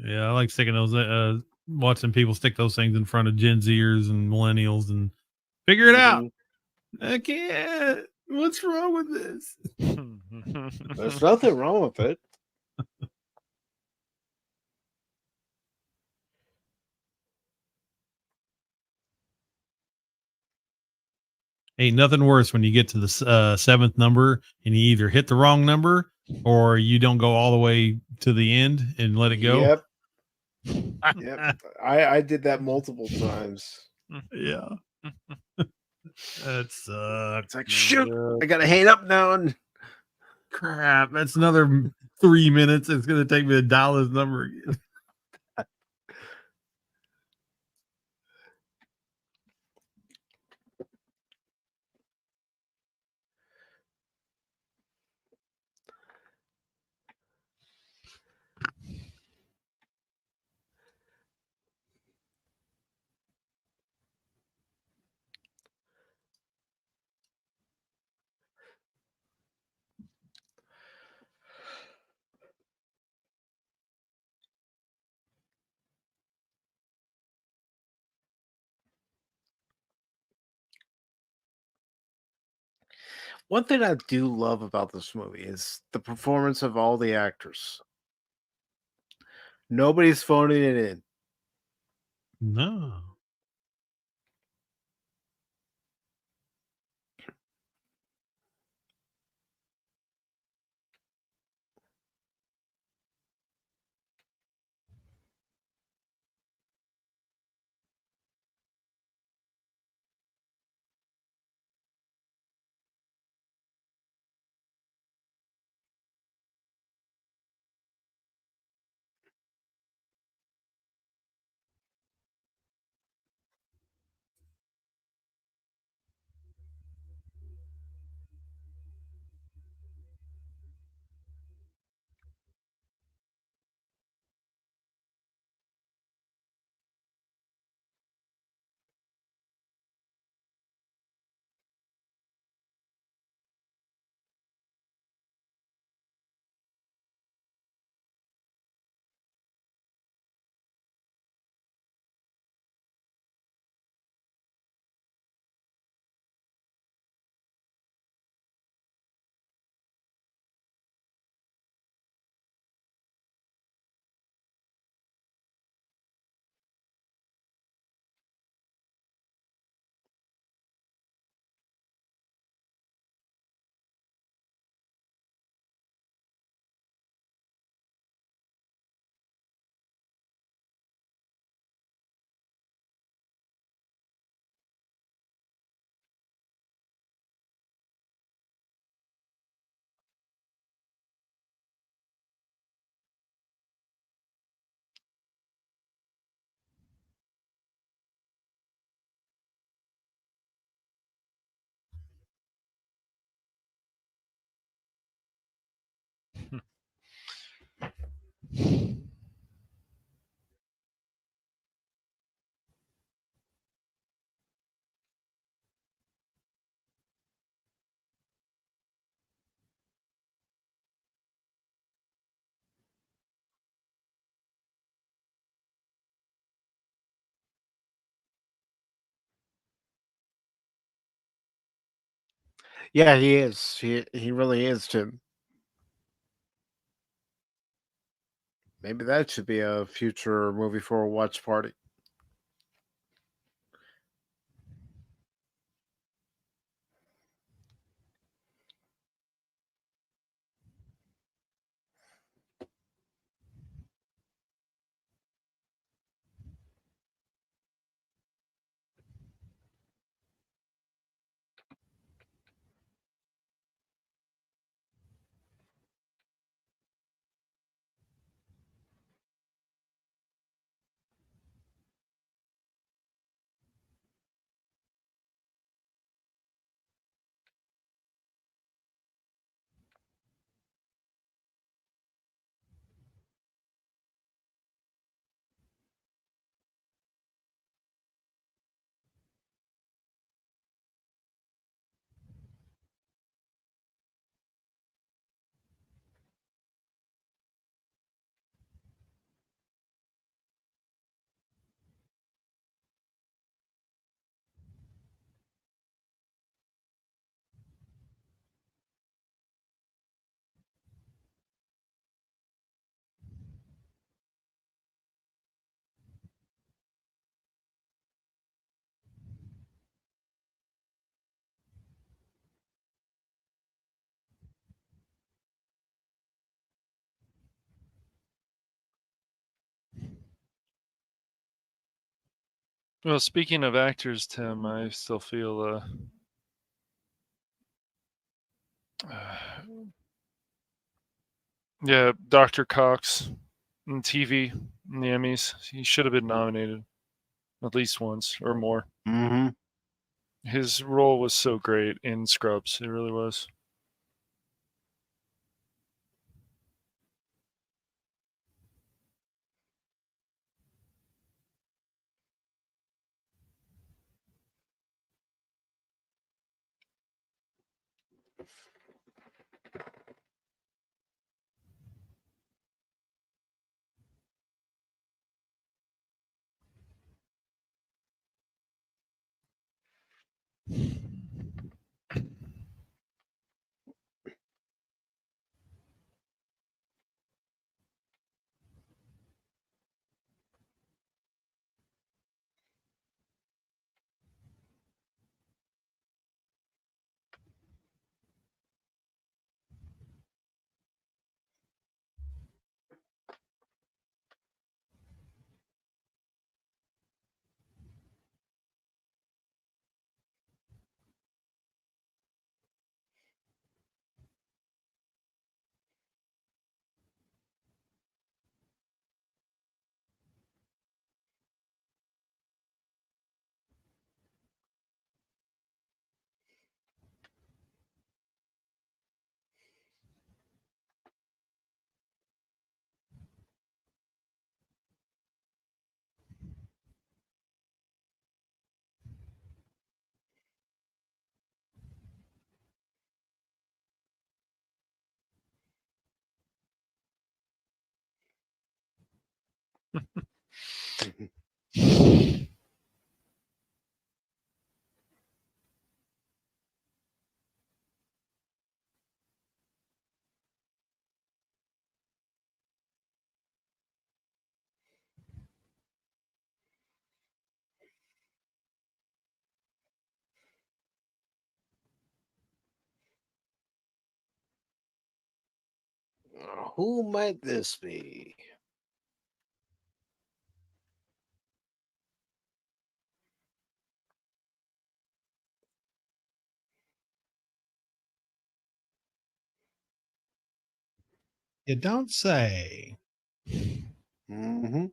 Yeah, I like sticking those watching people stick those things in front of Gen Zers and millennials and figure it out. I can't. What's wrong with this? There's nothing wrong with it. Ain't nothing worse when you get to the seventh number and you either hit the wrong number or you don't go all the way to the end and let it go. Yep. I did that multiple times. Yeah. That's it's like, shoot, I gotta hang up now. And crap, that's another 3 minutes. It's gonna take me to dial his number again. One thing I do love about this movie is the performance of all the actors. Nobody's phoning it in. No. Yeah, he is. He really is, Tim. Maybe that should be a future movie for a watch party. Well, speaking of actors, Tim, I still feel yeah, Dr. Cox on TV in the Emmys. He should have been nominated at least once or more. Mm-hmm. His role was so great in Scrubs. It really was. Who might this be? You don't say. Mm-hmm.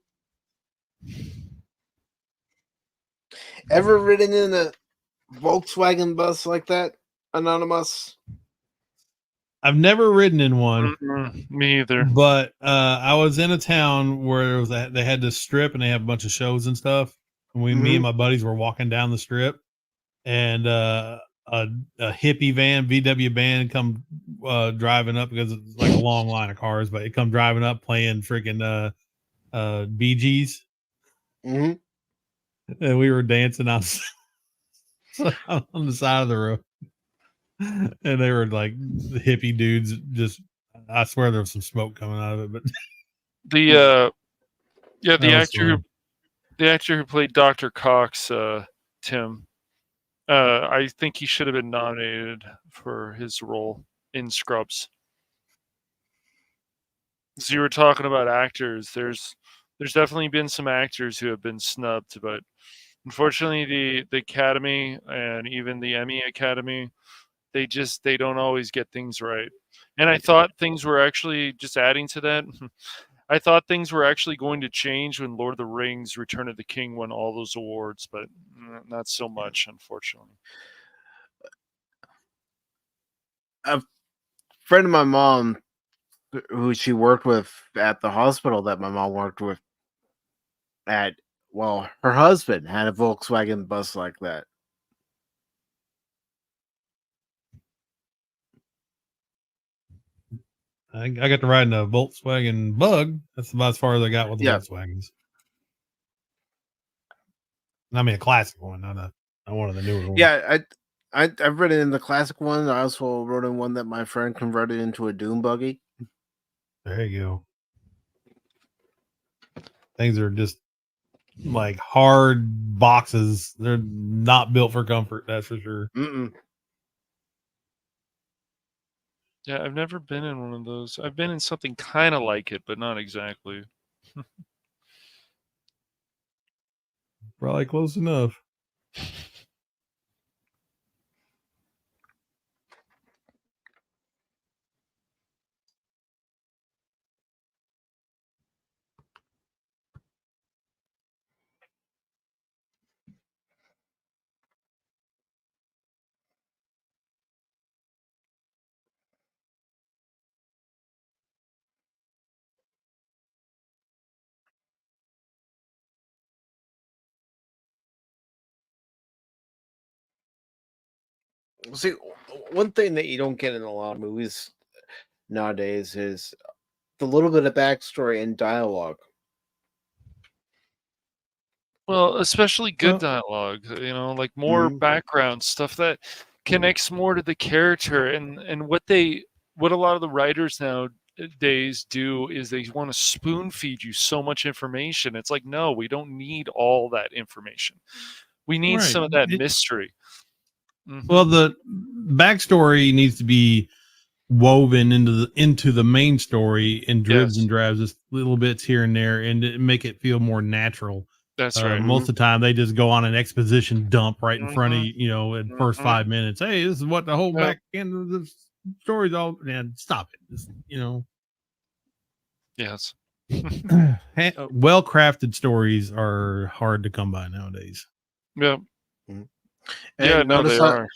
Ever ridden in a Volkswagen bus like that, Anonymous? I've never ridden in one. Me either. But I was in a town where it was they had this strip and they have a bunch of shows and stuff. And me and my buddies were walking down the strip, and a hippie van, VW van, come driving up because it's like a long line of cars, but it come driving up playing freaking Bee Gees, Mm-hmm. and we were dancing on the side of the road, and they were like the hippie dudes. Just, I swear there was some smoke coming out of it, but The that was fun. the actor who played Dr. Cox, Tim, I think he should have been nominated for his role in Scrubs. So you were talking about actors. There's definitely been some actors who have been snubbed, but unfortunately, the Academy and even the Emmy Academy, they don't always get things right. And I thought things were actually, just adding to that, I thought things were actually going to change when Lord of the Rings: Return of the King won all those awards, but not so much, unfortunately. A friend of my mom, who she worked with at the hospital that my mom worked with at, well, her husband had a Volkswagen bus like that. I got to ride in a Volkswagen Bug. That's about as far as I got with the Volkswagens. I mean, a classic one, not one of the newer ones. Yeah, I've ridden in the classic one. I also rode in one that my friend converted into a dune buggy. There you go. Things are just like hard boxes. They're not built for comfort, that's for sure. Mm-mm. Yeah, I've never been in one of those. I've been in something kind of like it, but not exactly. Probably close enough. See, one thing that you don't get in a lot of movies nowadays is the little bit of backstory and dialogue. Well, especially good dialogue, like more background stuff that connects more to the character and what a lot of the writers nowadays do is they want to spoon feed you so much information. It's like, no, we don't need all that information. We need some of that mystery. Mm-hmm. Well, the backstory needs to be woven into the main story in dribs and drabs, just little bits here and there, and make it feel more natural. That's right. Most of the time, they just go on an exposition dump right in front of you, in first 5 minutes. Hey, this is what the whole back end of the story's all. Man, stop it. Just, Yes. Well crafted stories are hard to come by nowadays. Yeah. Yeah, no, they are.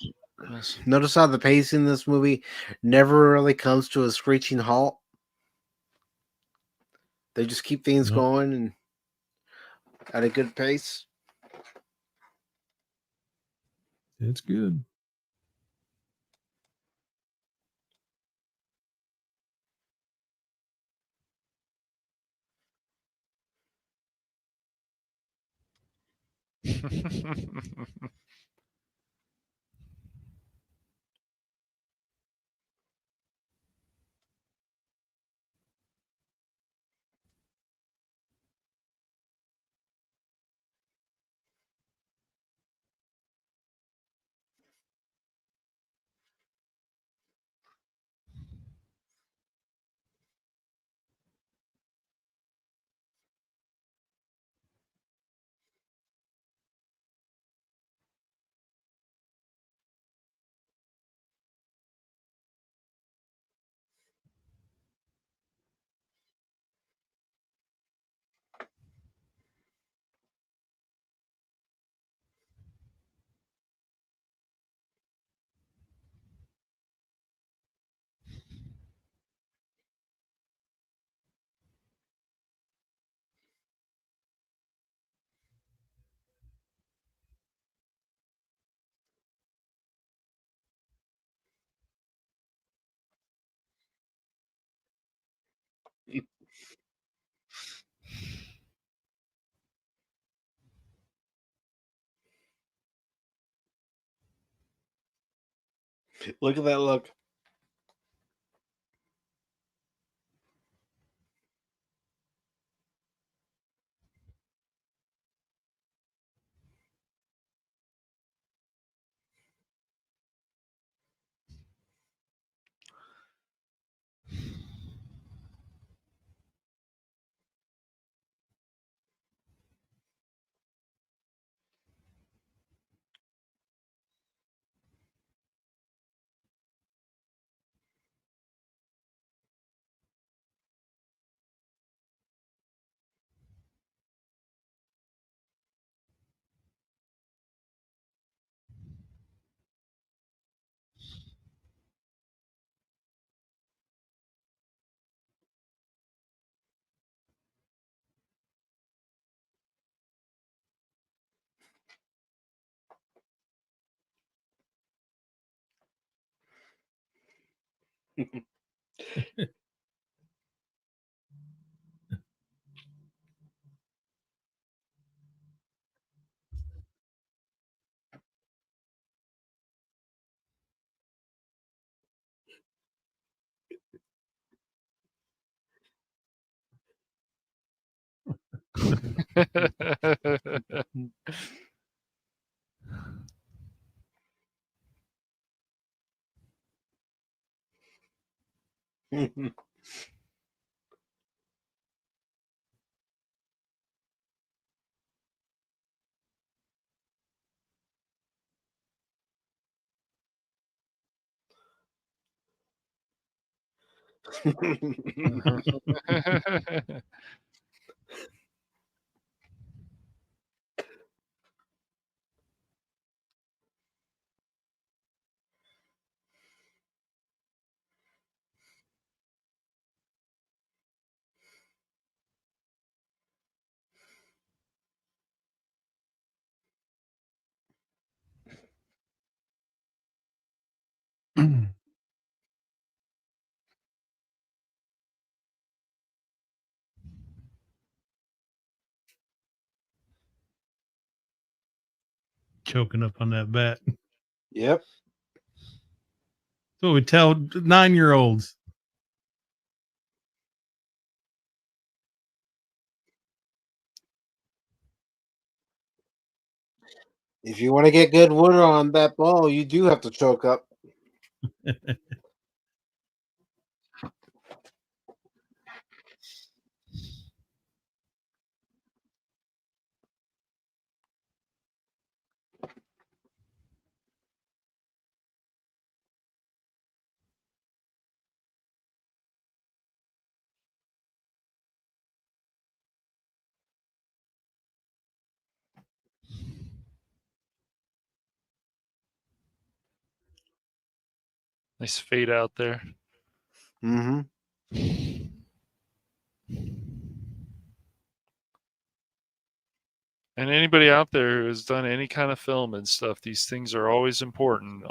Yes. Notice how the pacing in this movie never really comes to a screeching halt. They just keep things going and at a good pace. It's good. Look at that look. Choking up on that bat. Yep. So we tell 9-year-olds. If you want to get good wood on that ball, you do have to choke up. Nice fade out there. Mm-hmm. And anybody out there who has done any kind of film and stuff, these things are always important.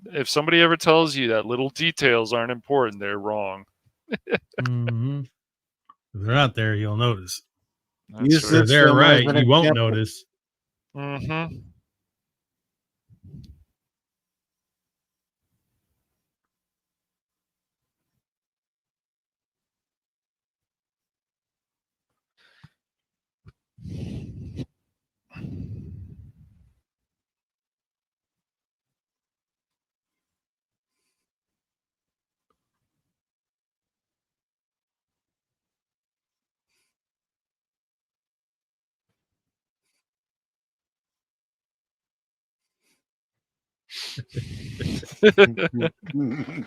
If somebody ever tells you that little details aren't important, they're wrong. Mm-hmm. If they're not there, you'll notice. That's If they're there right, you won't notice. Mm-hmm. You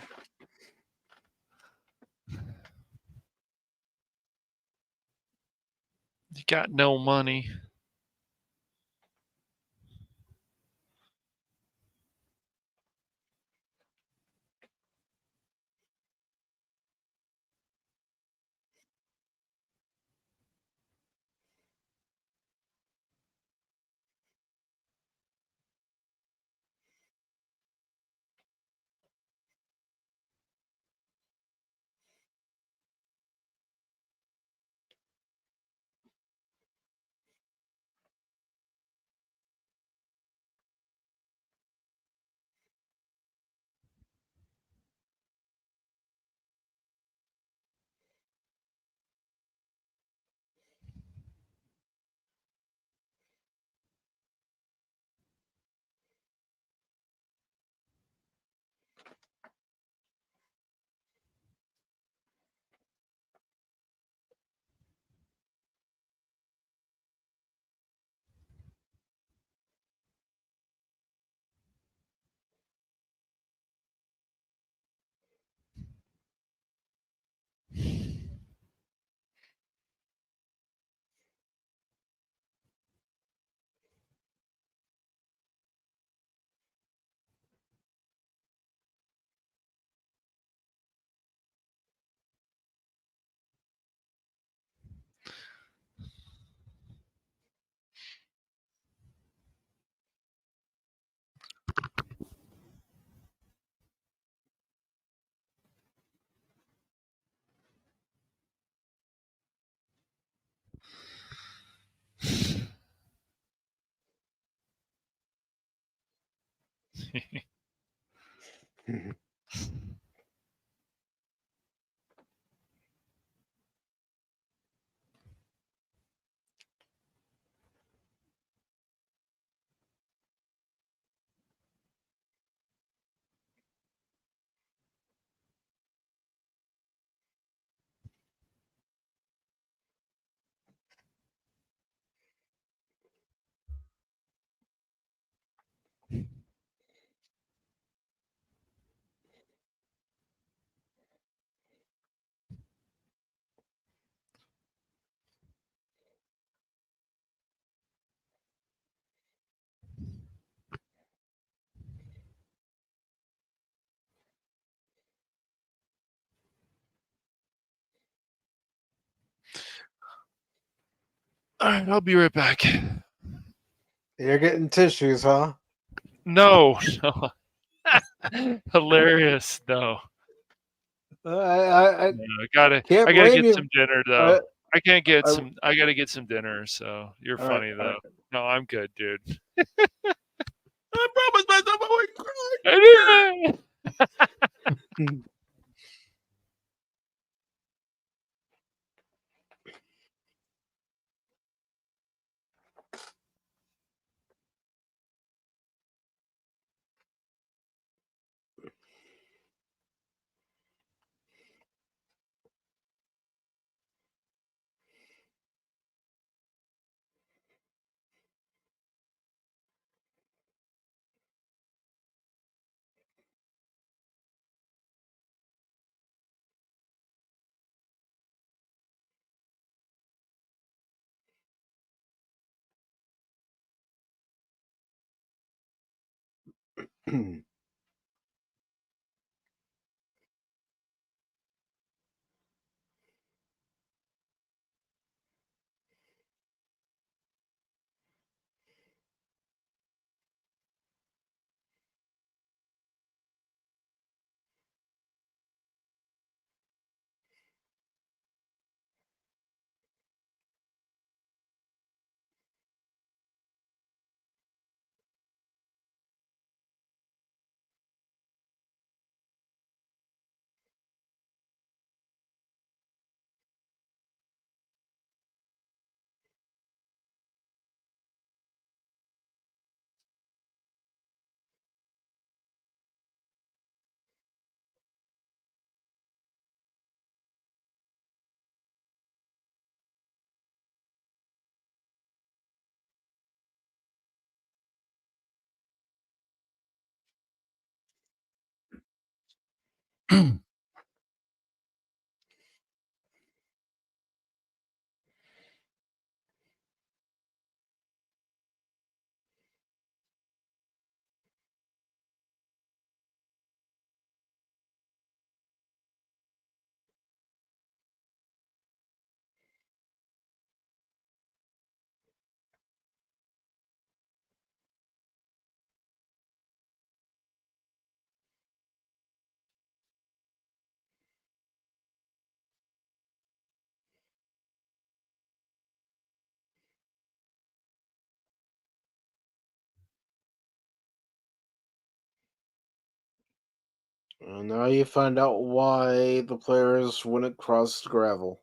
got no money. All right, I'll be right back. You're getting tissues, huh? No. Hilarious. No. I I gotta can't get blame you. some dinner though. I gotta get some dinner. So you're funny though. Right. No, I'm good, dude. I promised myself I wouldn't cry. And now you find out why the players wouldn't cross the gravel.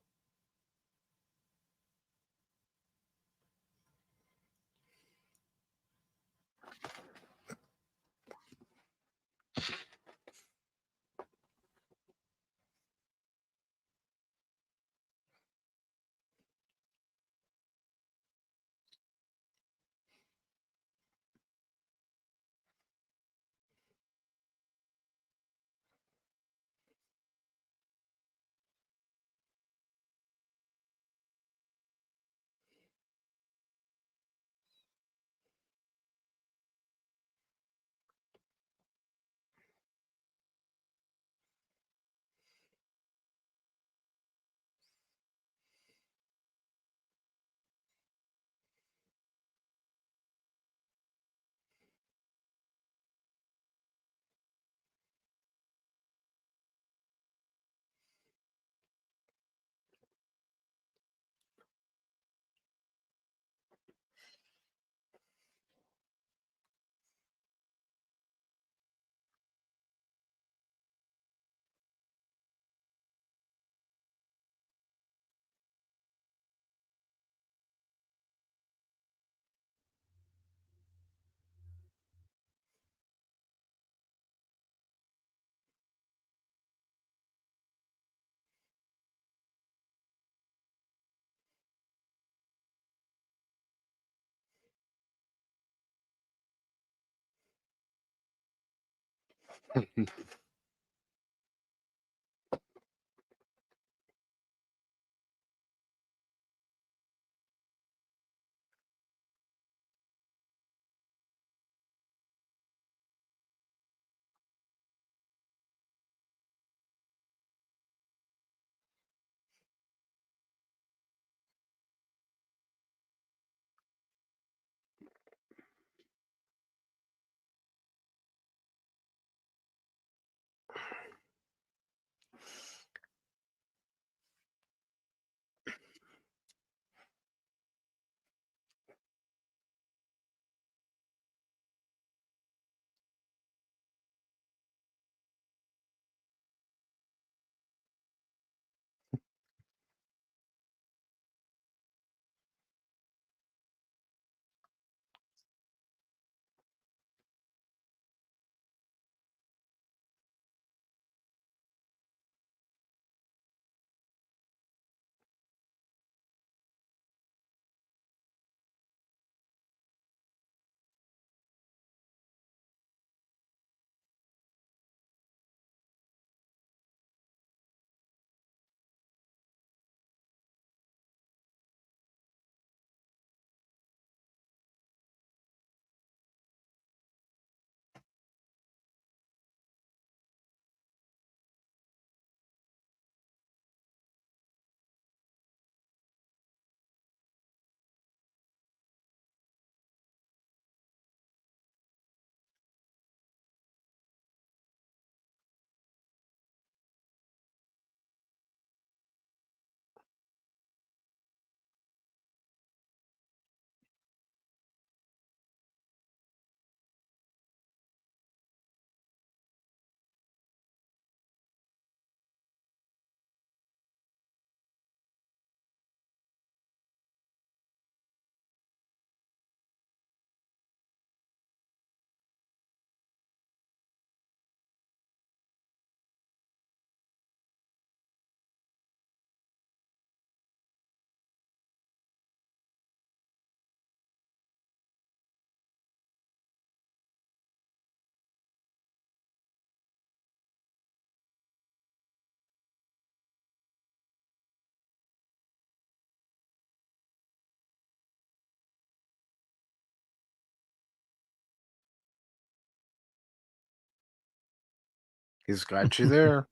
He's got you there.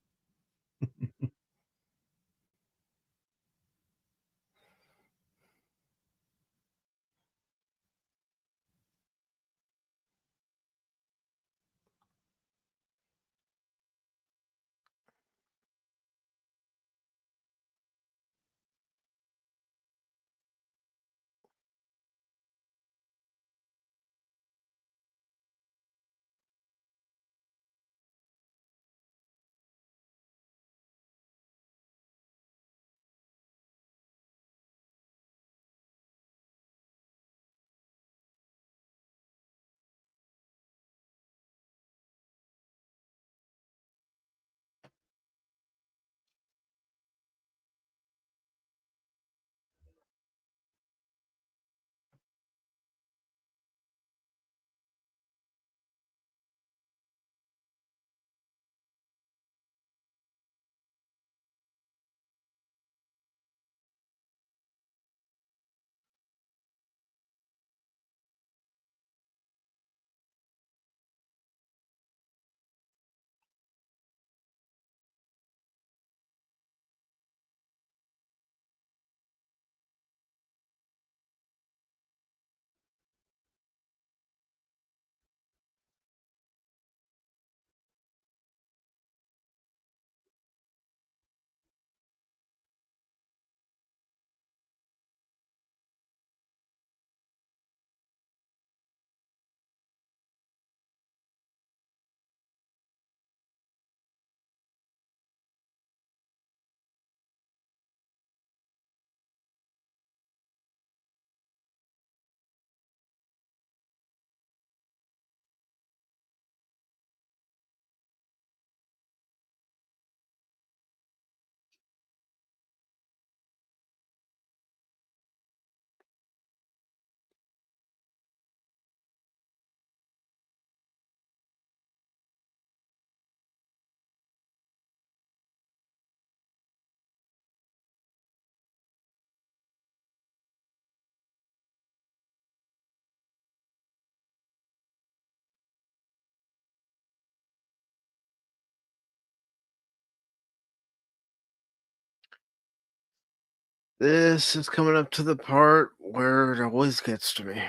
This is coming up to the part where it always gets to me.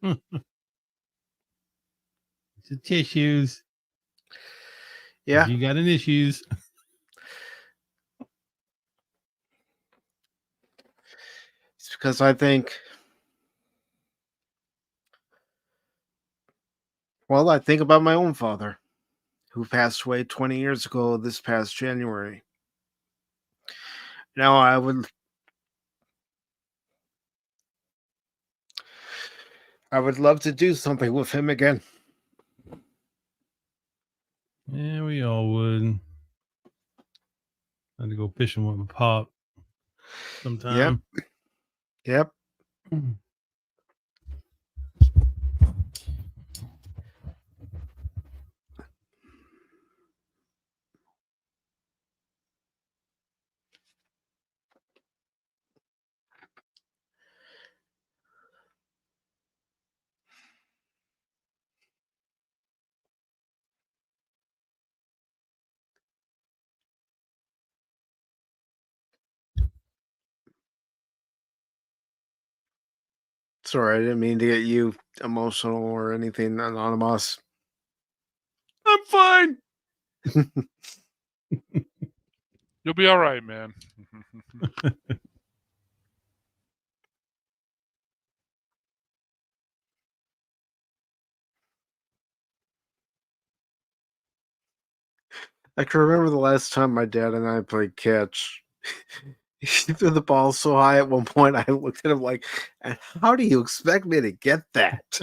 It's the tissues. Yeah. You got an issues. It's because I think, well, I think about my own father, who passed away 20 years ago this past January. Now, I would love to do something with him again. Yeah, we all would. I had to go fishing with my pop sometime. Yep. Sorry, I didn't mean to get you emotional or anything, Anonymous. I'm fine. You'll be all right, man. I can remember the last time my dad and I played catch. He threw the ball so high at one point, I looked at him like, how do you expect me to get that?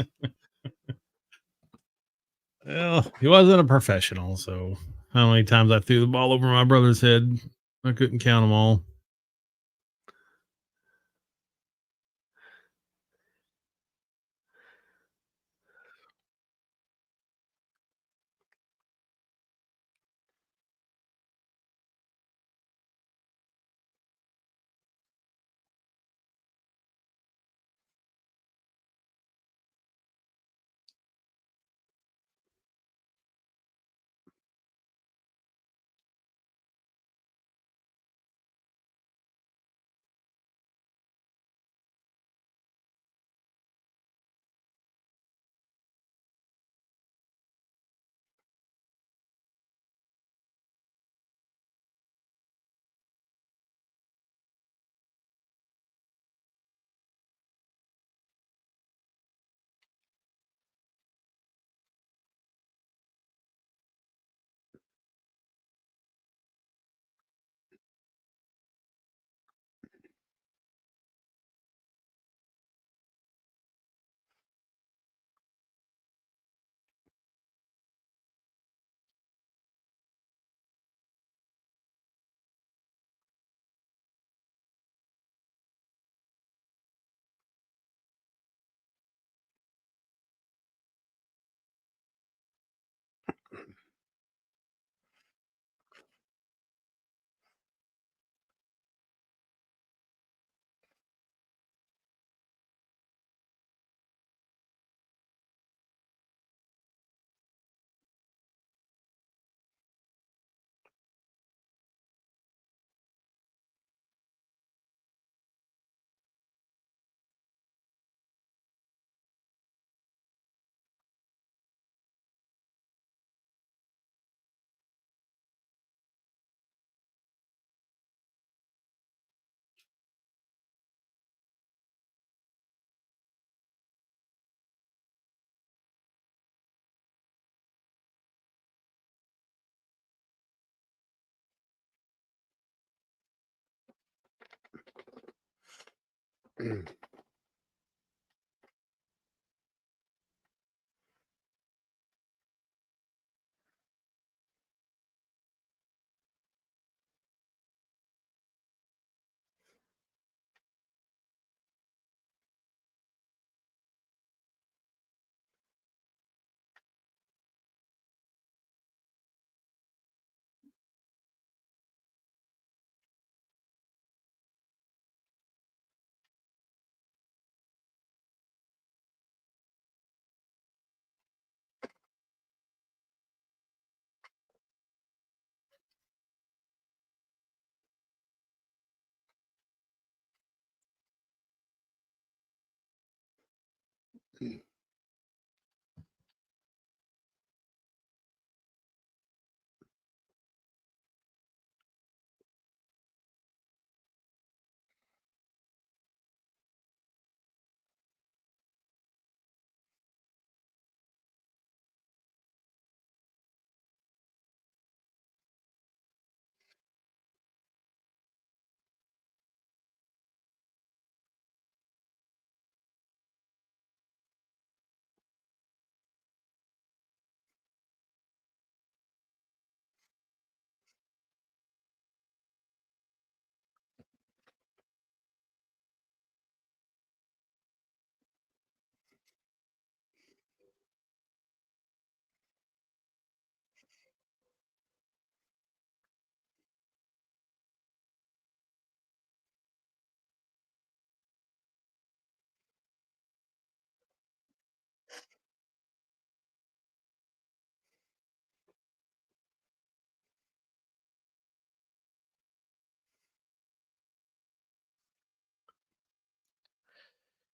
Well, he wasn't a professional, so how many times I threw the ball over my brother's head, I couldn't count them all.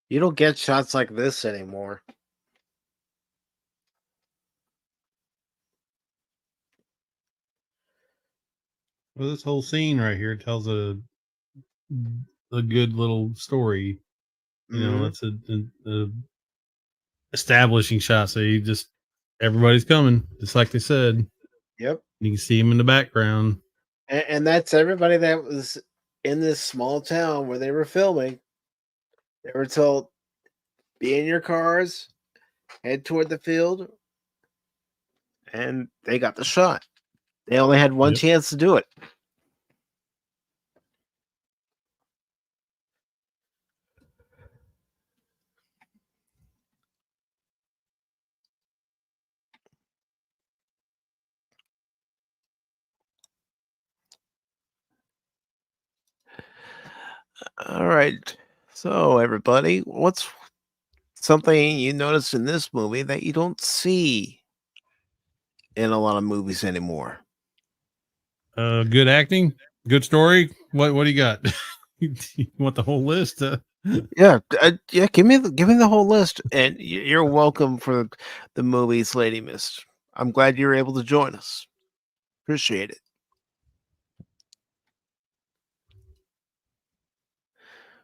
You don't get shots like this anymore. Well, this whole scene right here tells a good little story. You know, that's a establishing shot. So you just everybody's coming, just like they said. Yep. You can see them in the background, and that's everybody that was in this small town where they were filming. They were told, "Be in your cars, head toward the field," and they got the shot. They only had one chance to do it. All right. So, everybody, what's something you noticed in this movie that you don't see in a lot of movies anymore? Good acting, good story. What do you got? You want the whole list? Yeah, yeah. Give me the whole list, and you're welcome for the movies, Lady Mist. I'm glad you were able to join us. Appreciate it.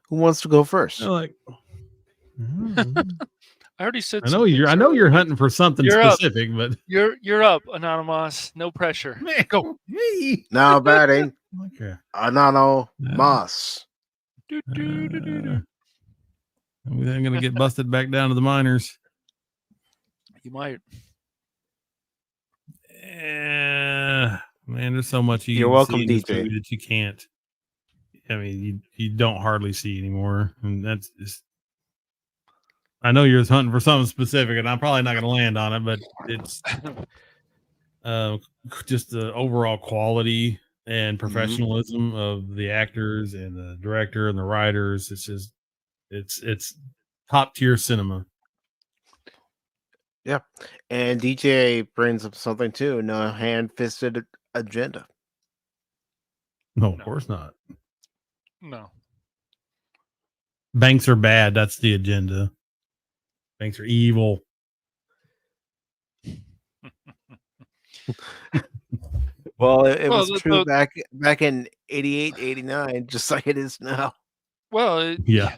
Who wants to go first? I already said. I know you're hunting for something specific, but you're up, Anonymous. No pressure. Go. Now batting. Okay. Anonymous. I'm gonna get busted back down to the minors. You might. Man, there's so much You're welcome, see in this DJ. movie that you can't. I mean, you don't hardly see anymore, and that's just. I know you're hunting for something specific, and I'm probably not going to land on it, but it's just the overall quality and professionalism of the actors and the director and the writers. It's just, it's top tier cinema. Yeah, and DJ brings up something too. No hand-fisted agenda. No, of course not. No. Banks are bad. That's the agenda. Banks are evil. Well, it was true back in 88, 89, just like it is now. Well, yeah.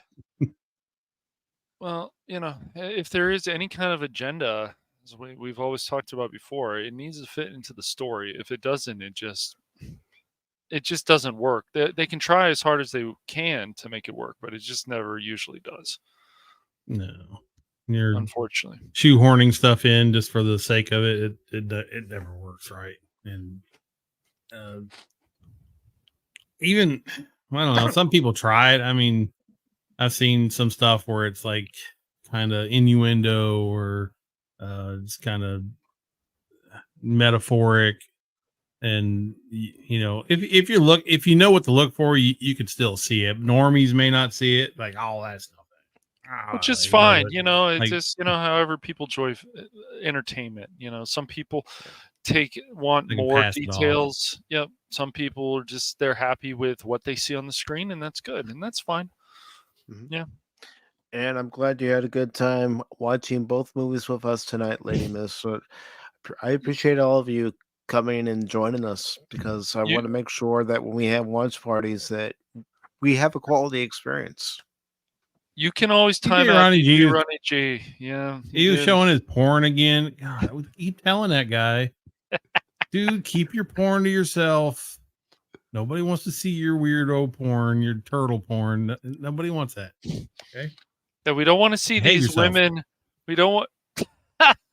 Well, if there is any kind of agenda, as we've always talked about before, it needs to fit into the story. If it doesn't, it just it just doesn't work. They can try as hard as they can to make it work, but it just never usually does. No, you're unfortunately shoehorning stuff in just for the sake of it. It never works right. And even, I don't know, some people try it. I mean, I've seen some stuff where it's like kind of innuendo or just kind of metaphoric. And if you know what to look for, you could still see it. Normies may not see it, like all that stuff. Which is fine, but, it's like, just however people enjoy entertainment. Some people want they can more pass it off. details. Yep, some people are just they're happy with what they see on the screen, and that's good, and that's fine. Yeah. And I'm glad you had a good time watching both movies with us tonight, Lady Miss. So I appreciate all of you coming and joining us because I want to make sure that when we have watch parties that we have a quality experience. You can always time DJ out Ronnie G. Ronnie G. Yeah, he was showing his porn again. God, I would keep telling that guy, dude, keep your porn to yourself. Nobody wants to see your weirdo porn, your turtle porn. Nobody wants that. Okay. Yeah, we don't want to see Behave these yourself. women. We don't want.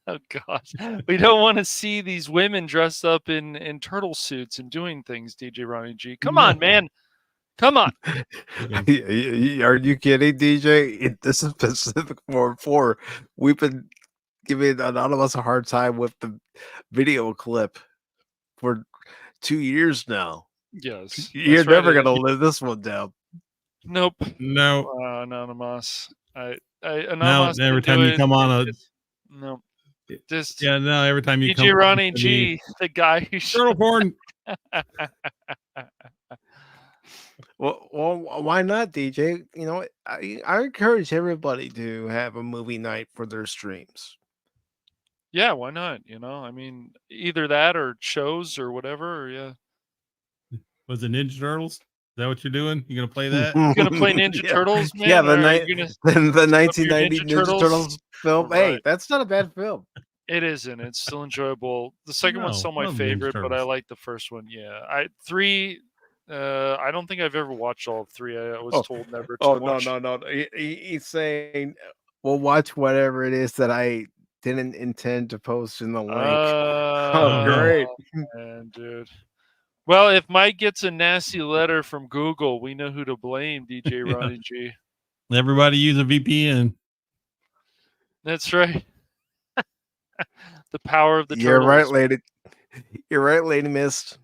Oh gosh, we don't want to see these women dressed up in turtle suits and doing things. DJ Ronnie G, come on, man, come on. Are you kidding, DJ? This is Pacific414. We've been giving Anonymous a hard time with the video clip for 2 years now. Yes, You're never gonna live this one down. Nope. No. Anonymous. Now every time you come on no. Just now every time you DJ come Ronnie G, the guy who turtle porn. Well, why not, DJ? I encourage everybody to have a movie night for their streams. Yeah, why not? I mean, either that or shows or whatever. Or, yeah. Was it Ninja Turtles? Is that what you're doing? You gonna play that? You gonna play Ninja Turtles, man? Yeah, the 1990 Ninja Turtles film. Right. Hey, that's not a bad film. It isn't. It's still enjoyable. The second one's still my favorite, but I like the first one. Yeah, three. I don't think I've ever watched all of three. I was told never to watch. No. He's saying, "Well, watch whatever it is that I didn't intend to post in the link." Oh, great, man, dude. Well, if Mike gets a nasty letter from Google, we know who to blame. DJ Ronnie G. Everybody use a VPN. That's right. The power of the You're turtles. right, lady. You're right, Lady Mist.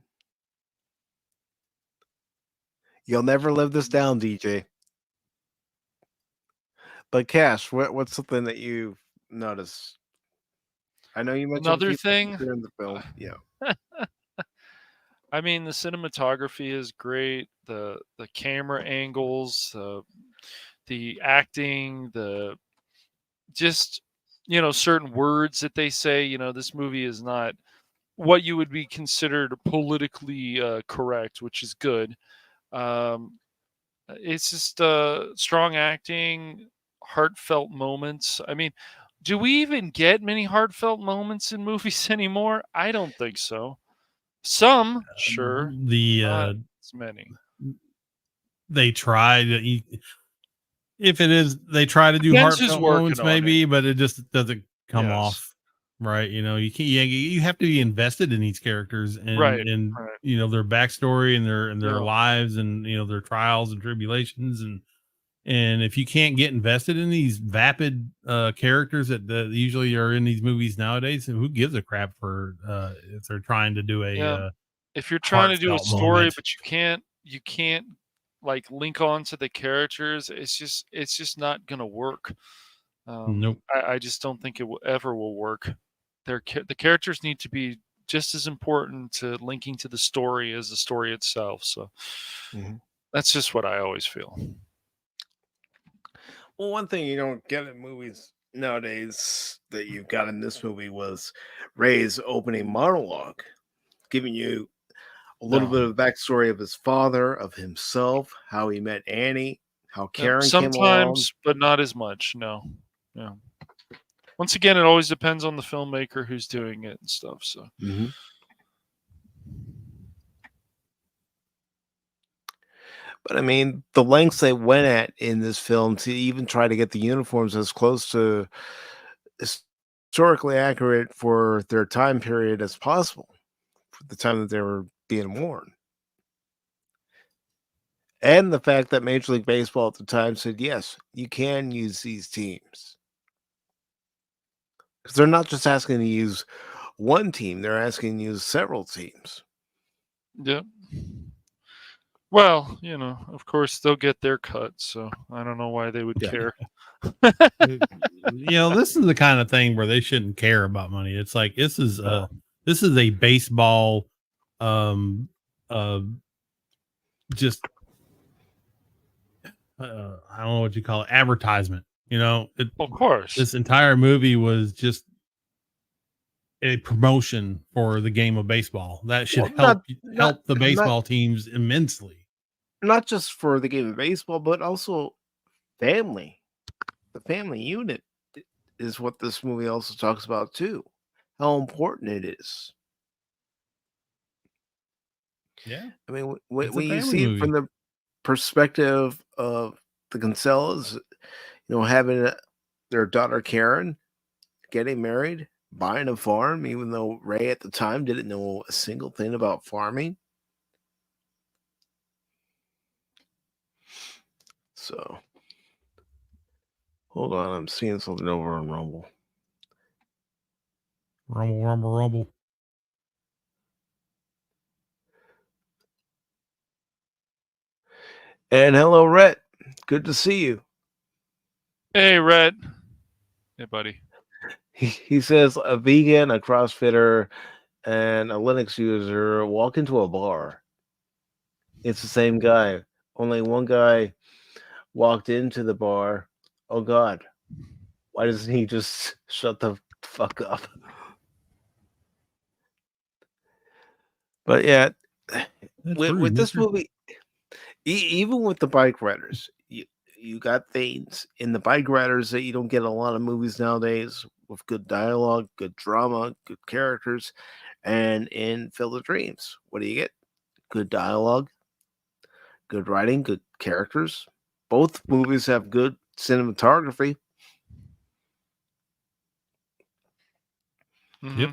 You'll never live this down, DJ. But Cash, what's something that you've noticed? I know you mentioned another thing in the film. Yeah. I mean, the cinematography is great. The camera angles, the acting, the just certain words that they say. This movie is not what you would be considered politically correct, which is good. It's just strong acting, heartfelt moments. I mean, do we even get many heartfelt moments in movies anymore? I don't think so. Some, sure. Not as many. They try to. If it is, they try to do heartfelt moments, maybe, but it just doesn't come off right. You can't. You have to be invested in these characters and their backstory and their lives and their trials and tribulations and if you can't get invested in these vapid characters that usually are in these movies nowadays, who gives a crap for if they're trying to do if you're trying to do a story moment. but you can't like link on to the characters, it's just not gonna work. Nope. I just don't think it will work. The characters need to be just as important to linking to the story as the story itself. So that's just what I always feel. Well, one thing you don't get in movies nowadays that you got in this movie was Ray's opening monologue, giving you a little bit of the backstory of his father, of himself, how he met Annie, how Karen came along. Sometimes, but not as much. No. Once again, it always depends on the filmmaker who's doing it and stuff. So. But I mean, the lengths they went at in this film to even try to get the uniforms as close to historically accurate for their time period as possible, for the time that they were being worn. And the fact that Major League Baseball at the time said, yes, you can use these teams. Because they're not just asking to use one team, they're asking to use several teams. Yep. Well, of course they'll get their cut, so I don't know why they would care. This is the kind of thing where they shouldn't care about money. It's like this is a baseball just I don't know what you call it, advertisement. Of course, this entire movie was just a promotion for the game of baseball that should help the baseball teams immensely. Not just for the game of baseball, but also family. The family unit is what this movie also talks about too. How important it is. Yeah. I mean, when you see it from the perspective of the Kinsellas, having their daughter Karen getting married, buying a farm, even though Ray at the time didn't know a single thing about farming. So, hold on, I'm seeing something over on Rumble. Rumble. And hello, Rhett. Good to see you. Hey, Rhett. Hey, buddy. He says a vegan, a CrossFitter, and a Linux user walk into a bar. It's the same guy. Only one guy walked into the bar. Oh, God. Why doesn't he just shut the fuck up? But yeah, with this movie, even with the Bikeriders, you got things in the Bikeriders that you don't get in a lot of movies nowadays, with good dialogue, good drama, good characters. And in Field of Dreams, what do you get? Good dialogue, good writing, good characters. Both movies have good cinematography. Mm-hmm. Yep.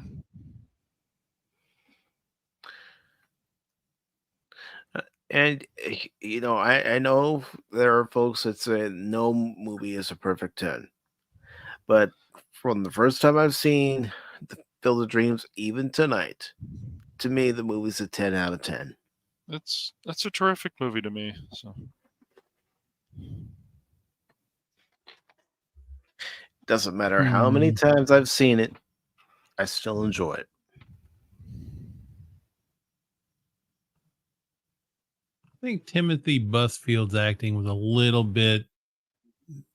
And, I know there are folks that say no movie is a perfect 10. But from the first time I've seen the Field of Dreams, even tonight, to me, the movie's a 10 out of 10. That's a terrific movie to me. So doesn't matter how many times I've seen it, I still enjoy it. I think Timothy Busfield's acting was a little bit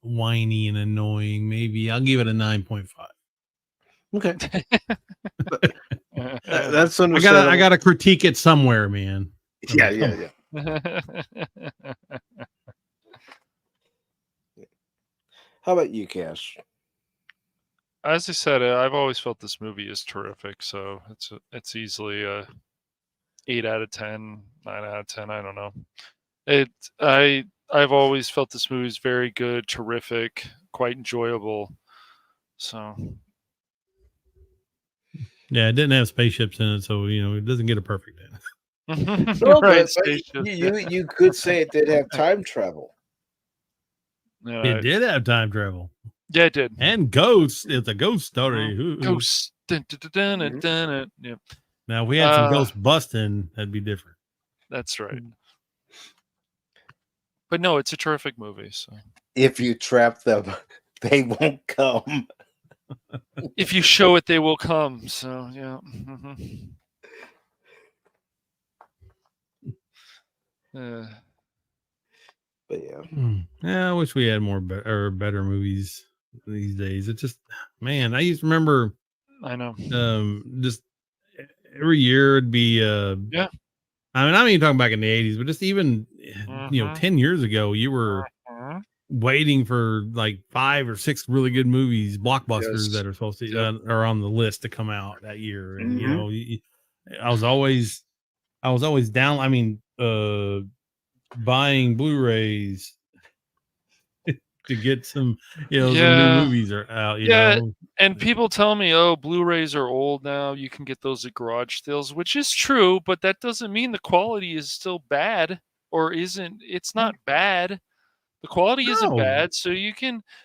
whiny and annoying. Maybe I'll give it a 9.5. Okay. That's understandable. I gotta critique it somewhere, man. Yeah. How about you, Cash? As I said, I've always felt this movie is terrific. So it's easily a 8 out of 10, 9 out of 10. I don't know. I've always felt this movie is very good, terrific, quite enjoyable. So yeah, it didn't have spaceships in it, so it doesn't get a perfect 10. No, right, but you could say it did have time travel. It did have time travel. Yeah, it did. And ghosts. It's a ghost story. Ghosts. Yep. Now, if we had some ghosts busting, that'd be different. That's right. But no, it's a terrific movie. So if you trap them, they won't come. If you show it, they will come. So yeah. But yeah. Yeah, I wish we had more better movies these days. It just, man, I used to remember. I know. Just every year it'd be yeah. I mean, I'm even talking back in the 80s, but just even 10 years ago, you were waiting for like 5 or 6 really good movies, blockbusters that are supposed to are on the list to come out that year. And I was always down. I mean, buying Blu-rays to get some, some new movies are out, you know. And people tell me, oh, Blu-rays are old now. You can get those at garage sales, which is true, but that doesn't mean the quality is still bad or isn't. It's not bad. The quality isn't bad. So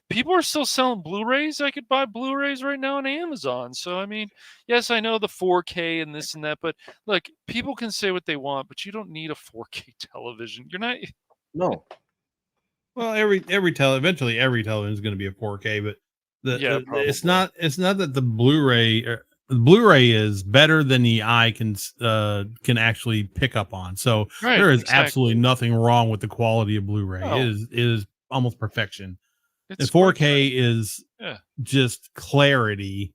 people are still selling Blu-rays. I could buy Blu-rays right now on Amazon. So, I mean, yes, I know the 4K and this and that, but look, people can say what they want, but you don't need a 4K television. You're not. No. Well, eventually every television is going to be a 4K, but it's not that the Blu-ray is better than the eye can actually pick up on. So there is absolutely nothing wrong with the quality of Blu-ray. Oh. It is almost perfection. And 4K is just clarity.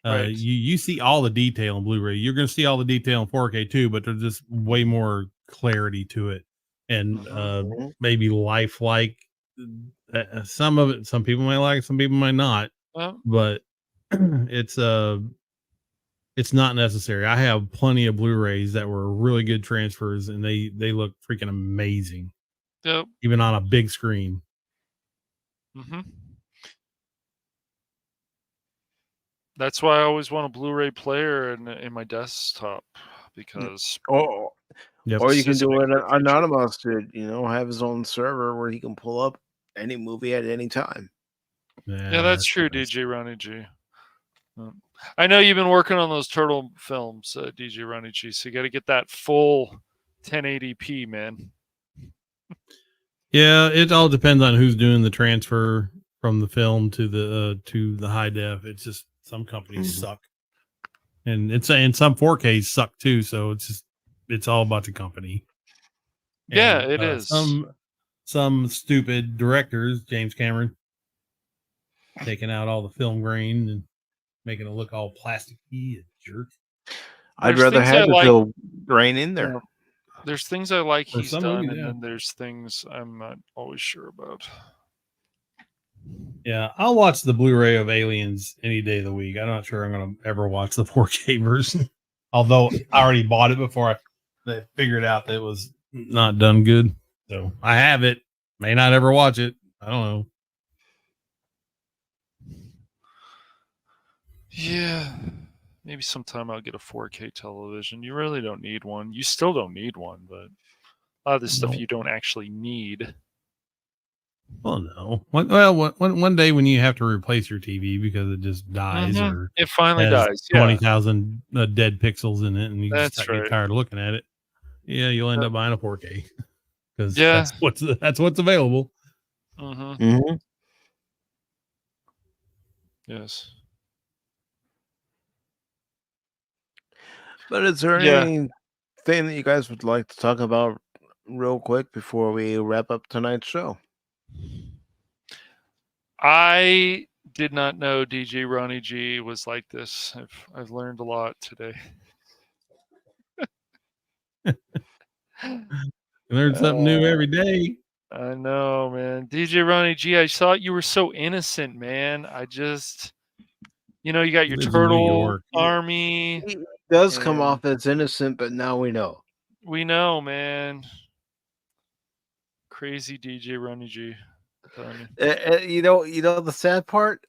You see all the detail in Blu-ray. You're going to see all the detail in 4K too, but there's just way more clarity to it, and maybe lifelike. Some of it, some people might like it, some people might not. But it's not necessary. I have plenty of Blu-rays that were really good transfers, and they look freaking amazing. Yep. Even on a big screen. Mm-hmm. That's why I always want a Blu-ray player in my desktop, because or you can do it anonymous to, have his own server where he can pull up any movie at any time. Yeah, that's true, nice. DJ Ronnie G. I know you've been working on those turtle films, DJ Ronnie G, so you got to get that full 1080p, man. Yeah, it all depends on who's doing the transfer from the film to the high def. It's just some companies suck, and some 4Ks suck too. So it's all about the company. Yeah, it is. Some stupid directors, James Cameron, taking out all the film grain and making it look all plasticky, jerk. I'd rather have the film grain in there. Yeah. There's things I like he's done, and then there's things I'm not always sure about. Yeah, I'll watch the Blu-ray of Aliens any day of the week. I'm not sure I'm going to ever watch the 4K version, although I already bought it before I figured out that it was not done good. So I have it. May not ever watch it. I don't know. Yeah, maybe sometime I'll get a 4K television. You really don't need one. You still don't need one, but a lot of this stuff you don't actually need. Well, no. One day when you have to replace your TV because it just dies or it finally dies, 20,000 dead pixels in it, and you just get tired of looking at it. Yeah, you'll end up buying a 4K because that's what's available. Yes. But is there anything that you guys would like to talk about real quick before we wrap up tonight's show? I did not know DJ Ronnie G was like this. I've learned a lot today. Learn something new every day. I know, man. DJ Ronnie G, I thought you were so innocent, man. I just, you got your turtle army. He does come off as innocent, but now we know. We know, man. Crazy DJ Ronnie G. You know the sad part?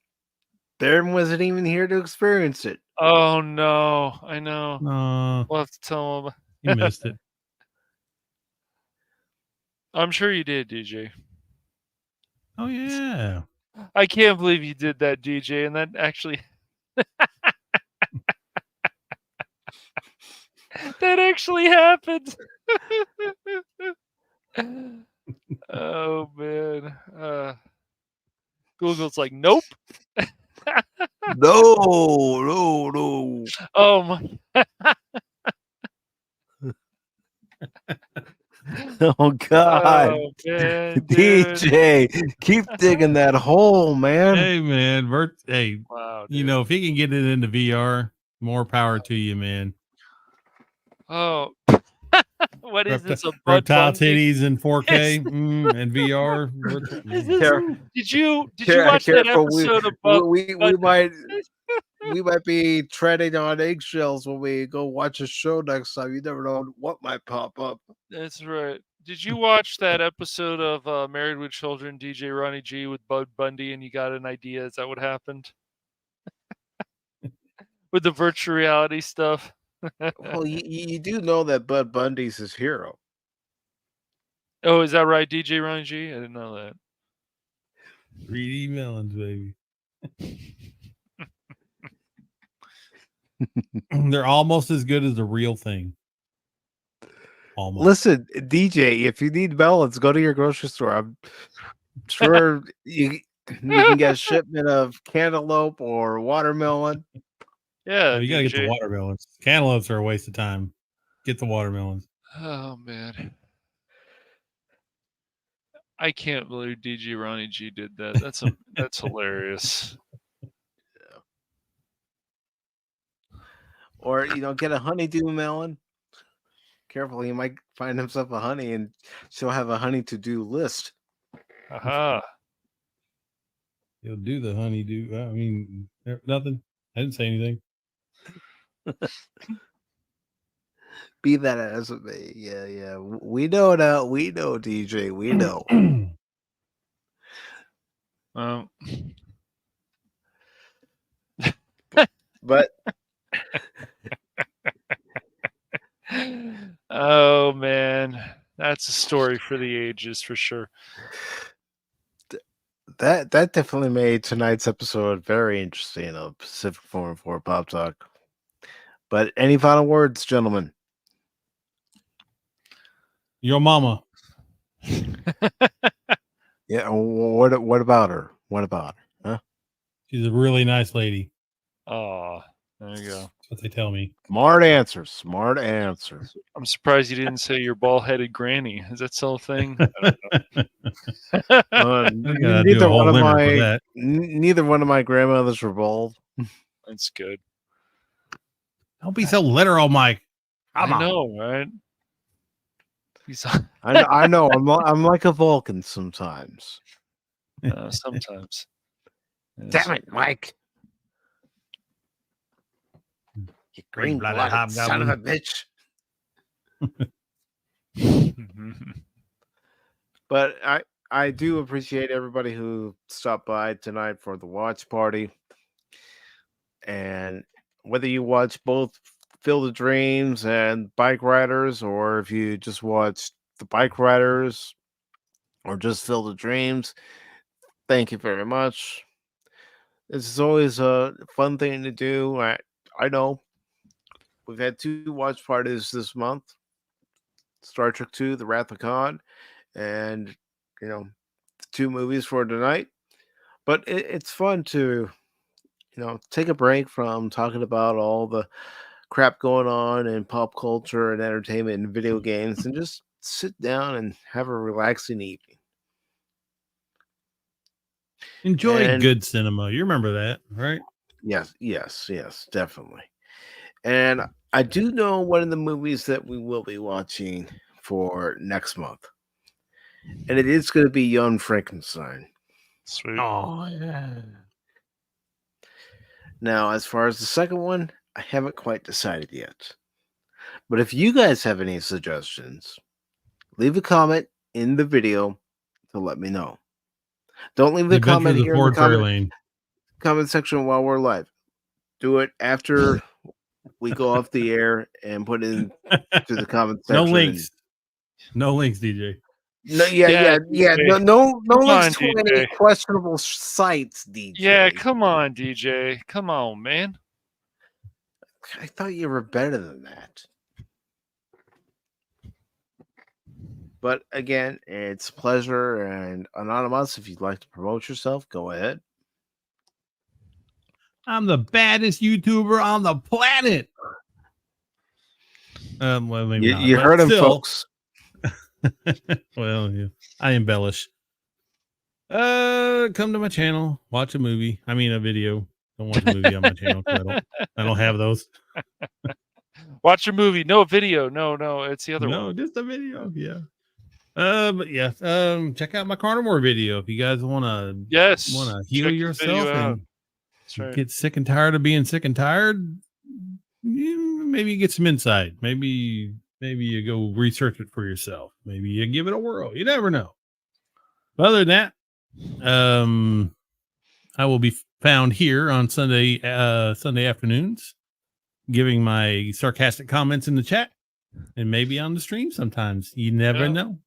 Darren wasn't even here to experience it. Oh no, I know. We'll have to tell him. You missed it. I'm sure you did, DJ. Oh yeah. I can't believe you did that, DJ, and that actually that actually happened. Oh man. Google's like, nope. No. Oh my. Oh God. Oh, man, DJ, keep digging that hole, man. Hey man, wow, if he can get it into VR, more power to you, man. Oh. What is this? A reptile titties in 4K and VR. Did you watch that episode of we might be treading on eggshells when we go watch a show next time. You never know what might pop up. That's right. Did you watch that episode of Married with Children, DJ Ronnie G with Bud Bundy, and you got an idea? Is that what happened? With the virtual reality stuff? Well, you do know that Bud Bundy's his hero. Oh, is that right, DJ Ronnie G? I didn't know that. 3D melons, baby. They're almost as good as the real thing. Almost. Listen, DJ, if you need melons, go to your grocery store. I'm sure you can get a shipment of cantaloupe or watermelon. Yeah, you gotta get the watermelons. Cantaloupes are a waste of time. Get the watermelons. Oh man, I can't believe DJ Ronnie G did that. That's hilarious. Or get a honeydew melon. Careful, he might find himself a honey, and she'll have a honey to-do list. Aha. He'll do the honeydew. I mean, nothing. I didn't say anything. Be that as it may. Yeah. We know now. We know, DJ. We know. But oh man, that's a story for the ages for sure. That definitely made tonight's episode very interesting of Pacific414 Pop Talk. But any final words, gentlemen? Your mama. Yeah. What about her? What about her? Huh? She's a really nice lady. Oh, there you go. That's what they tell me. Smart answers. I'm surprised you didn't say your ball-headed granny. Is that still a thing? Neither one of my grandmothers were bald. That's good. Don't be so literal, Mike. I know, right? I know. I'm like a Vulcan sometimes. Sometimes. Yes. Damn it, Mike! You green-blooded son of a bitch! But I do appreciate everybody who stopped by tonight for the watch party. And whether you watch both Field of Dreams and Bikeriders, or if you just watch the Bikeriders or just Field of Dreams, thank you very much. This is always a fun thing to do. I know we've had 2 watch parties this month. Star Trek 2, The Wrath of Khan, and 2 movies for tonight. But it's fun to take a break from talking about all the crap going on in pop culture and entertainment and video games, and just sit down and have a relaxing evening. Enjoy good cinema. You remember that, right? Yes, definitely. And I do know one of the movies that we will be watching for next month. And it is going to be Young Frankenstein. Sweet. Oh, yeah. Now, as far as the second one, I haven't quite decided yet. But if you guys have any suggestions, leave a comment in the video to let me know. Don't leave a comment here in the comment section while we're live. Do it after we go off the air and put it into the comment section. No links, DJ. No, yeah. No links to any questionable sites, DJ. Yeah, come on, DJ. Come on, man. I thought you were better than that. But again, it's a pleasure. And Anonymous, if you'd like to promote yourself, go ahead. I'm the baddest YouTuber on the planet. Well, maybe you heard him, folks. Well, yeah, I embellish. Come to my channel, watch a movie. I mean, a video. Don't watch a movie on my channel. I don't have those. Watch a movie, no video. No, it's the other one. No, just a video. Yeah. But yeah. Check out my Carnivore video if you guys want to heal yourself and get sick and tired of being sick and tired. Maybe get some insight. Maybe maybe you go research it for yourself. Maybe you give it a whirl. You never know. But other than that, I will be found here on Sunday afternoons, giving my sarcastic comments in the chat, and maybe on the stream sometimes. You never know.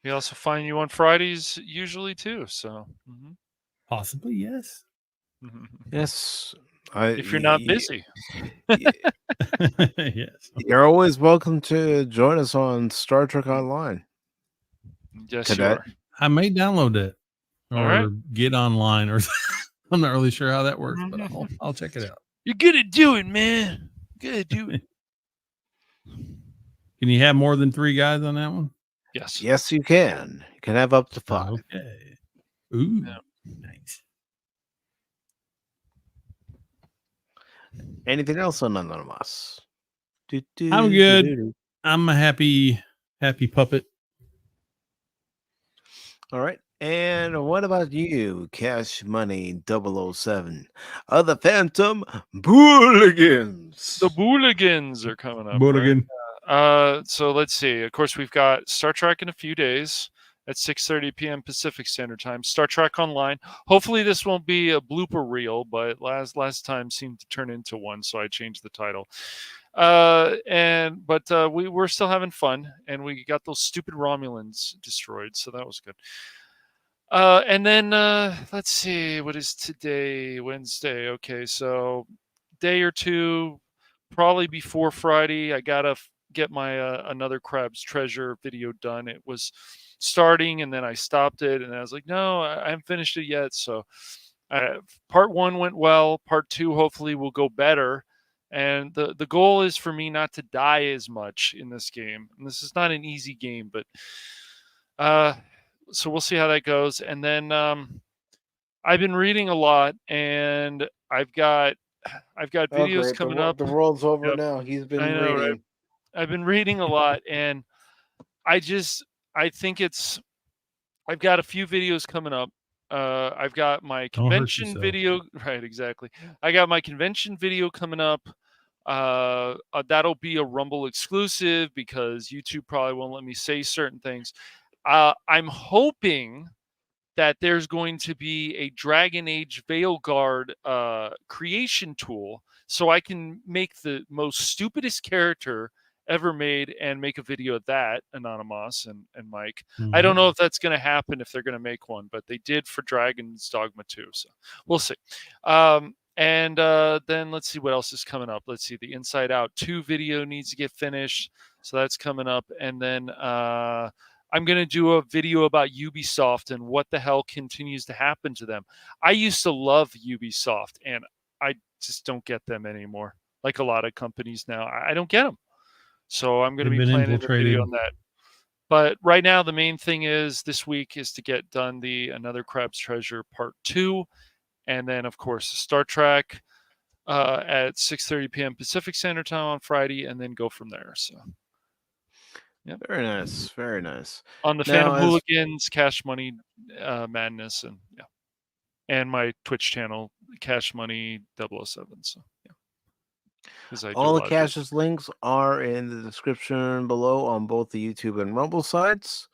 We also find you on Fridays usually too. So possibly, yes. Yes. If you're not busy. Yes. You're always welcome to join us on Star Trek Online. Yes, Cadet. You are. I may download it or right. get online, or I'm not really sure how that works, but I'll check it out. You're good at doing, man. Good at doing. Can you have more than 3 guys on that one? Yes. Yes, you can. You can have up to 5. Okay. Ooh, nice. Anything else on Anonymous? I'm good. I'm a happy puppet. All right. And what about you, Cash Money 007? The Phantom Booligans. The Booligans are coming up. Booligan. Right? So let's see. Of course, we've got Star Trek in a few days at 6:30 p.m. Pacific Standard Time. Star Trek Online. Hopefully, this won't be a blooper reel, but last time seemed to turn into one, so I changed the title. We're still having fun, and we got those stupid Romulans destroyed, so that was good. And then let's see, what is today? Wednesday. Okay, so day or two, probably before Friday, I gotta get my another Crab's Treasure video done. It was starting, and then I stopped it, and I was like, no, I haven't finished it yet. So part 1 went well. Part 2 hopefully will go better. And the goal is for me not to die as much in this game. And this is not an easy game, but so we'll see how that goes. And then I've been reading a lot, and I've got videos coming up. The world's over now. He's been reading. Right? I've been reading a lot, and I think I've got a few videos coming up. I've got my convention video. Right, exactly. I got my convention video coming up. That'll be a Rumble exclusive because YouTube probably won't let me say certain things. I'm hoping that there's going to be a Dragon Age Veilguard creation tool so I can make the most stupidest character ever made and make a video of that, Anonymous and Mike. Mm-hmm. I don't know if that's going to happen if they're going to make one, but they did for Dragon's Dogma 2, so we'll see. And then let's see what else is coming up. Let's see, the Inside Out 2 video needs to get finished, so that's coming up. And then I'm going to do a video about Ubisoft and what the hell continues to happen to them. I used to love Ubisoft, and I just don't get them anymore. Like a lot of companies now, I don't get them. So I'm going to be planning a video on that. But right now, the main thing is this week is to get done the Another Crab's Treasure Part 2. And then, of course, Star Trek at 6:30 p.m. Pacific Standard Time on Friday, and then go from there. So, yeah, very nice, very nice. On the Phantom Hooligans, Cash Money Madness, and my Twitch channel, Cash Money 007. So, yeah. All the Cash's links are in the description below on both the YouTube and Rumble sites.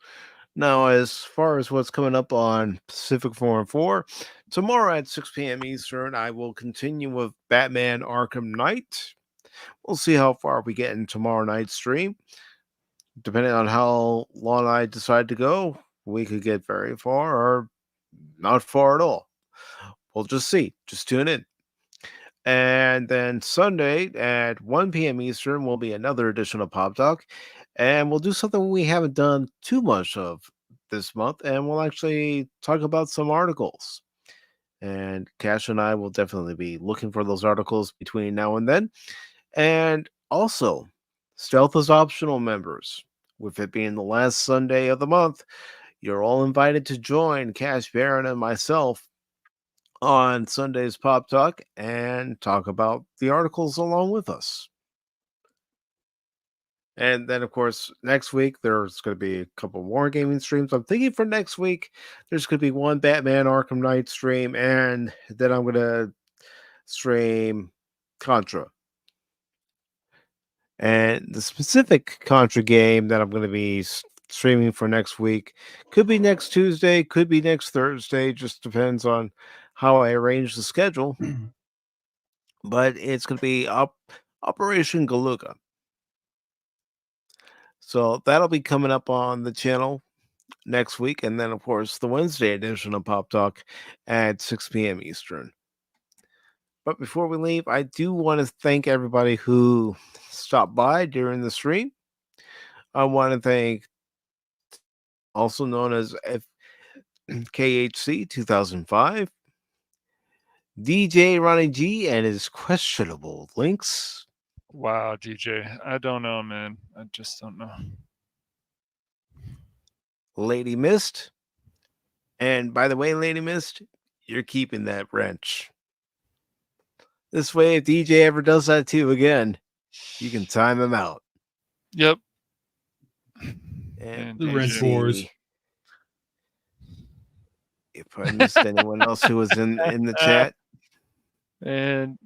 Now, as far as what's coming up on Pacific414, tomorrow at 6 p.m. Eastern, I will continue with Batman Arkham Knight. We'll see how far we get in tomorrow night's stream. Depending on how long I decide to go, we could get very far or not far at all. We'll just see. Just tune in. And then Sunday at 1 p.m. Eastern will be another edition of Pop Talk. And we'll do something we haven't done too much of this month. And we'll actually talk about some articles. And Cash and I will definitely be looking for those articles between now and then. And also, Stealth is optional, members. With it being the last Sunday of the month, you're all invited to join Cash Baron and myself on Sunday's Pop Talk and talk about the articles along with us. And then, of course, next week, there's going to be a couple more gaming streams. I'm thinking for next week, there's going to be one Batman Arkham Knight stream, and then I'm going to stream Contra. And the specific Contra game that I'm going to be streaming for next week could be next Tuesday, could be next Thursday, just depends on how I arrange the schedule. But it's going to be Operation Galuga. So that'll be coming up on the channel next week. And then, of course, the Wednesday edition of Pop Talk at 6 p.m. Eastern. But before we leave, I do want to thank everybody who stopped by during the stream. I want to thank, also known as KHC 2005, DJ Ronnie G and his questionable links. Wow, DJ. I don't know, man. I just don't know. Lady Mist. And by the way, Lady Mist, you're keeping that wrench. This way, if DJ ever does that to you again, you can time him out. Yep. And the wrench wars. If I missed anyone else who was in the chat. And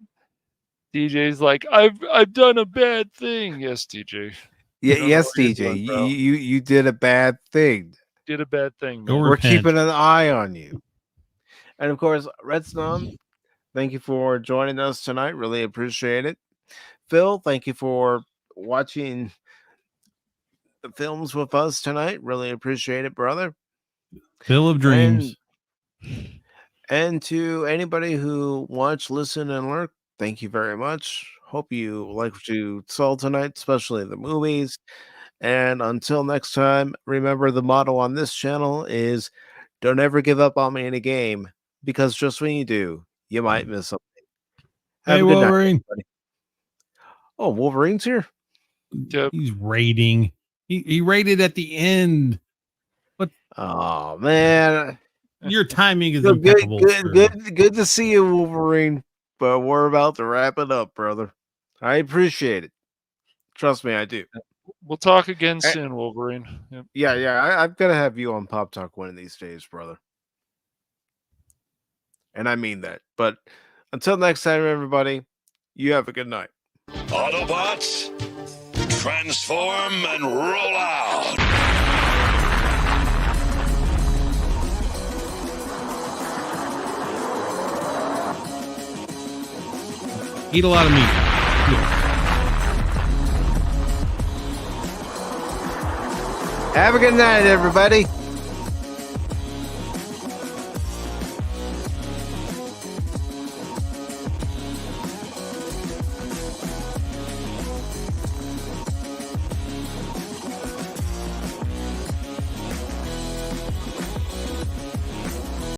DJ's like, I've done a bad thing. Yes, DJ. Yeah, yes, DJ. You did a bad thing. Did a bad thing, man. We're keeping an eye on you. And of course, Redstone, thank you for joining us tonight. Really appreciate it. Phil, thank you for watching the films with us tonight. Really appreciate it, brother. Phil of Dreams. And to anybody who watched, listen, and learn, thank you very much. Hope you like what you saw tonight, especially the movies. And until next time, remember the motto on this channel is don't ever give up on me in a game, because just when you do, you might miss something. Have a good Wolverine. Night, everybody. Oh, Wolverine's here? Yep. He's raiding. He raided at the end. What? Oh, man. Your timing is impeccable. Good to see you, Wolverine. But we're about to wrap it up, brother. I appreciate it. Trust me, I do. We'll talk again soon, Wolverine. Yep. Yeah. I've got to have you on Pop Talk one of these days, brother. And I mean that. But until next time, everybody, you have a good night. Autobots, transform and roll out. Eat a lot of meat. Yeah. Have a good night, everybody.